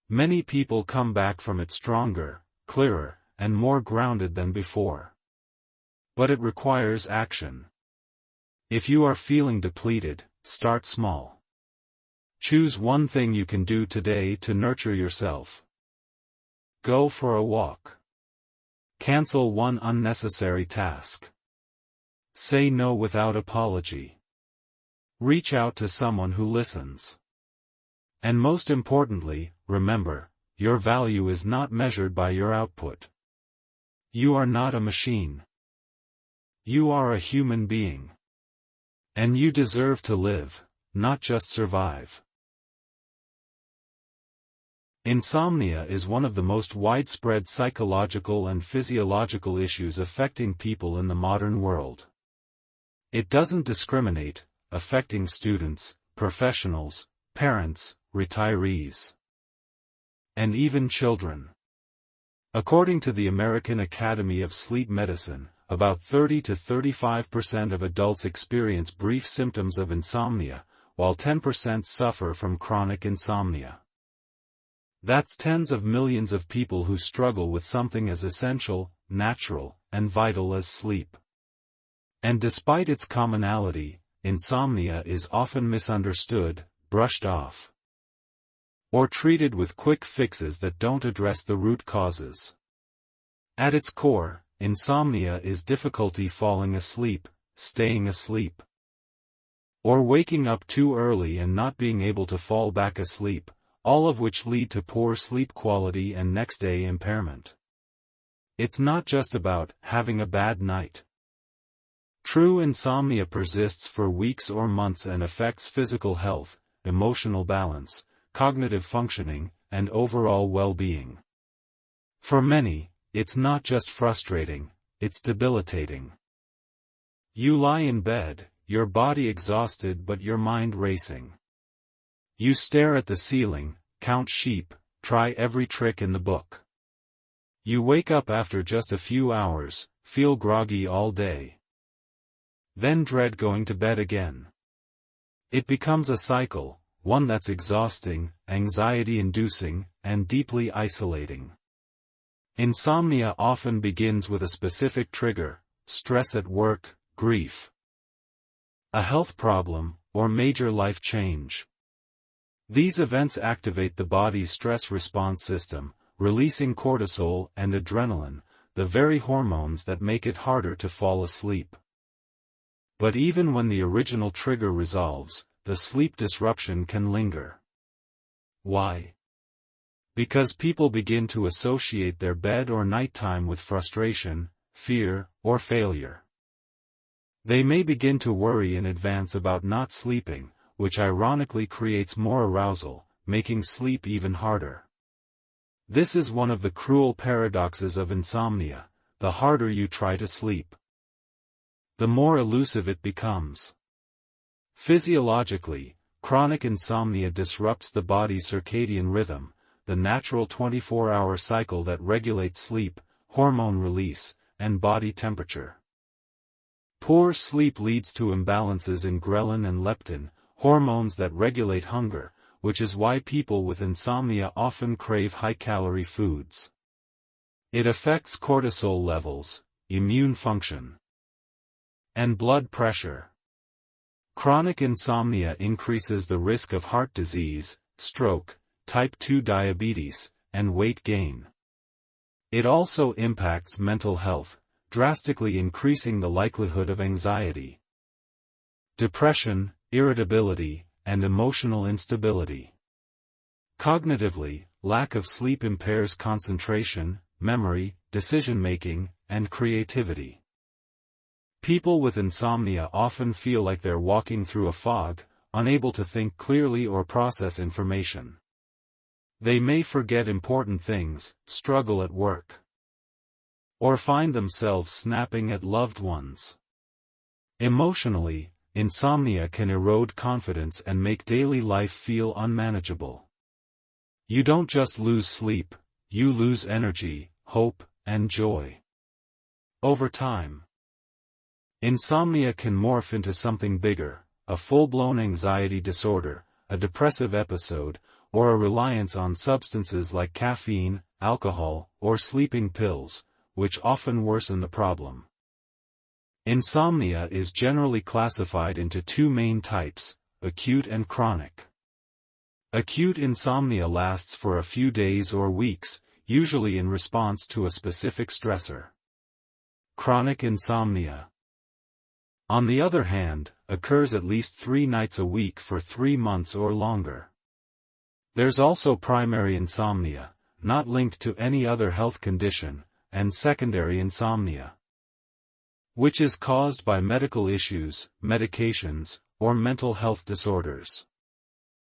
[SPEAKER 1] Many people come back from it stronger, clearer, and more grounded than before. But it requires action. If you are feeling depleted, start small. Choose one thing you can do today to nurture yourself. Go for a walk. Cancel one unnecessary task. Say no without apology. Reach out to someone who listens. And most importantly, remember, your value is not measured by your output. You are not a machine. You are a human being. And you deserve to live, not just survive. Insomnia is one of the most widespread psychological and physiological issues affecting people in the modern world. It doesn't discriminate, affecting students, professionals, parents, retirees, and even children. According to the American Academy of Sleep Medicine, about 30 to 35% of adults experience brief symptoms of insomnia, while 10% suffer from chronic insomnia. That's tens of millions of people who struggle with something as essential, natural, and vital as sleep. And despite its commonality, insomnia is often misunderstood, brushed off, or treated with quick fixes that don't address the root causes. At its core, insomnia is difficulty falling asleep, staying asleep, or waking up too early and not being able to fall back asleep, all of which lead to poor sleep quality and next-day impairment. It's not just about having a bad night. True insomnia persists for weeks or months and affects physical health, emotional balance, cognitive functioning, and overall well-being. For many, it's not just frustrating, it's debilitating. You lie in bed, your body exhausted but your mind racing. You stare at the ceiling, count sheep, try every trick in the book. You wake up after just a few hours, feel groggy all day. Then dread going to bed again. It becomes a cycle, one that's exhausting, anxiety-inducing, and deeply isolating. Insomnia often begins with a specific trigger: stress at work, grief, a health problem, or major life change. These events activate the body's stress response system, releasing cortisol and adrenaline, the very hormones that make it harder to fall asleep. But even when the original trigger resolves, the sleep disruption can linger. Why? Because people begin to associate their bed or nighttime with frustration, fear, or failure. They may begin to worry in advance about not sleeping, which ironically creates more arousal, making sleep even harder. This is one of the cruel paradoxes of insomnia: the harder you try to sleep, the more elusive it becomes. Physiologically, chronic insomnia disrupts the body's circadian rhythm, the natural 24-hour cycle that regulates sleep, hormone release, and body temperature. Poor sleep leads to imbalances in ghrelin and leptin, hormones that regulate hunger, which is why people with insomnia often crave high-calorie foods. It affects cortisol levels, immune function, and blood pressure. Chronic insomnia increases the risk of heart disease, stroke, type 2 diabetes, and weight gain. It also impacts mental health, drastically increasing the likelihood of anxiety, depression, irritability, and emotional instability. Cognitively, lack of sleep impairs concentration, memory, decision-making, and creativity. People with insomnia often feel like they're walking through a fog, unable to think clearly or process information. They may forget important things, struggle at work, or find themselves snapping at loved ones. Emotionally, insomnia can erode confidence and make daily life feel unmanageable. You don't just lose sleep, you lose energy, hope, and joy. Over time, insomnia can morph into something bigger, a full-blown anxiety disorder, a depressive episode, or a reliance on substances like caffeine, alcohol, or sleeping pills, which often worsen the problem. Insomnia is generally classified into two main types, acute and chronic. Acute insomnia lasts for a few days or weeks, usually in response to a specific stressor. Chronic insomnia, on the other hand, occurs at least 3 nights a week for 3 months or longer. There's also primary insomnia, not linked to any other health condition, and secondary insomnia, which is caused by medical issues, medications, or mental health disorders.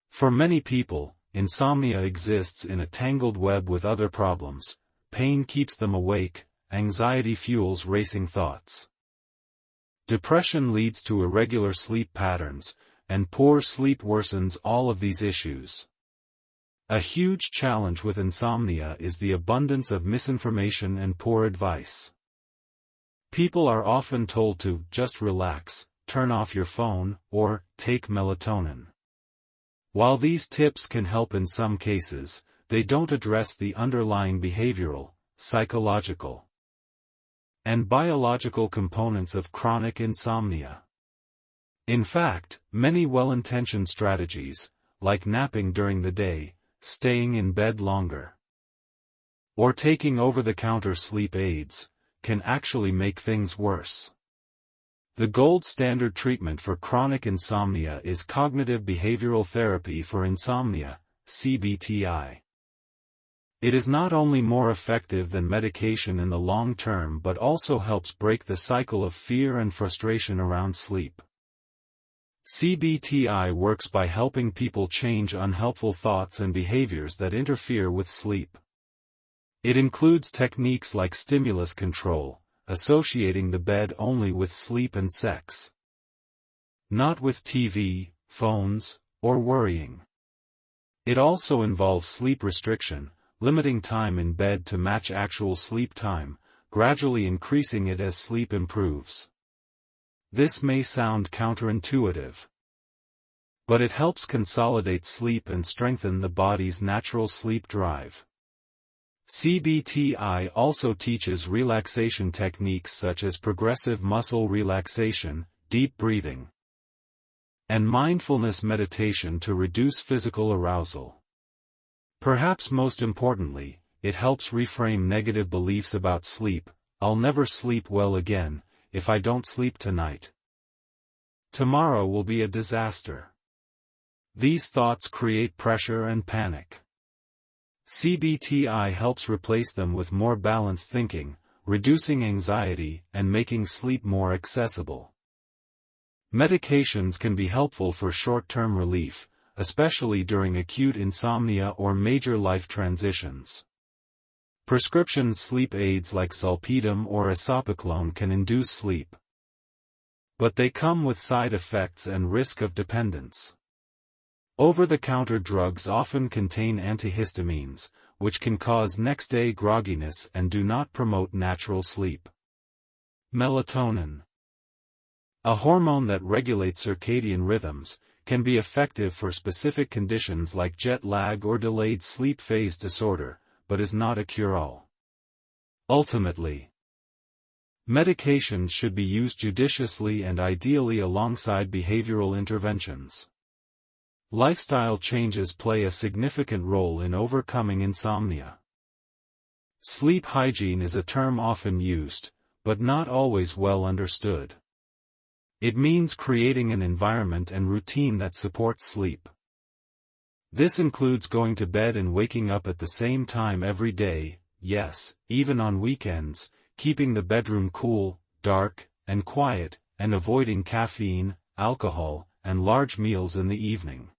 [SPEAKER 1] For many people, insomnia exists in a tangled web with other problems. Pain keeps them awake, anxiety fuels racing thoughts. Depression leads to irregular sleep patterns, and poor sleep worsens all of these issues. A huge challenge with insomnia is the abundance of misinformation and poor advice. People are often told to just relax, turn off your phone, or take melatonin. While these tips can help in some cases, they don't address the underlying behavioral, psychological, and biological components of chronic insomnia. In fact, many well-intentioned strategies, like napping during the day, staying in bed longer, or taking over-the-counter sleep aids, can actually make things worse. The gold standard treatment for chronic insomnia is cognitive behavioral therapy for insomnia, CBTI. It is not only more effective than medication in the long term but also helps break the cycle of fear and frustration around sleep. CBTI works by helping people change unhelpful thoughts and behaviors that interfere with sleep. It includes techniques like stimulus control, associating the bed only with sleep and sex, not with TV, phones, or worrying. It also involves sleep restriction, limiting time in bed to match actual sleep time, gradually increasing it as sleep improves. This may sound counterintuitive, but it helps consolidate sleep and strengthen the body's natural sleep drive. CBTI also teaches relaxation techniques such as progressive muscle relaxation, deep breathing, and mindfulness meditation to reduce physical arousal. Perhaps most importantly, it helps reframe negative beliefs about sleep. I'll never sleep well again, if I don't sleep tonight. Tomorrow will be a disaster. These thoughts create pressure and panic. CBTI helps replace them with more balanced thinking, reducing anxiety and making sleep more accessible. Medications can be helpful for short-term relief, especially during acute insomnia or major life transitions. Prescription sleep aids like zolpidem or isoprolol can induce sleep, but they come with side effects and risk of dependence. Over-the-counter drugs often contain antihistamines, which can cause next-day grogginess and do not promote natural sleep. Melatonin. a hormone that regulates circadian rhythms, can be effective for specific conditions like jet lag or delayed sleep phase disorder, but is not a cure-all. Ultimately, medications should be used judiciously and ideally alongside behavioral interventions. Lifestyle changes play a significant role in overcoming insomnia. Sleep hygiene is a term often used, but not always well understood. It means creating an environment and routine that supports sleep. This includes going to bed and waking up at the same time every day, yes, even on weekends, keeping the bedroom cool, dark, and quiet, and avoiding caffeine, alcohol, and large meals in the evening.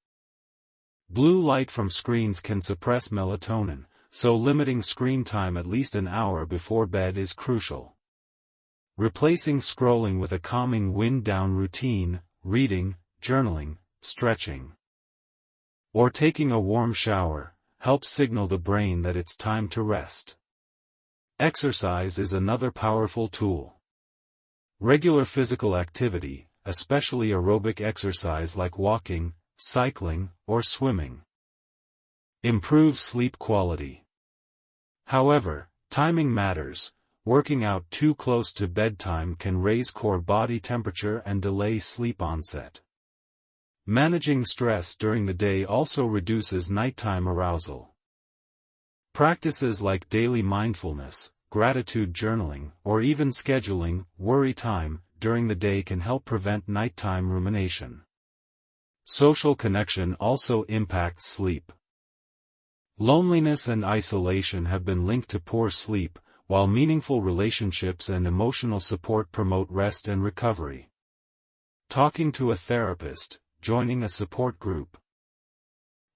[SPEAKER 1] Blue light from screens can suppress melatonin, so limiting screen time at least an hour before bed is crucial. Replacing scrolling with a calming wind-down routine, reading, journaling, stretching, or taking a warm shower, helps signal the brain that it's time to rest. Exercise is another powerful tool. Regular physical activity, especially aerobic exercise like walking, cycling, or swimming, improves sleep quality. However, timing matters. Working out too close to bedtime can raise core body temperature and delay sleep onset. Managing stress during the day also reduces nighttime arousal. Practices like daily mindfulness, gratitude journaling, or even scheduling worry time during the day can help prevent nighttime rumination. Social connection also impacts sleep. Loneliness and isolation have been linked to poor sleep, while meaningful relationships and emotional support promote rest and recovery. Talking to a therapist, joining a support group,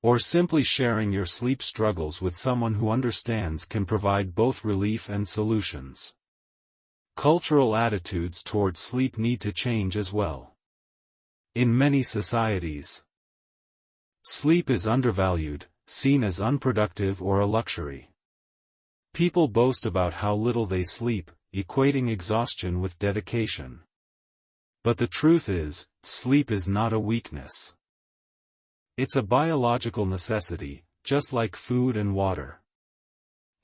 [SPEAKER 1] or simply sharing your sleep struggles with someone who understands can provide both relief and solutions. Cultural attitudes toward sleep need to change as well. In many societies, sleep is undervalued, seen as unproductive or a luxury. People boast about how little they sleep, equating exhaustion with dedication. But the truth is, sleep is not a weakness. It's a biological necessity, just like food and water.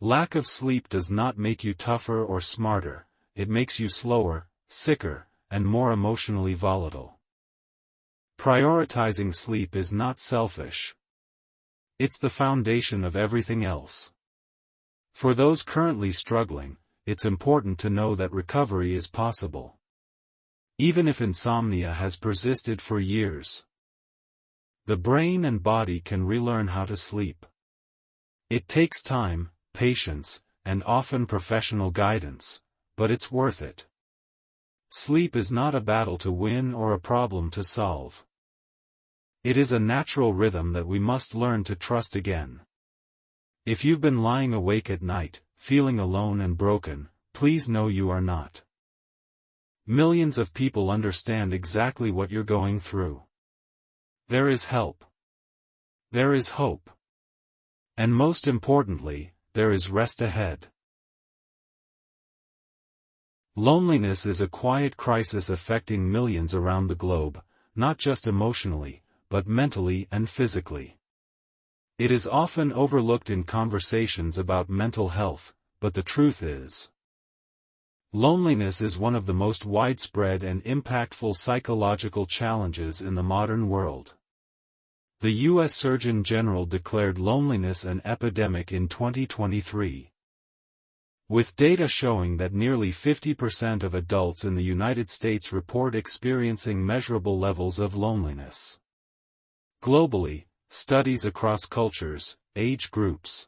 [SPEAKER 1] Lack of sleep does not make you tougher or smarter, it makes you slower, sicker, and more emotionally volatile. Prioritizing sleep is not selfish. It's the foundation of everything else. For those currently struggling, it's important to know that recovery is possible, even if insomnia has persisted for years. The brain and body can relearn how to sleep. It takes time, patience, and often professional guidance, but it's worth it. Sleep is not a battle to win or a problem to solve. It is a natural rhythm that we must learn to trust again. If you've been lying awake at night, feeling alone and broken, please know you are not. Millions of people understand exactly what you're going through. There is help. There is hope. And most importantly, there is rest ahead. Loneliness is a quiet crisis affecting millions around the globe, not just emotionally, but mentally and physically. It is often overlooked in conversations about mental health, but the truth is, loneliness is one of the most widespread and impactful psychological challenges in the modern world. The U.S. Surgeon General declared loneliness an epidemic in 2023. With data showing that nearly 50% of adults in the United States report experiencing measurable levels of loneliness. Globally, studies across cultures, age groups,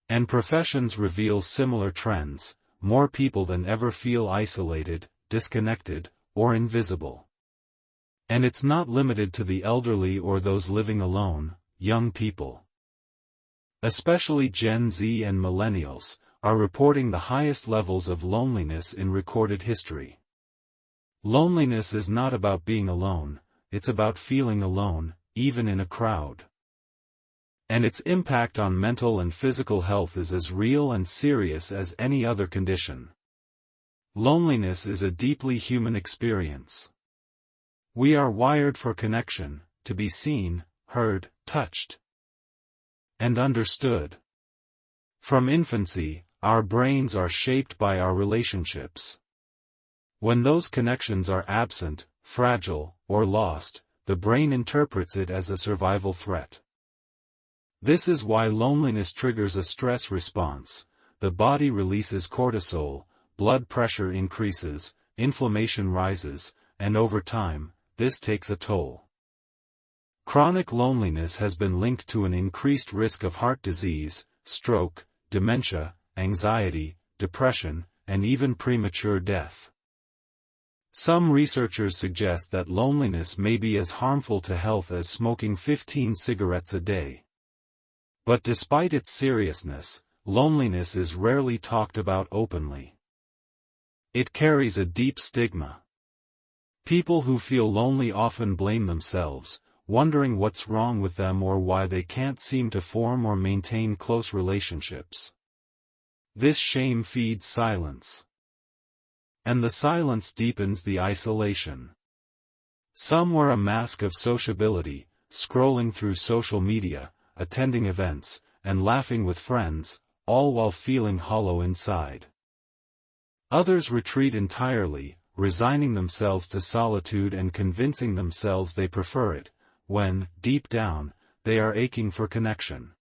[SPEAKER 1] and professions reveal similar trends. More people than ever feel isolated, disconnected, or invisible. And it's not limited to the elderly or those living alone. Young people, especially Gen Z and millennials, are reporting the highest levels of loneliness in recorded history. Loneliness is not about being alone, it's about feeling alone, even in a crowd. And its impact on mental and physical health is as real and serious as any other condition. Loneliness is a deeply human experience. We are wired for connection, to be seen, heard, touched, and understood. From infancy, our brains are shaped by our relationships. When those connections are absent, fragile, or lost, the brain interprets it as a survival threat. This is why loneliness triggers a stress response. The body releases cortisol, blood pressure increases, inflammation rises, and over time, this takes a toll. Chronic loneliness has been linked to an increased risk of heart disease, stroke, dementia, anxiety, depression, and even premature death. Some researchers suggest that loneliness may be as harmful to health as smoking 15 cigarettes a day. But despite its seriousness, loneliness is rarely talked about openly. It carries a deep stigma. People who feel lonely often blame themselves, wondering what's wrong with them or why they can't seem to form or maintain close relationships. This shame feeds silence. And the silence deepens the isolation. Some wear a mask of sociability, scrolling through social media, attending events, and laughing with friends, all while feeling hollow inside. Others retreat entirely, resigning themselves to solitude and convincing themselves they prefer it, when, deep down, they are aching for connection.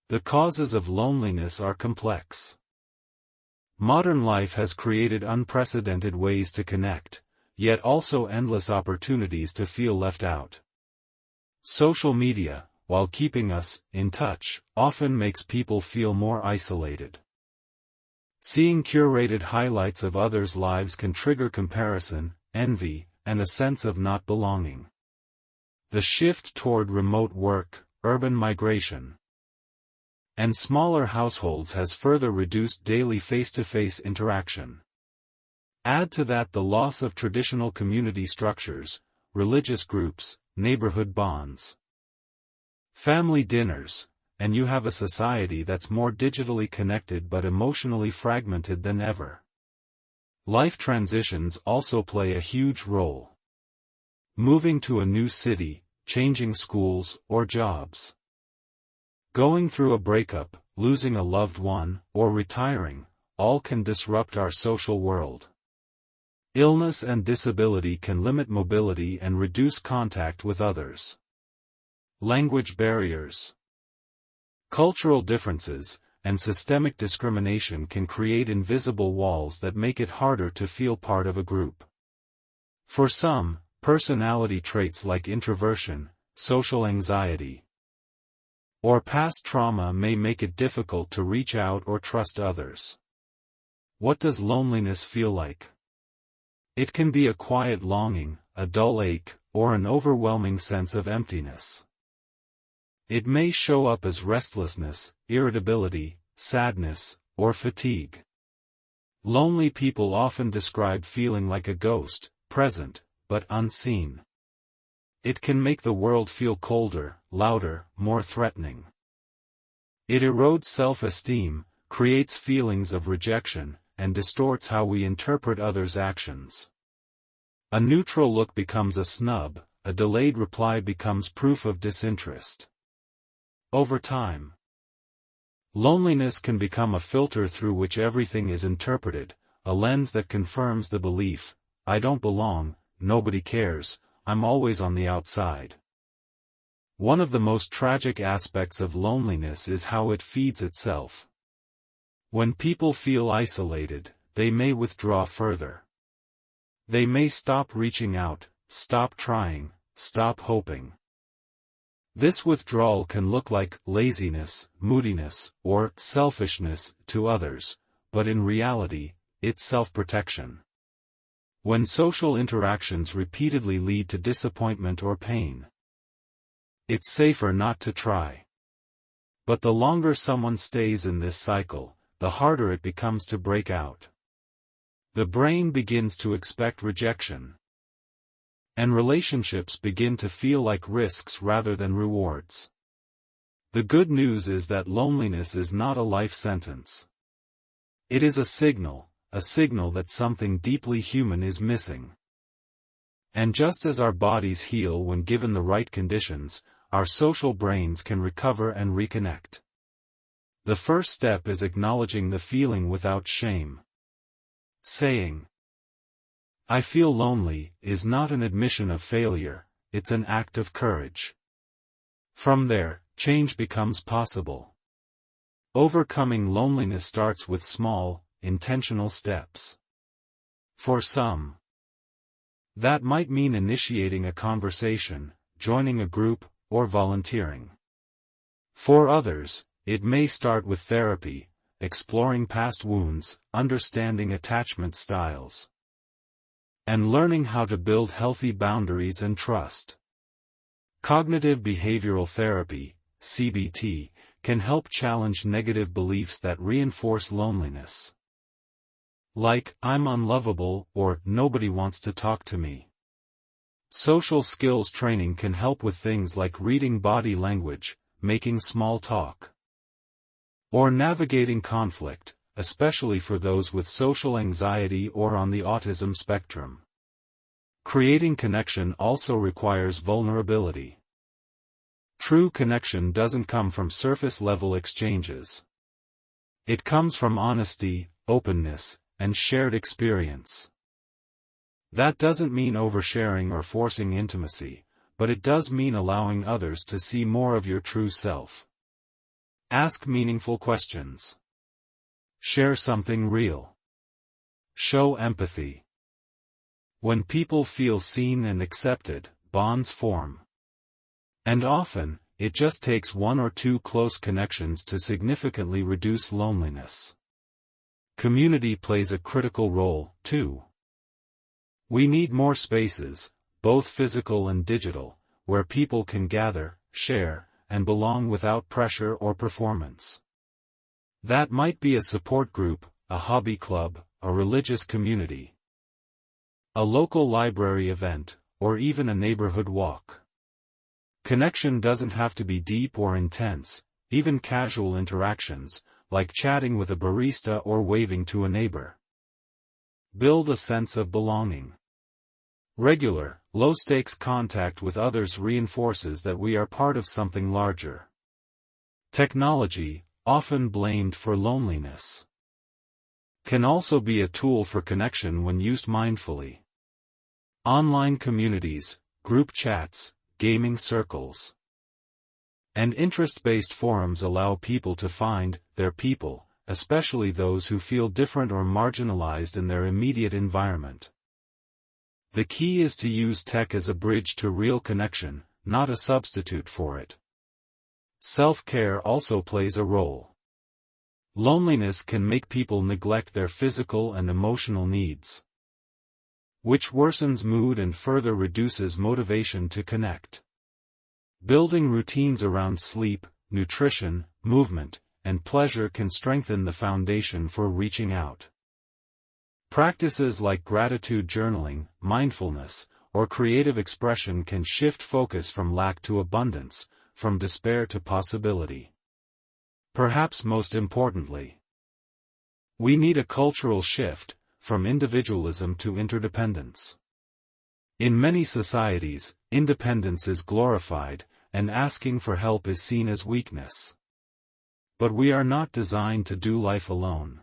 [SPEAKER 1] The causes of loneliness are complex. Modern life has created unprecedented ways to connect, yet also endless opportunities to feel left out. Social media, while keeping us in touch, often makes people feel more isolated. Seeing curated highlights of others' lives can trigger comparison, envy, and a sense of not belonging. The shift toward remote work, urban migration, and smaller households has further reduced daily face-to-face interaction. Add to that the loss of traditional community structures, religious groups, neighborhood bonds, family dinners, and you have a society that's more digitally connected but emotionally fragmented than ever. Life transitions also play a huge role. Moving to a new city, changing schools or jobs, going through a breakup, losing a loved one, or retiring, all can disrupt our social world. Illness and disability can limit mobility and reduce contact with others. Language barriers, cultural differences, and systemic discrimination can create invisible walls that make it harder to feel part of a group. For some, personality traits like introversion, social anxiety, or past trauma may make it difficult to reach out or trust others. What does loneliness feel like? It can be a quiet longing, a dull ache, or an overwhelming sense of emptiness. It may show up as restlessness, irritability, sadness, or fatigue. Lonely people often describe feeling like a ghost, present, but unseen. It can make the world feel colder, louder, more threatening. It erodes self-esteem, creates feelings of rejection, and distorts how we interpret others' actions. A neutral look becomes a snub, a delayed reply becomes proof of disinterest. Over time, loneliness can become a filter through which everything is interpreted, a lens that confirms the belief, I don't belong, nobody cares, I'm always on the outside. One of the most tragic aspects of loneliness is how it feeds itself. When people feel isolated, they may withdraw further. They may stop reaching out, stop trying, stop hoping. This withdrawal can look like laziness, moodiness, or selfishness to others, but in reality, it's self-protection. When social interactions repeatedly lead to disappointment or pain, it's safer not to try. But the longer someone stays in this cycle, the harder it becomes to break out. The brain begins to expect rejection, and relationships begin to feel like risks rather than rewards. The good news is that loneliness is not a life sentence. It is a signal, a signal that something deeply human is missing. And just as our bodies heal when given the right conditions, our social brains can recover and reconnect. The first step is acknowledging the feeling without shame. Saying, "I feel lonely," is not an admission of failure, it's an act of courage. From there, change becomes possible. Overcoming loneliness starts with small, intentional steps. For some, that might mean initiating a conversation, joining a group, or volunteering. For others, it may start with therapy, exploring past wounds, understanding attachment styles, and learning how to build healthy boundaries and trust. Cognitive behavioral therapy, CBT, can help challenge negative beliefs that reinforce loneliness. Like, "I'm unlovable," or "nobody wants to talk to me." Social skills training can help with things like reading body language, making small talk, or navigating conflict, especially for those with social anxiety or on the autism spectrum. Creating connection also requires vulnerability. True connection doesn't come from surface-level exchanges. It comes from honesty, openness, and shared experience. That doesn't mean oversharing or forcing intimacy, but it does mean allowing others to see more of your true self. Ask meaningful questions. Share something real. Show empathy. When people feel seen and accepted, bonds form. And often, it just takes one or two close connections to significantly reduce loneliness. Community plays a critical role, too. We need more spaces, both physical and digital, where people can gather, share, and belong without pressure or performance. That might be a support group, a hobby club, a religious community, a local library event, or even a neighborhood walk. Connection doesn't have to be deep or intense, even casual interactions, like chatting with a barista or waving to a neighbor, build a sense of belonging. Regular, low-stakes contact with others reinforces that we are part of something larger. Technology, often blamed for loneliness, can also be a tool for connection when used mindfully. Online communities, group chats, gaming circles, and interest-based forums allow people to find their people, especially those who feel different or marginalized in their immediate environment. The key is to use tech as a bridge to real connection, not a substitute for it. Self-care also plays a role. Loneliness can make people neglect their physical and emotional needs, which worsens mood and further reduces motivation to connect. Building routines around sleep, nutrition, movement, and pleasure can strengthen the foundation for reaching out. Practices like gratitude journaling, mindfulness, or creative expression can shift focus from lack to abundance, from despair to possibility. Perhaps most importantly, we need a cultural shift, from individualism to interdependence. In many societies, independence is glorified, and asking for help is seen as weakness. But we are not designed to do life alone.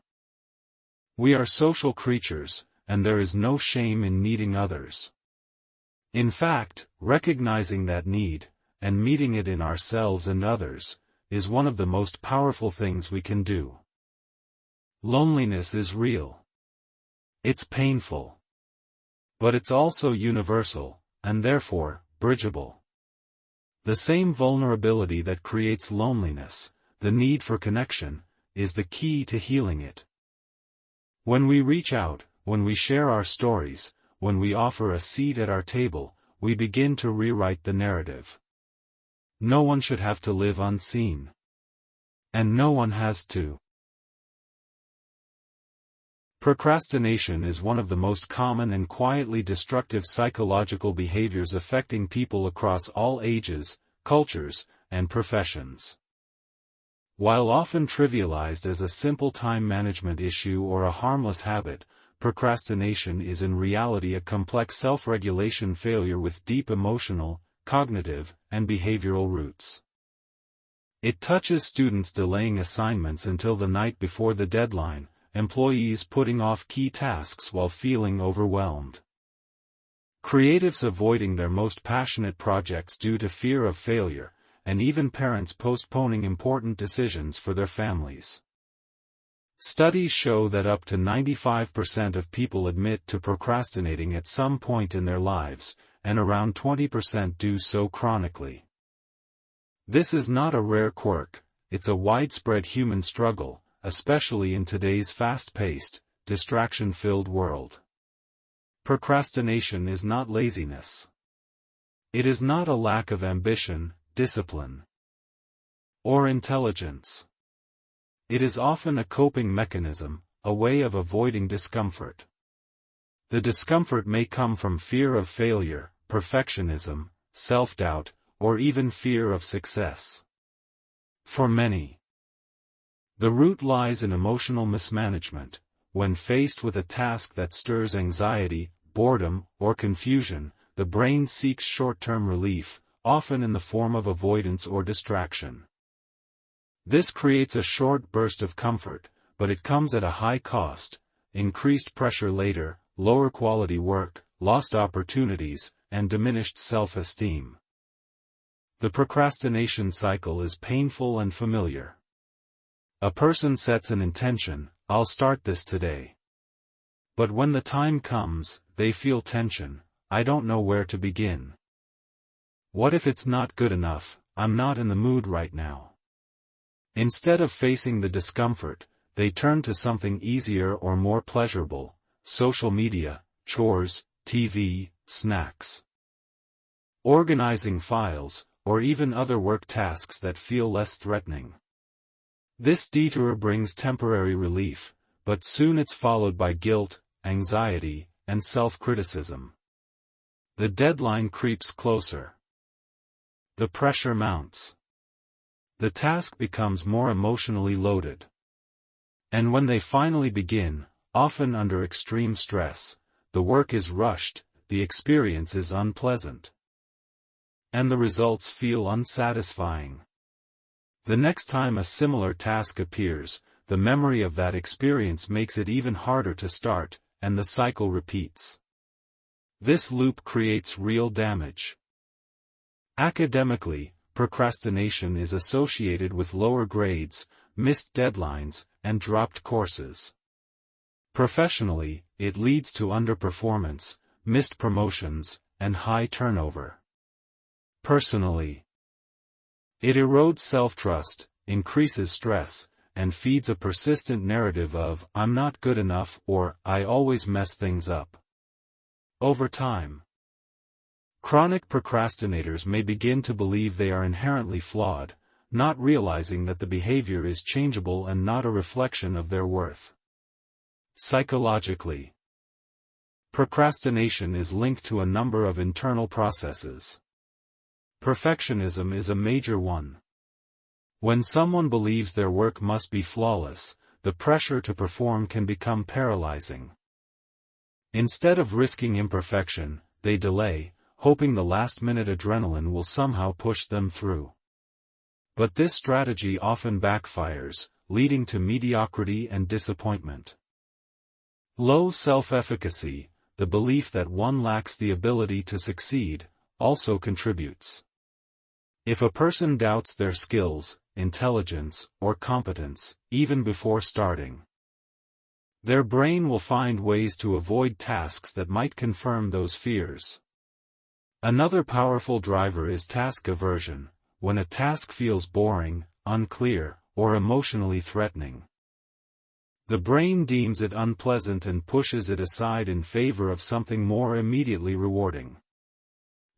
[SPEAKER 1] We are social creatures, and there is no shame in needing others. In fact, recognizing that need, and meeting it in ourselves and others, is one of the most powerful things we can do. Loneliness is real. It's painful. But it's also universal, and therefore, bridgeable. The same vulnerability that creates loneliness, the need for connection, is the key to healing it. When we reach out, when we share our stories, when we offer a seat at our table, we begin to rewrite the narrative. No one should have to live unseen. And no one has to. Procrastination is one of the most common and quietly destructive psychological behaviors affecting people across all ages, cultures, and professions. While often trivialized as a simple time management issue or a harmless habit, procrastination is in reality a complex self-regulation failure with deep emotional, cognitive, and behavioral roots. It touches students delaying assignments until the night before the deadline, employees putting off key tasks while feeling overwhelmed, creatives avoiding their most passionate projects due to fear of failure, and even parents postponing important decisions for their families. Studies show that up to 95% of people admit to procrastinating at some point in their lives, and around 20% do so chronically. This is not a rare quirk, it's a widespread human struggle, especially in today's fast-paced, distraction-filled world. Procrastination is not laziness. It is not a lack of ambition, discipline, or intelligence. It is often a coping mechanism, a way of avoiding discomfort. The discomfort may come from fear of failure, perfectionism, self-doubt, or even fear of success. For many, the root lies in emotional mismanagement. When faced with a task that stirs anxiety, boredom, or confusion, the brain seeks short-term relief, often in the form of avoidance or distraction. This creates a short burst of comfort, but it comes at a high cost: increased pressure later, lower quality work, lost opportunities, and diminished self-esteem. The procrastination cycle is painful and familiar. A person sets an intention, "I'll start this today." But when the time comes, they feel tension, "I don't know where to begin. What if it's not good enough? I'm not in the mood right now." Instead of facing the discomfort, they turn to something easier or more pleasurable: social media, chores, TV, snacks, organizing files, or even other work tasks that feel less threatening. This detour brings temporary relief, but soon it's followed by guilt, anxiety, and self-criticism. The deadline creeps closer. The pressure mounts. The task becomes more emotionally loaded. And when they finally begin, often under extreme stress, the work is rushed, the experience is unpleasant, and the results feel unsatisfying. The next time a similar task appears, the memory of that experience makes it even harder to start, and the cycle repeats. This loop creates real damage. Academically, procrastination is associated with lower grades, missed deadlines, and dropped courses. Professionally, it leads to underperformance, missed promotions, and high turnover. Personally, it erodes self-trust, increases stress, and feeds a persistent narrative of "I'm not good enough" or "I always mess things up." Over time, chronic procrastinators may begin to believe they are inherently flawed, not realizing that the behavior is changeable and not a reflection of their worth. Psychologically, procrastination is linked to a number of internal processes. Perfectionism is a major one. When someone believes their work must be flawless, the pressure to perform can become paralyzing. Instead of risking imperfection, they delay, hoping the last-minute adrenaline will somehow push them through. But this strategy often backfires, leading to mediocrity and disappointment. Low self-efficacy, the belief that one lacks the ability to succeed, also contributes. If a person doubts their skills, intelligence, or competence, even before starting, their brain will find ways to avoid tasks that might confirm those fears. Another powerful driver is task aversion, when a task feels boring, unclear, or emotionally threatening. The brain deems it unpleasant and pushes it aside in favor of something more immediately rewarding.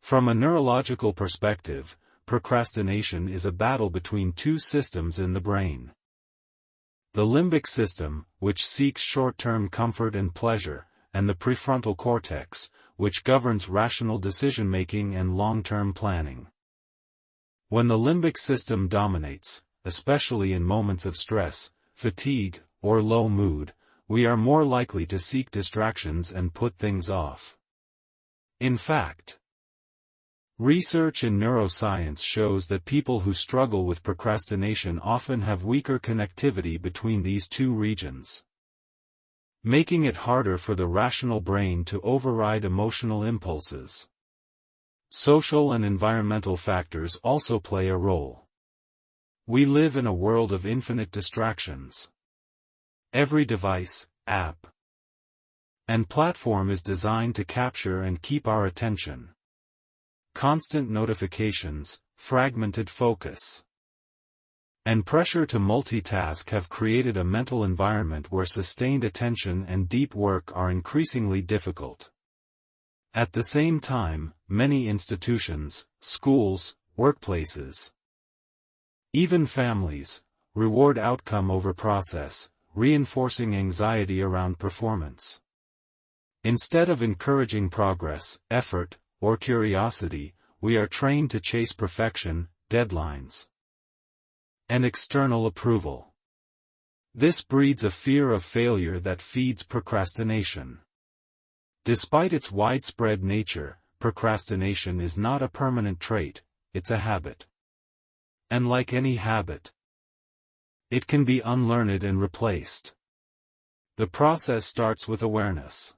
[SPEAKER 1] From a neurological perspective, procrastination is a battle between two systems in the brain. The limbic system, which seeks short-term comfort and pleasure, and the prefrontal cortex, which governs rational decision-making and long-term planning. When the limbic system dominates, especially in moments of stress, fatigue, or low mood, we are more likely to seek distractions and put things off. In fact, research in neuroscience shows that people who struggle with procrastination often have weaker connectivity between these two regions, making it harder for the rational brain to override emotional impulses. Social and environmental factors also play a role. We live in a world of infinite distractions. Every device, app, and platform is designed to capture and keep our attention. Constant notifications, fragmented focus, and pressure to multitask have created a mental environment where sustained attention and deep work are increasingly difficult. At the same time, many institutions, schools, workplaces, even families, reward outcome over process, reinforcing anxiety around performance. Instead of encouraging progress, effort, or curiosity, we are trained to chase perfection, deadlines, and external approval. This breeds a fear of failure that feeds procrastination. Despite its widespread nature, procrastination is not a permanent trait, it's a habit. And like any habit, it can be unlearned and replaced. The process starts with awareness.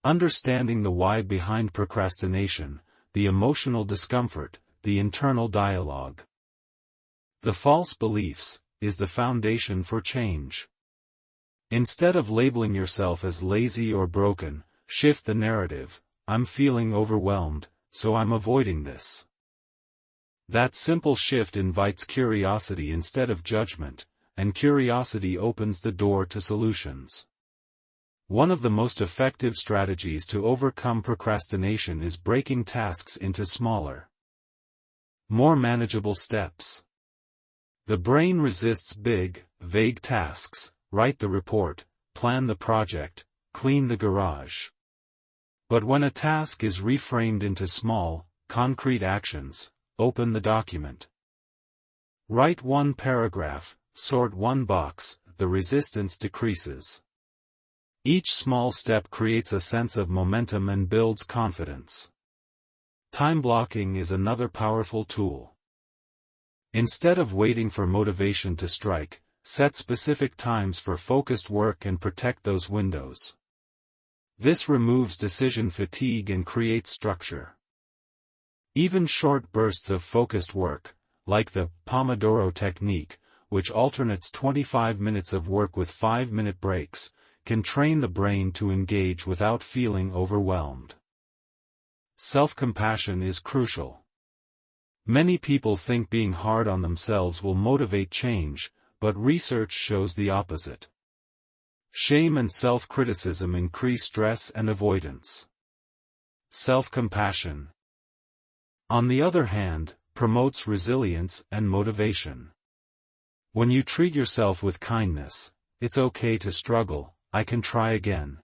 [SPEAKER 1] Understanding the why behind procrastination, the emotional discomfort, the internal dialogue, the false beliefs, is the foundation for change. Instead of labeling yourself as lazy or broken, shift the narrative: I'm feeling overwhelmed, so I'm avoiding this. That simple shift invites curiosity instead of judgment, and curiosity opens the door to solutions. One of the most effective strategies to overcome procrastination is breaking tasks into smaller, more manageable steps. The brain resists big, vague tasks: write the report, plan the project, clean the garage. But when a task is reframed into small, concrete actions: open the document, write one paragraph, sort one box, the resistance decreases. Each small step creates a sense of momentum and builds confidence. Time blocking is another powerful tool. Instead of waiting for motivation to strike, set specific times for focused work and protect those windows. This removes decision fatigue and creates structure. Even short bursts of focused work, like the Pomodoro technique, which alternates 25 minutes of work with 5-minute breaks, can train the brain to engage without feeling overwhelmed. Self-compassion is crucial. Many people think being hard on themselves will motivate change, but research shows the opposite. Shame and self-criticism increase stress and avoidance. Self-compassion, on the other hand, promotes resilience and motivation. When you treat yourself with kindness: it's okay to struggle, I can try again.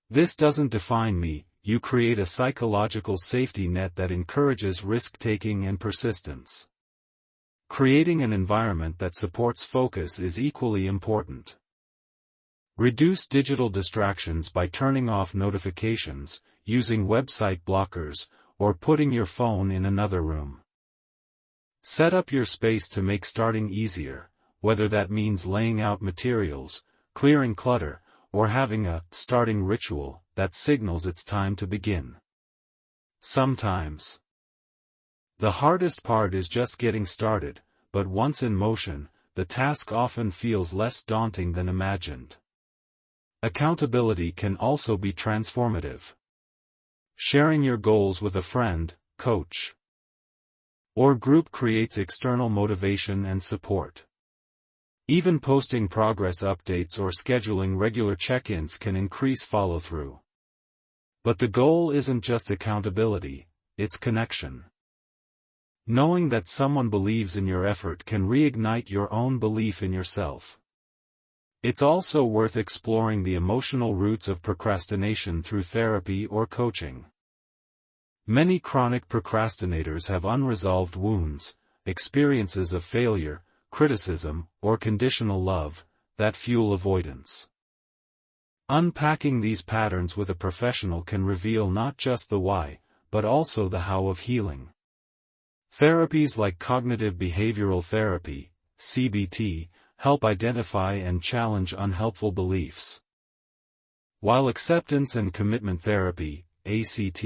[SPEAKER 1] This doesn't define me. You create a psychological safety net that encourages risk-taking and persistence. Creating an environment that supports focus is equally important. Reduce digital distractions by turning off notifications, using website blockers, or putting your phone in another room. Set up your space to make starting easier, whether that means laying out materials, clearing clutter, or having a starting ritual that signals it's time to begin. Sometimes the hardest part is just getting started, but once in motion, the task often feels less daunting than imagined. Accountability can also be transformative. Sharing your goals with a friend, coach, or group creates external motivation and support. Even posting progress updates or scheduling regular check-ins can increase follow-through. But the goal isn't just accountability, it's connection. Knowing that someone believes in your effort can reignite your own belief in yourself. It's also worth exploring the emotional roots of procrastination through therapy or coaching. Many chronic procrastinators have unresolved wounds, experiences of failure, criticism, or conditional love, that fuel avoidance. Unpacking these patterns with a professional can reveal not just the why, but also the how of healing. Therapies like cognitive behavioral therapy, CBT, help identify and challenge unhelpful beliefs. While acceptance and commitment therapy, ACT,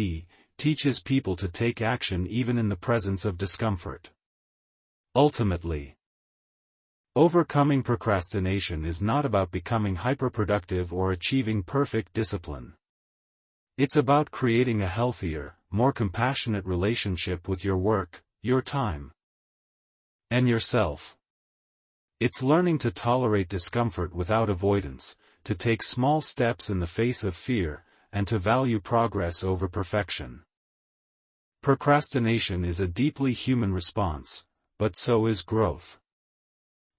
[SPEAKER 1] teaches people to take action even in the presence of discomfort. Ultimately, overcoming procrastination is not about becoming hyperproductive or achieving perfect discipline. It's about creating a healthier, more compassionate relationship with your work, your time, and yourself. It's learning to tolerate discomfort without avoidance, to take small steps in the face of fear, and to value progress over perfection. Procrastination is a deeply human response, but so is growth.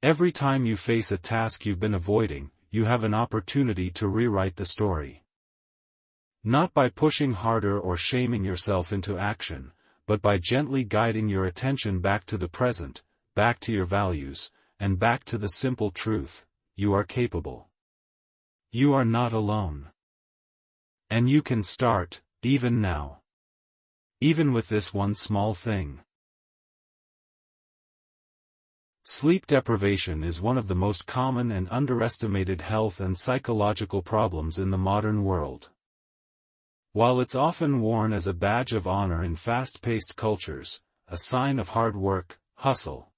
[SPEAKER 1] Every time you face a task you've been avoiding, you have an opportunity to rewrite the story. Not by pushing harder or shaming yourself into action, but by gently guiding your attention back to the present, back to your values, and back to the simple truth: you are capable. You are not alone. And you can start, even now. Even with this one small thing. Sleep deprivation is one of the most common and underestimated health and psychological problems in the modern world. While it's often worn as a badge of honor in fast-paced cultures, a sign of hard work, hustle,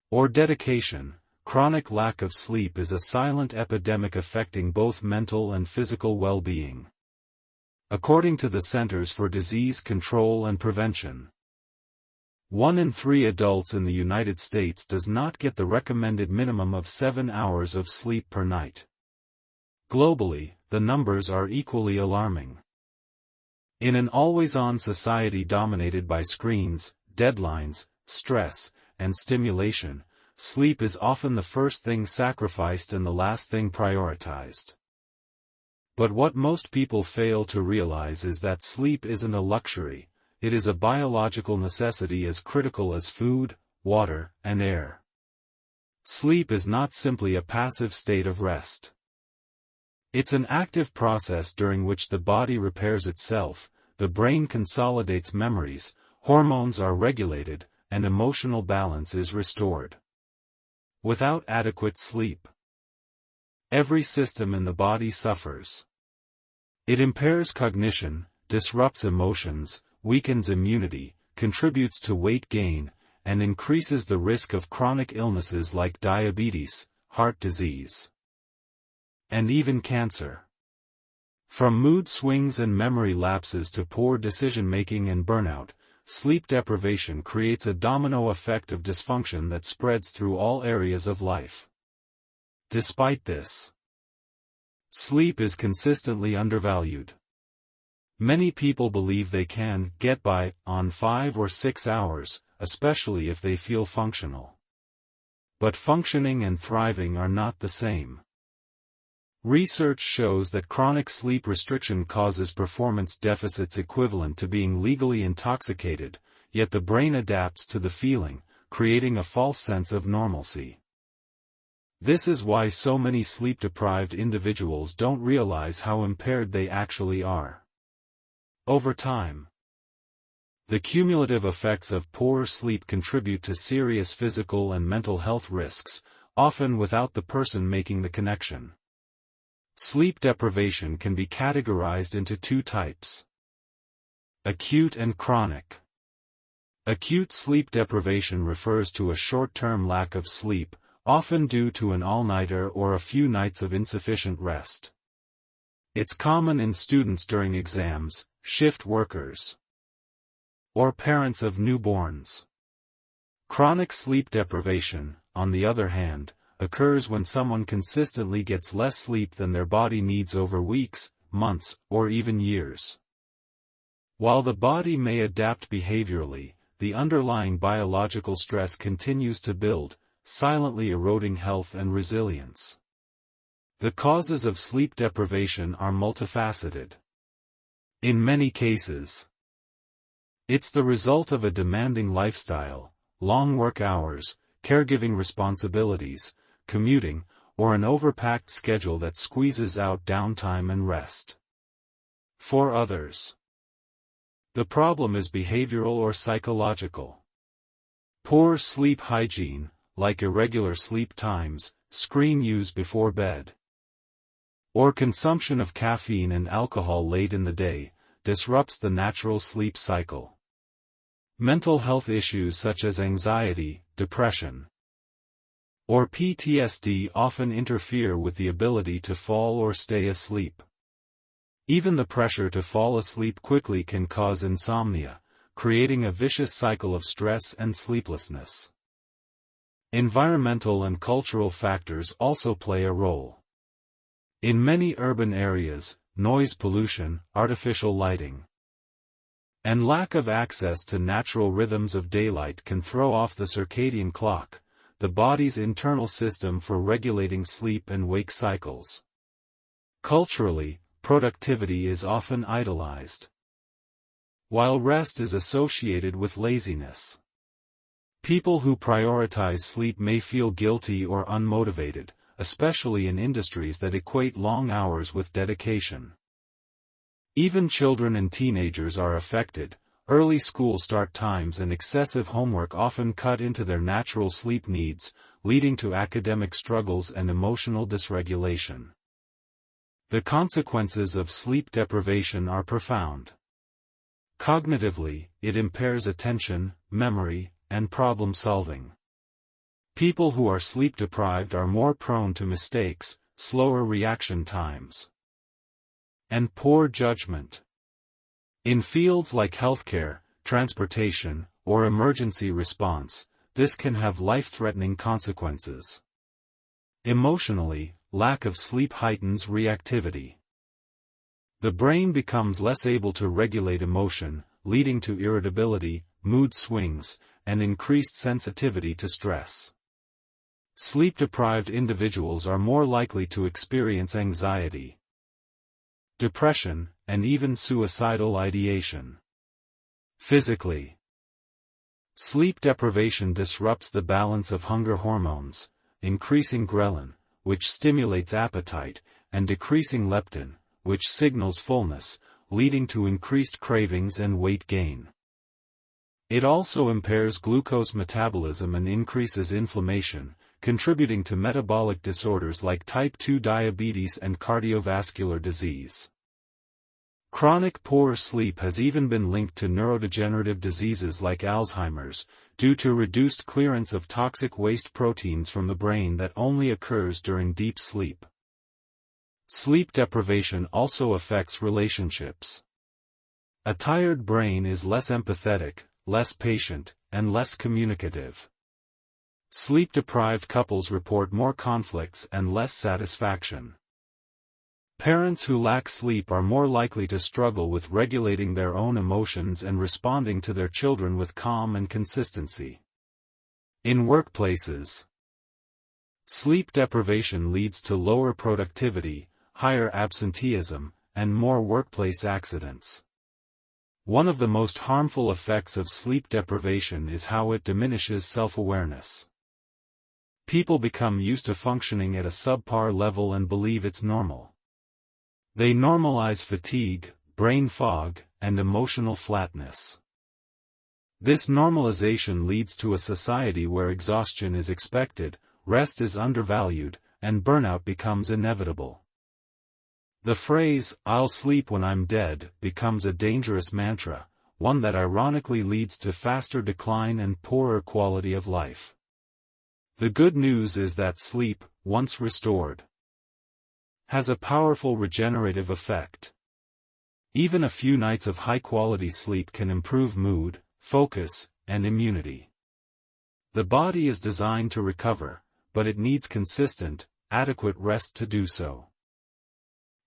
[SPEAKER 1] or dedication, chronic lack of sleep is a silent epidemic affecting both mental and physical well-being. According to the Centers for Disease Control and Prevention, 1 in 3 adults in the United States does not get the recommended minimum of 7 hours of sleep per night. Globally, the numbers are equally alarming. In an always-on society dominated by screens, deadlines, stress, and stimulation, sleep is often the first thing sacrificed and the last thing prioritized. But what most people fail to realize is that sleep isn't a luxury, it is a biological necessity as critical as food, water, and air. Sleep is not simply a passive state of rest. It's an active process during which the body repairs itself, the brain consolidates memories, hormones are regulated, and emotional balance is restored. Without adequate sleep, every system in the body suffers. It impairs cognition, disrupts emotions, weakens immunity, contributes to weight gain, and increases the risk of chronic illnesses like diabetes, heart disease, and even cancer. From mood swings and memory lapses to poor decision-making and burnout, sleep deprivation creates a domino effect of dysfunction that spreads through all areas of life. Despite this, sleep is consistently undervalued. Many people believe they can get by on 5 or 6 hours, especially if they feel functional. But functioning and thriving are not the same. Research shows that chronic sleep restriction causes performance deficits equivalent to being legally intoxicated, yet the brain adapts to the feeling, creating a false sense of normalcy. This is why so many sleep-deprived individuals don't realize how impaired they actually are. Over time, the cumulative effects of poor sleep contribute to serious physical and mental health risks, often without the person making the connection. Sleep deprivation can be categorized into 2 types: acute and chronic. Acute sleep deprivation refers to a short-term lack of sleep, often due to an all-nighter or a few nights of insufficient rest. It's common in students during exams, shift workers, or parents of newborns. Chronic sleep deprivation, on the other hand, occurs when someone consistently gets less sleep than their body needs over weeks, months, or even years. While the body may adapt behaviorally, the underlying biological stress continues to build, silently eroding health and resilience. The causes of sleep deprivation are multifaceted. In many cases, it's the result of a demanding lifestyle, long work hours, caregiving responsibilities, commuting, or an overpacked schedule that squeezes out downtime and rest. For others, the problem is behavioral or psychological. Poor sleep hygiene, like irregular sleep times, screen use before bed, or consumption of caffeine and alcohol late in the day, disrupts the natural sleep cycle. Mental health issues such as anxiety, depression, or PTSD often interfere with the ability to fall or stay asleep. Even the pressure to fall asleep quickly can cause insomnia, creating a vicious cycle of stress and sleeplessness. Environmental and cultural factors also play a role. In many urban areas, noise pollution, artificial lighting, and lack of access to natural rhythms of daylight can throw off the circadian clock, the body's internal system for regulating sleep and wake cycles. Culturally, productivity is often idolized, while rest is associated with laziness. People who prioritize sleep may feel guilty or unmotivated, especially in industries that equate long hours with dedication. Even children and teenagers are affected. Early school start times and excessive homework often cut into their natural sleep needs, leading to academic struggles and emotional dysregulation. The consequences of sleep deprivation are profound. Cognitively, it impairs attention, memory, and problem-solving. People who are sleep-deprived are more prone to mistakes, slower reaction times, and poor judgment. In fields like healthcare, transportation, or emergency response, this can have life-threatening consequences. Emotionally, lack of sleep heightens reactivity. The brain becomes less able to regulate emotion, leading to irritability, mood swings, and increased sensitivity to stress. Sleep-deprived individuals are more likely to experience anxiety, depression, and even suicidal ideation. Physically, sleep deprivation disrupts the balance of hunger hormones, increasing ghrelin, which stimulates appetite, and decreasing leptin, which signals fullness, leading to increased cravings and weight gain. It also impairs glucose metabolism and increases inflammation, contributing to metabolic disorders like type 2 diabetes and cardiovascular disease. Chronic poor sleep has even been linked to neurodegenerative diseases like Alzheimer's, due to reduced clearance of toxic waste proteins from the brain that only occurs during deep sleep. Sleep deprivation also affects relationships. A tired brain is less empathetic, less patient, and less communicative. Sleep-deprived couples report more conflicts and less satisfaction. Parents who lack sleep are more likely to struggle with regulating their own emotions and responding to their children with calm and consistency. In workplaces, sleep deprivation leads to lower productivity, higher absenteeism, and more workplace accidents. One of the most harmful effects of sleep deprivation is how it diminishes self-awareness. People become used to functioning at a subpar level and believe it's normal. They normalize fatigue, brain fog, and emotional flatness. This normalization leads to a society where exhaustion is expected, rest is undervalued, and burnout becomes inevitable. The phrase, "I'll sleep when I'm dead," becomes a dangerous mantra, one that ironically leads to faster decline and poorer quality of life. The good news is that sleep, once restored, has a powerful regenerative effect. Even a few nights of high-quality sleep can improve mood, focus, and immunity. The body is designed to recover, but it needs consistent, adequate rest to do so.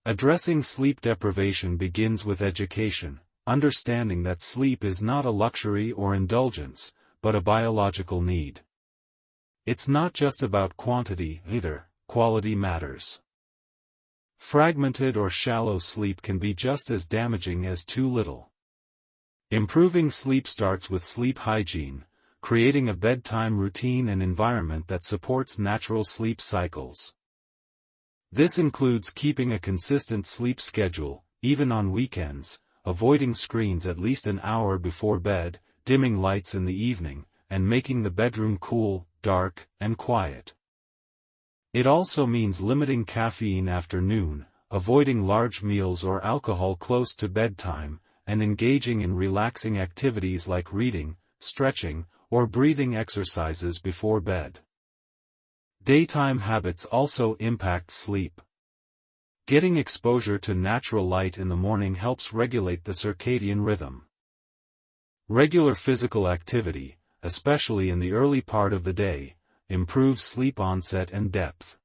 [SPEAKER 1] Addressing sleep deprivation begins with education, understanding that sleep is not a luxury or indulgence, but a biological need. It's not just about quantity either, quality matters. Fragmented or shallow sleep can be just as damaging as too little. Improving sleep starts with sleep hygiene, creating a bedtime routine and environment that supports natural sleep cycles. This includes keeping a consistent sleep schedule, even on weekends, avoiding screens at least an hour before bed, dimming lights in the evening, and making the bedroom cool, dark, and quiet. It also means limiting caffeine after noon, avoiding large meals or alcohol close to bedtime, and engaging in relaxing activities like reading, stretching, or breathing exercises before bed. Daytime habits also impact sleep. Getting exposure to natural light in the morning helps regulate the circadian rhythm. Regular physical activity, especially in the early part of the day, improves sleep onset and depth.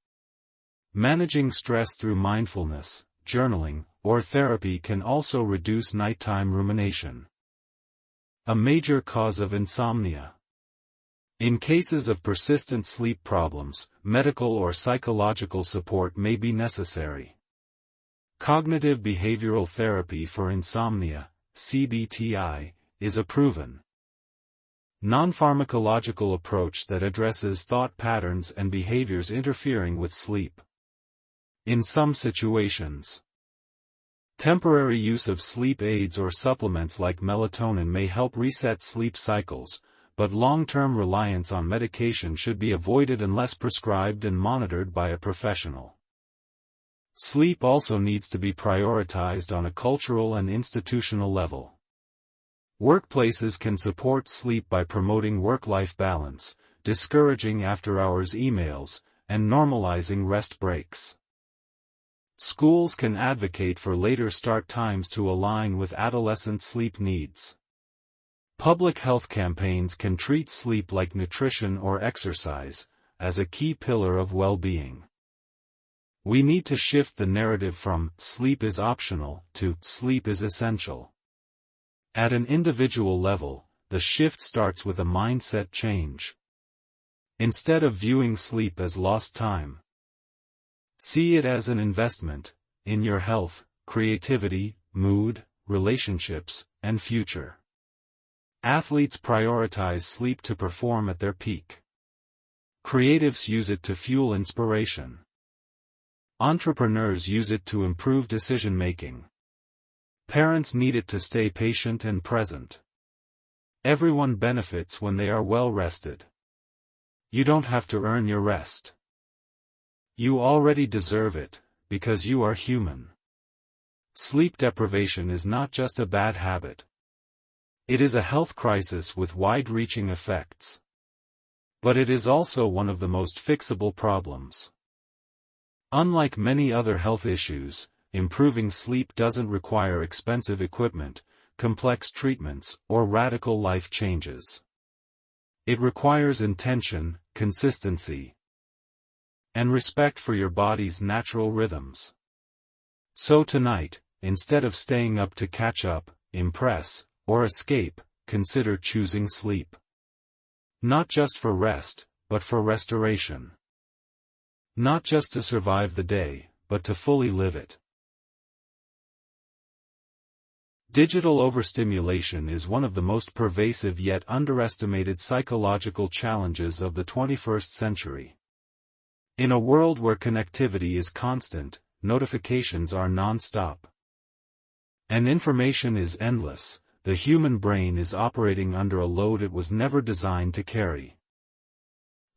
[SPEAKER 1] Managing stress through mindfulness, journaling, or therapy can also reduce nighttime rumination. A major cause of insomnia. In cases of persistent sleep problems, medical or psychological support may be necessary. Cognitive behavioral therapy for insomnia, CBTI, is a proven non-pharmacological approach that addresses thought patterns and behaviors interfering with sleep. In some situations, temporary use of sleep aids or supplements like melatonin may help reset sleep cycles, but long-term reliance on medication should be avoided unless prescribed and monitored by a professional. Sleep also needs to be prioritized on a cultural and institutional level. Workplaces can support sleep by promoting work-life balance, discouraging after-hours emails, and normalizing rest breaks. Schools can advocate for later start times to align with adolescent sleep needs. Public health campaigns can treat sleep like nutrition or exercise, as a key pillar of well-being. We need to shift the narrative from "sleep is optional" to "sleep is essential." At an individual level, the shift starts with a mindset change. Instead of viewing sleep as lost time, see it as an investment in your health, creativity, mood, relationships, and future. Athletes prioritize sleep to perform at their peak. Creatives use it to fuel inspiration. Entrepreneurs use it to improve decision-making. Parents need it to stay patient and present. Everyone benefits when they are well rested. You don't have to earn your rest. You already deserve it, because you are human. Sleep deprivation is not just a bad habit. It is a health crisis with wide-reaching effects. But it is also one of the most fixable problems. Unlike many other health issues, improving sleep doesn't require expensive equipment, complex treatments, or radical life changes. It requires intention, consistency, and respect for your body's natural rhythms. So tonight, instead of staying up to catch up, impress, or escape, consider choosing sleep. Not just for rest, but for restoration. Not just to survive the day, but to fully live it. Digital overstimulation is one of the most pervasive yet underestimated psychological challenges of the 21st century. In a world where connectivity is constant, notifications are non-stop, and information is endless, the human brain is operating under a load it was never designed to carry.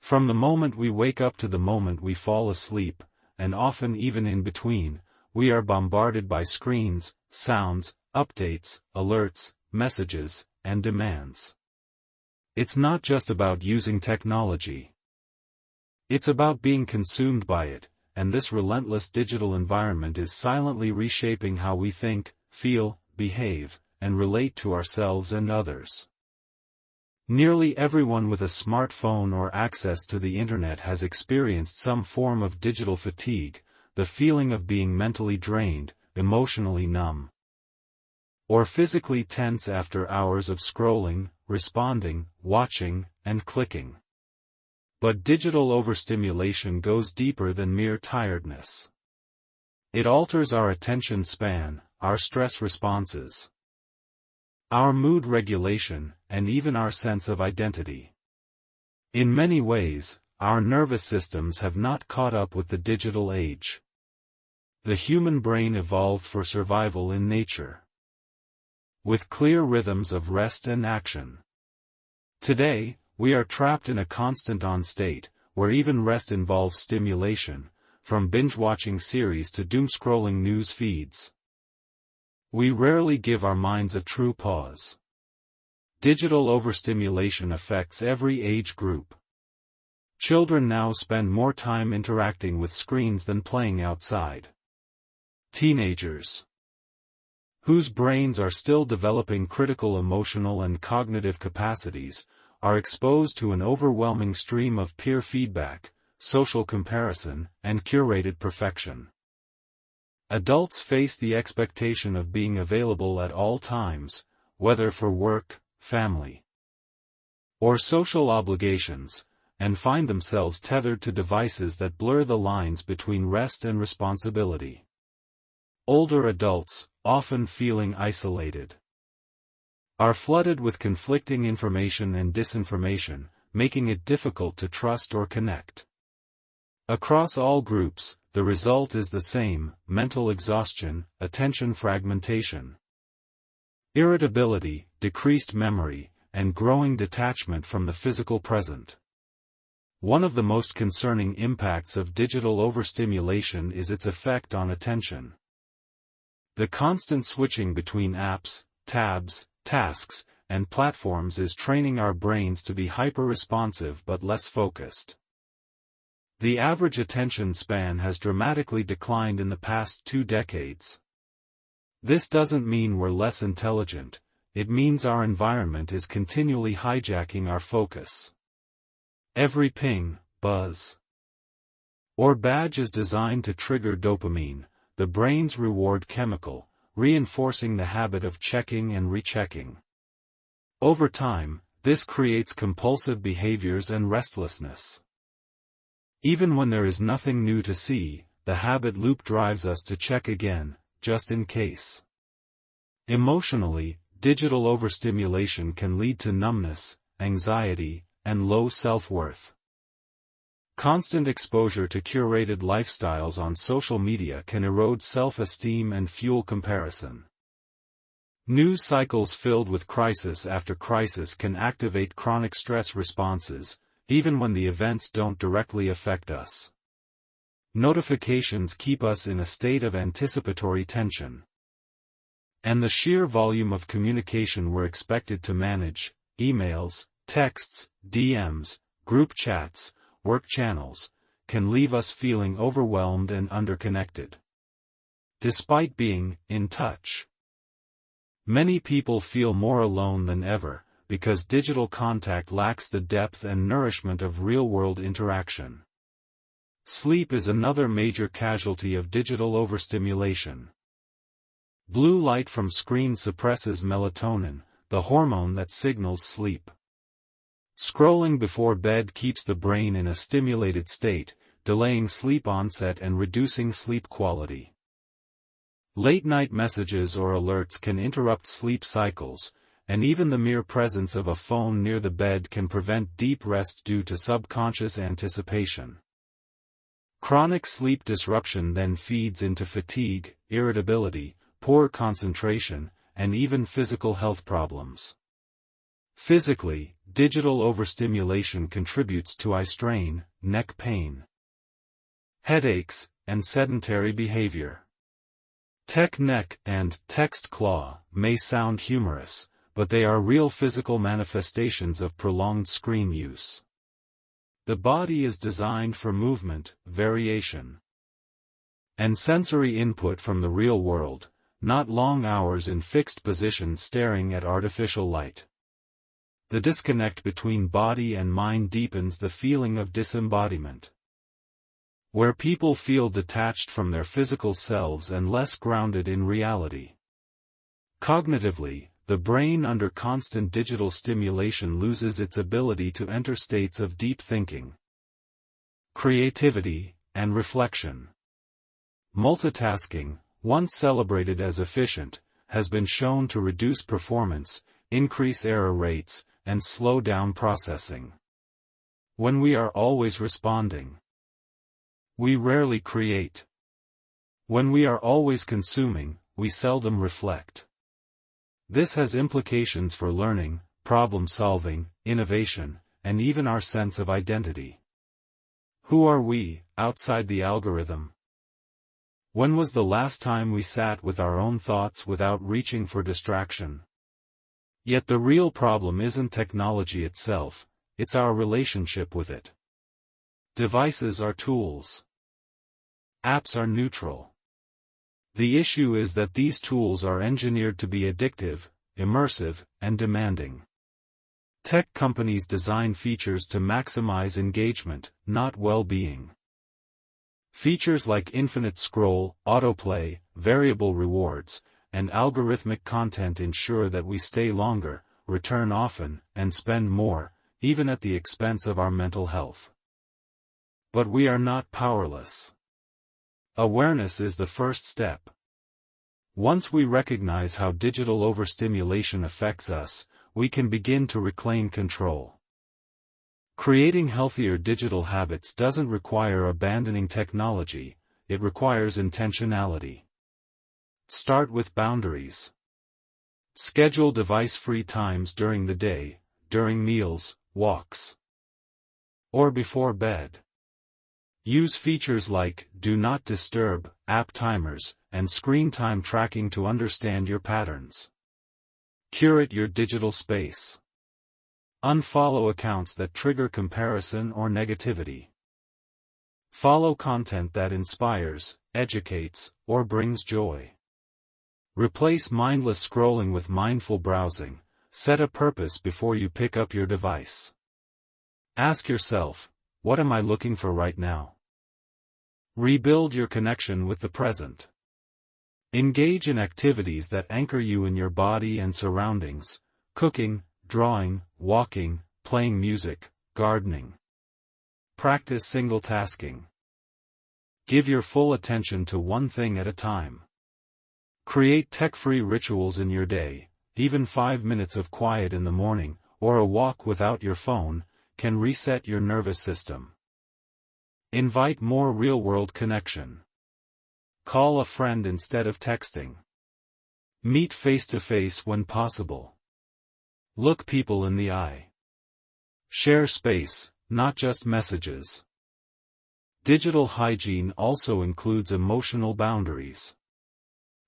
[SPEAKER 1] From the moment we wake up to the moment we fall asleep, and often even in between, we are bombarded by screens, sounds, updates, alerts, messages, and demands. It's not just about using technology. It's about being consumed by it, and this relentless digital environment is silently reshaping how we think, feel, behave, and relate to ourselves and others. Nearly everyone with a smartphone or access to the internet has experienced some form of digital fatigue, the feeling of being mentally drained, emotionally numb, or physically tense after hours of scrolling, responding, watching, and clicking. But digital overstimulation goes deeper than mere tiredness. It alters our attention span, our stress responses, our mood regulation, and even our sense of identity. In many ways, our nervous systems have not caught up with the digital age. The human brain evolved for survival in nature, with clear rhythms of rest and action. Today, we are trapped in a constant on state, where even rest involves stimulation, from binge-watching series to doom-scrolling news feeds. We rarely give our minds a true pause. Digital overstimulation affects every age group. Children now spend more time interacting with screens than playing outside. Teenagers, whose brains are still developing critical emotional and cognitive capacities, are exposed to an overwhelming stream of peer feedback, social comparison, and curated perfection. Adults face the expectation of being available at all times, whether for work, family, or social obligations, and find themselves tethered to devices that blur the lines between rest and responsibility. Older adults, often feeling isolated, are flooded with conflicting information and disinformation, making it difficult to trust or connect. Across all groups, the result is the same: mental exhaustion, attention fragmentation, irritability, decreased memory, and growing detachment from the physical present. One of the most concerning impacts of digital overstimulation is its effect on attention. The constant switching between apps, tabs, tasks, and platforms is training our brains to be hyper-responsive but less focused. The average attention span has dramatically declined in the past 2 decades. This doesn't mean we're less intelligent, it means our environment is continually hijacking our focus. Every ping, buzz, or badge is designed to trigger dopamine, the brain's reward chemical, reinforcing the habit of checking and rechecking. Over time, this creates compulsive behaviors and restlessness. Even when there is nothing new to see, the habit loop drives us to check again, just in case. Emotionally, digital overstimulation can lead to numbness, anxiety, and low self-worth. Constant exposure to curated lifestyles on social media can erode self-esteem and fuel comparison. News cycles filled with crisis after crisis can activate chronic stress responses, even when the events don't directly affect us. Notifications keep us in a state of anticipatory tension. And the sheer volume of communication we're expected to manage, emails, texts, DMs, group chats, work channels, can leave us feeling overwhelmed and underconnected. Despite being in touch, many people feel more alone than ever, because digital contact lacks the depth and nourishment of real-world interaction. Sleep is another major casualty of digital overstimulation. Blue light from screens suppresses melatonin, the hormone that signals sleep. Scrolling before bed keeps the brain in a stimulated state, delaying sleep onset and reducing sleep quality. Late-night messages or alerts can interrupt sleep cycles, and even the mere presence of a phone near the bed can prevent deep rest due to subconscious anticipation. Chronic sleep disruption then feeds into fatigue, irritability, poor concentration, and even physical health problems. Physically, digital overstimulation contributes to eye strain, neck pain, headaches, and sedentary behavior. Tech neck and text claw may sound humorous, but they are real physical manifestations of prolonged screen use. The body is designed for movement, variation, and sensory input from the real world, not long hours in fixed positions staring at artificial light. The disconnect between body and mind deepens the feeling of disembodiment, where people feel detached from their physical selves and less grounded in reality. Cognitively, the brain under constant digital stimulation loses its ability to enter states of deep thinking, creativity, and reflection. Multitasking, once celebrated as efficient, has been shown to reduce performance, increase error rates, and slow down processing. When we are always responding, we rarely create. When we are always consuming, we seldom reflect. This has implications for learning, problem-solving, innovation, and even our sense of identity. Who are we, outside the algorithm? When was the last time we sat with our own thoughts without reaching for distraction? Yet the real problem isn't technology itself, it's our relationship with it. Devices are tools. Apps are neutral. The issue is that these tools are engineered to be addictive, immersive, and demanding. Tech companies design features to maximize engagement, not well-being. Features like infinite scroll, autoplay, variable rewards, and algorithmic content ensure that we stay longer, return often, and spend more, even at the expense of our mental health. But we are not powerless. Awareness is the first step. Once we recognize how digital overstimulation affects us, we can begin to reclaim control. Creating healthier digital habits doesn't require abandoning technology, it requires intentionality. Start with boundaries. Schedule device-free times during the day, during meals, walks, or before bed. Use features like Do Not Disturb, app timers, and screen time tracking to understand your patterns. Curate your digital space. Unfollow accounts that trigger comparison or negativity. Follow content that inspires, educates, or brings joy. Replace mindless scrolling with mindful browsing. Set a purpose before you pick up your device. Ask yourself, what am I looking for right now? Rebuild your connection with the present. Engage in activities that anchor you in your body and surroundings: cooking, drawing, walking, playing music, gardening. Practice single tasking. Give your full attention to one thing at a time. Create tech-free rituals in your day. Even 5 minutes of quiet in the morning, or a walk without your phone, can reset your nervous system. Invite more real-world connection. Call a friend instead of texting. Meet face-to-face when possible. Look people in the eye. Share space, not just messages. Digital hygiene also includes emotional boundaries.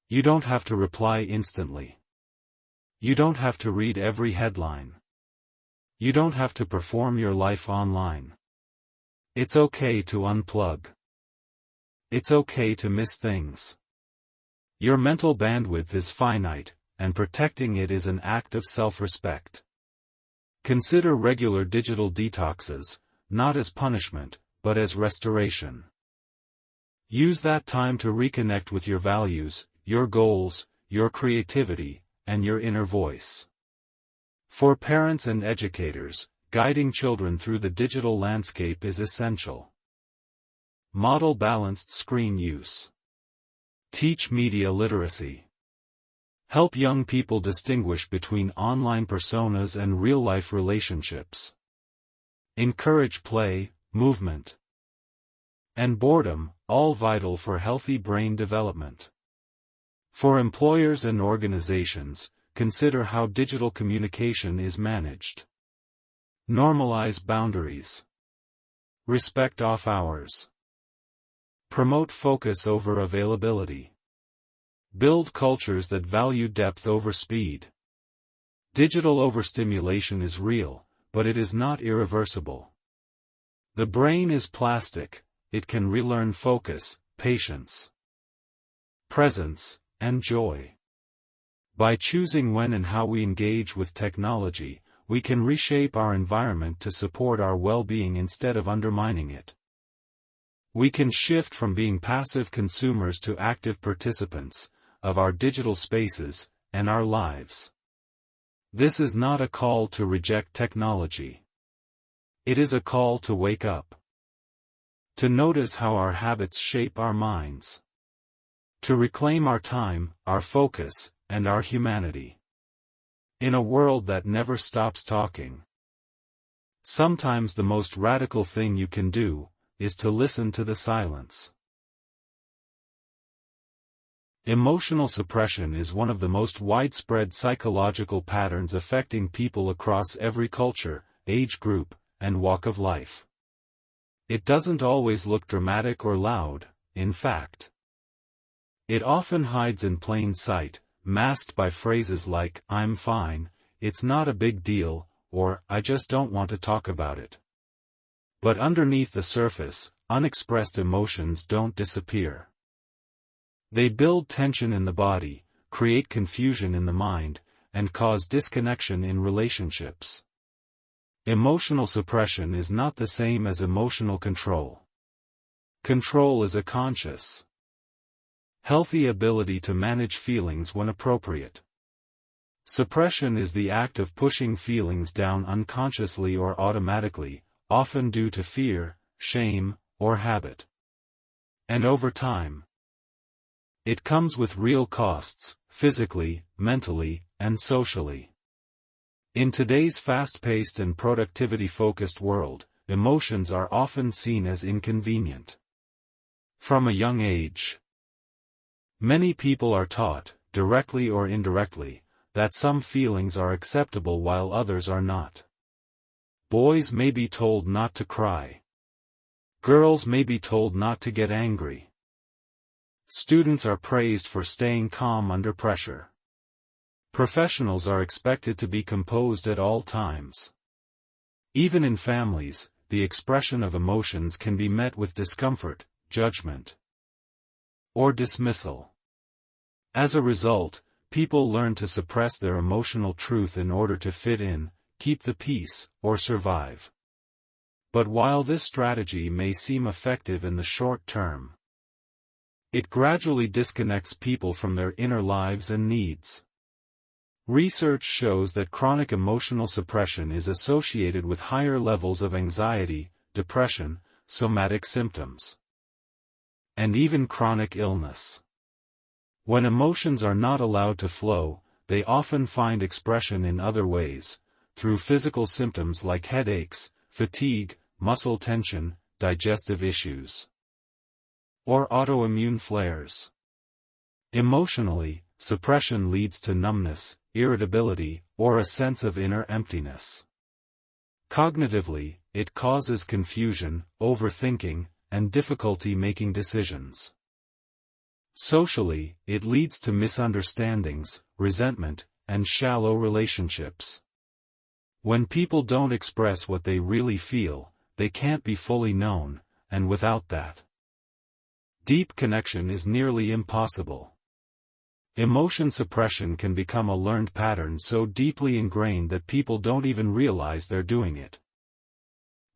[SPEAKER 1] You don't have to reply instantly. You don't have to read every headline. You don't have to perform your life online. It's okay to unplug. It's okay to miss things. Your mental bandwidth is finite, and protecting it is an act of self-respect. Consider regular digital detoxes, not as punishment, but as restoration. Use that time to reconnect with your values, your goals, your creativity, and your inner voice. For parents and educators, guiding children through the digital landscape is essential. Model balanced screen use. Teach media literacy. Help young people distinguish between online personas and real-life relationships. Encourage play, movement, and boredom, all vital for healthy brain development. For employers and organizations, consider how digital communication is managed. Normalize boundaries. Respect off hours. Promote focus over availability. Build cultures that value depth over speed. Digital overstimulation is real, but it is not irreversible. The brain is plastic, it can relearn focus, patience, presence, and joy. By choosing when and how we engage with technology, we can reshape our environment to support our well-being instead of undermining it. We can shift from being passive consumers to active participants of our digital spaces and our lives. This is not a call to reject technology. It is a call to wake up. To notice how our habits shape our minds. To reclaim our time, our focus, and our humanity. In a world that never stops talking, sometimes the most radical thing you can do is to listen to the silence. Emotional suppression is one of the most widespread psychological patterns affecting people across every culture, age group, and walk of life. It doesn't always look dramatic or loud, in fact. It often hides in plain sight, masked by phrases like, "I'm fine," "It's not a big deal," or "I just don't want to talk about it." But underneath the surface, unexpressed emotions don't disappear. They build tension in the body, create confusion in the mind, and cause disconnection in relationships. Emotional suppression is not the same as emotional control. Control is a conscious, healthy ability to manage feelings when appropriate. Suppression is the act of pushing feelings down unconsciously or automatically, often due to fear, shame, or habit. And over time, it comes with real costs, physically, mentally, and socially. In today's fast-paced and productivity-focused world, emotions are often seen as inconvenient. From a young age, many people are taught, directly or indirectly, that some feelings are acceptable while others are not. Boys may be told not to cry. Girls may be told not to get angry. Students are praised for staying calm under pressure. Professionals are expected to be composed at all times. Even in families, the expression of emotions can be met with discomfort, judgment, or dismissal. As a result, people learn to suppress their emotional truth in order to fit in, keep the peace, or survive. But while this strategy may seem effective in the short term, it gradually disconnects people from their inner lives and needs. Research shows that chronic emotional suppression is associated with higher levels of anxiety, depression, somatic symptoms, and even chronic illness. When emotions are not allowed to flow, they often find expression in other ways, through physical symptoms like headaches, fatigue, muscle tension, digestive issues, or autoimmune flares. Emotionally, suppression leads to numbness, irritability, or a sense of inner emptiness. Cognitively, it causes confusion, overthinking, and difficulty making decisions. Socially, it leads to misunderstandings, resentment, and shallow relationships. When people don't express what they really feel, they can't be fully known, and without that, deep connection is nearly impossible. Emotion suppression can become a learned pattern so deeply ingrained that people don't even realize they're doing it.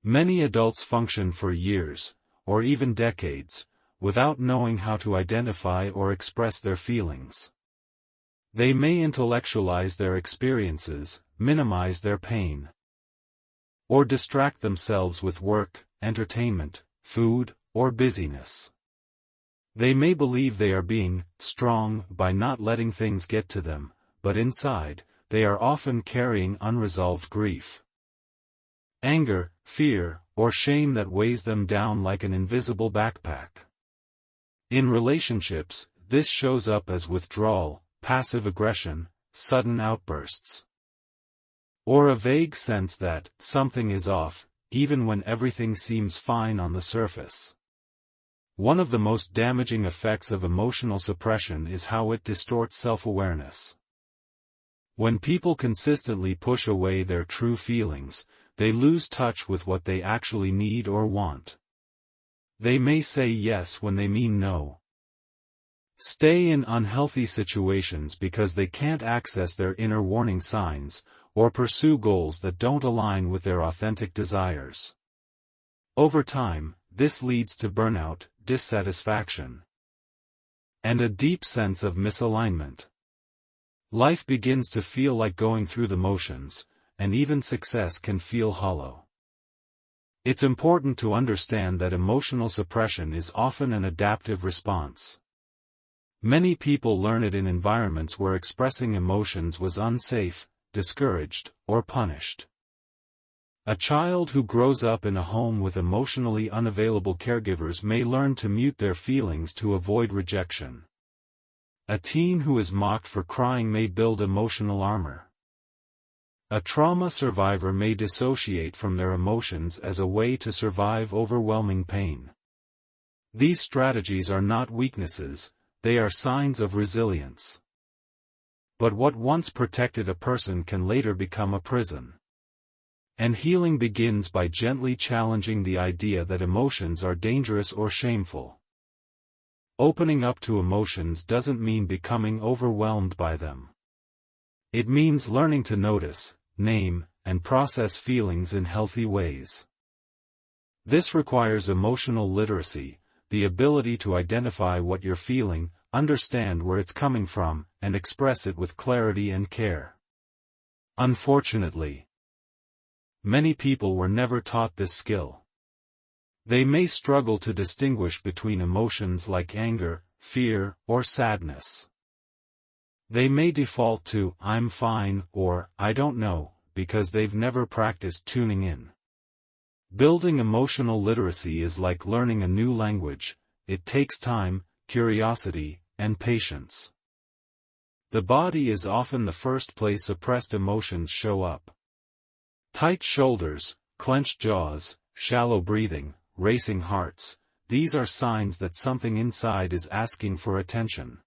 [SPEAKER 1] Many adults function for years, or even decades, without knowing how to identify or express their feelings. They may intellectualize their experiences, minimize their pain, or distract themselves with work, entertainment, food, or busyness. They may believe they are being strong by not letting things get to them, but inside, they are often carrying unresolved grief, anger, fear, or shame that weighs them down like an invisible backpack. In relationships, this shows up as withdrawal, passive aggression, sudden outbursts, or a vague sense that something is off, even when everything seems fine on the surface. One of the most damaging effects of emotional suppression is how it distorts self-awareness. When people consistently push away their true feelings, they lose touch with what they actually need or want. They may say yes when they mean no, stay in unhealthy situations because they can't access their inner warning signs, or pursue goals that don't align with their authentic desires. Over time, this leads to burnout, dissatisfaction, and a deep sense of misalignment. Life begins to feel like going through the motions, and even success can feel hollow. It's important to understand that emotional suppression is often an adaptive response. Many people learn it in environments where expressing emotions was unsafe, discouraged, or punished. A child who grows up in a home with emotionally unavailable caregivers may learn to mute their feelings to avoid rejection. A teen who is mocked for crying may build emotional armor. A trauma survivor may dissociate from their emotions as a way to survive overwhelming pain. These strategies are not weaknesses, they are signs of resilience. But what once protected a person can later become a prison. And healing begins by gently challenging the idea that emotions are dangerous or shameful. Opening up to emotions doesn't mean becoming overwhelmed by them. It means learning to notice, name, and process feelings in healthy ways. This requires emotional literacy, the ability to identify what you're feeling, understand where it's coming from, and express it with clarity and care. Unfortunately, many people were never taught this skill. They may struggle to distinguish between emotions like anger, fear, or sadness. They may default to, "I'm fine," or, "I don't know," because they've never practiced tuning in. Building emotional literacy is like learning a new language. It takes time, curiosity, and patience. The body is often the first place suppressed emotions show up. Tight shoulders, clenched jaws, shallow breathing, racing hearts, these are signs that something inside is asking for attention.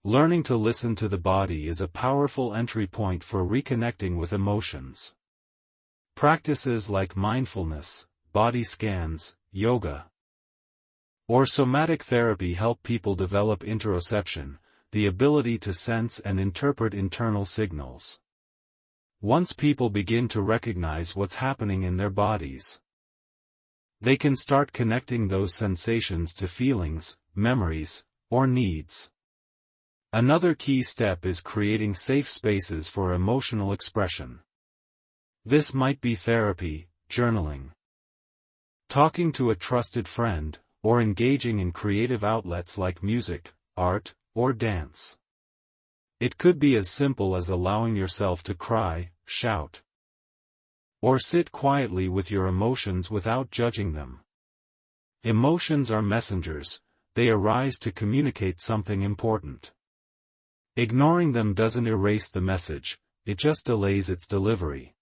[SPEAKER 1] Learning to listen to the body is a powerful entry point for reconnecting with emotions. Practices like mindfulness, body scans, yoga, or somatic therapy help people develop interoception, the ability to sense and interpret internal signals. Once people begin to recognize what's happening in their bodies, they can start connecting those sensations to feelings, memories, or needs. Another key step is creating safe spaces for emotional expression. This might be therapy, journaling, talking to a trusted friend, or engaging in creative outlets like music, art, or dance. It could be as simple as allowing yourself to cry, shout, or sit quietly with your emotions without judging them. Emotions are messengers, they arise to communicate something important. Ignoring them doesn't erase the message, it just delays its delivery.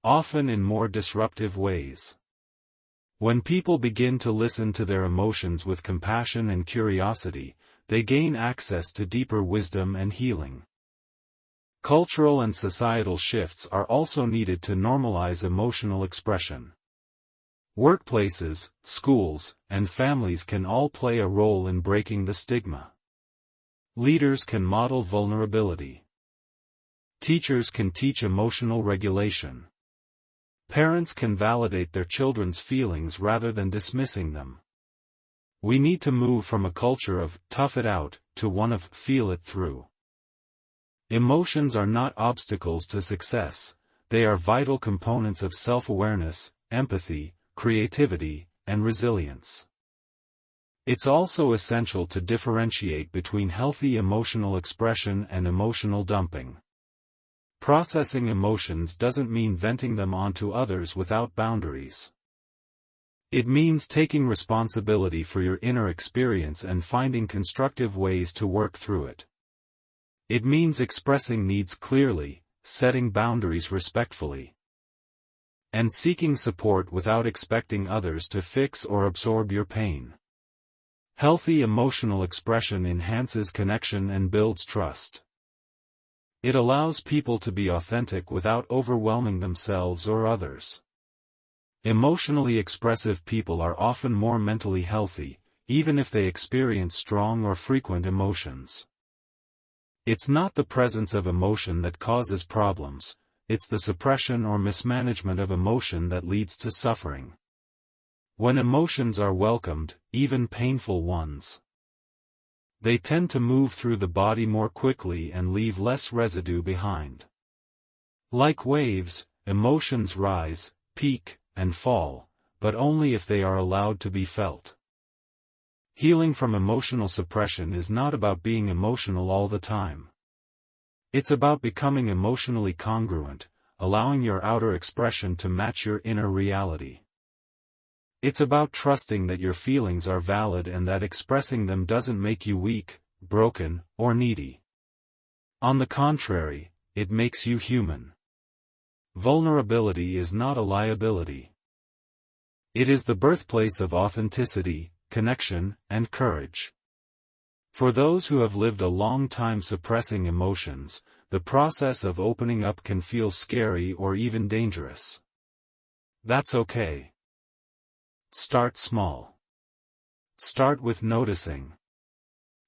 [SPEAKER 1] Often in more disruptive ways. When people begin to listen to their emotions with compassion and curiosity, they gain access to deeper wisdom and healing. Cultural and societal shifts are also needed to normalize emotional expression. Workplaces, schools, and families can all play a role in breaking the stigma. Leaders can model vulnerability. Teachers can teach emotional regulation. Parents can validate their children's feelings rather than dismissing them. We need to move from a culture of "tough it out" to one of "feel it through." Emotions are not obstacles to success, they are vital components of self-awareness, empathy, creativity, and resilience. It's also essential to differentiate between healthy emotional expression and emotional dumping. Processing emotions doesn't mean venting them onto others without boundaries. It means taking responsibility for your inner experience and finding constructive ways to work through it. It means expressing needs clearly, setting boundaries respectfully, and seeking support without expecting others to fix or absorb your pain. Healthy emotional expression enhances connection and builds trust. It allows people to be authentic without overwhelming themselves or others. Emotionally expressive people are often more mentally healthy, even if they experience strong or frequent emotions. It's not the presence of emotion that causes problems, it's the suppression or mismanagement of emotion that leads to suffering. When emotions are welcomed, even painful ones, they tend to move through the body more quickly and leave less residue behind. Like waves, emotions rise, peak, and fall, but only if they are allowed to be felt. Healing from emotional suppression is not about being emotional all the time. It's about becoming emotionally congruent, allowing your outer expression to match your inner reality. It's about trusting that your feelings are valid and that expressing them doesn't make you weak, broken, or needy. On the contrary, it makes you human. Vulnerability is not a liability. It is the birthplace of authenticity, connection, and courage. For those who have lived a long time suppressing emotions, the process of opening up can feel scary or even dangerous. That's okay. Start small. Start with noticing.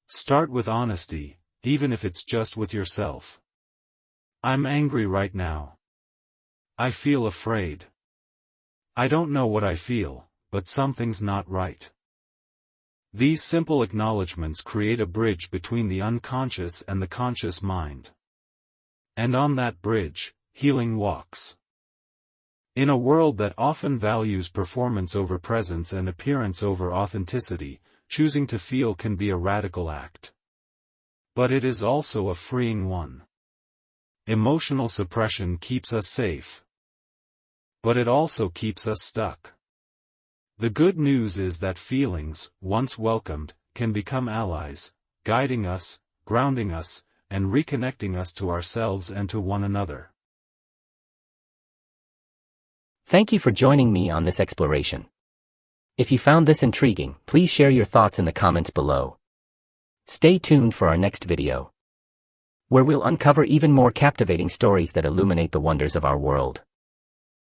[SPEAKER 1] Start with honesty, even if it's just with yourself. I'm angry right now. I feel afraid. I don't know what I feel, but something's not right. These simple acknowledgments create a bridge between the unconscious and the conscious mind. And on that bridge, healing walks. In a world that often values performance over presence and appearance over authenticity, choosing to feel can be a radical act. But it is also a freeing one. Emotional suppression keeps us safe. But it also keeps us stuck. The good news is that feelings, once welcomed, can become allies, guiding us, grounding us, and reconnecting us to ourselves and to one another.
[SPEAKER 2] Thank you for joining me on this exploration. If you found this intriguing, please share your thoughts in the comments below. Stay tuned for our next video, where we'll uncover even more captivating stories that illuminate the wonders of our world.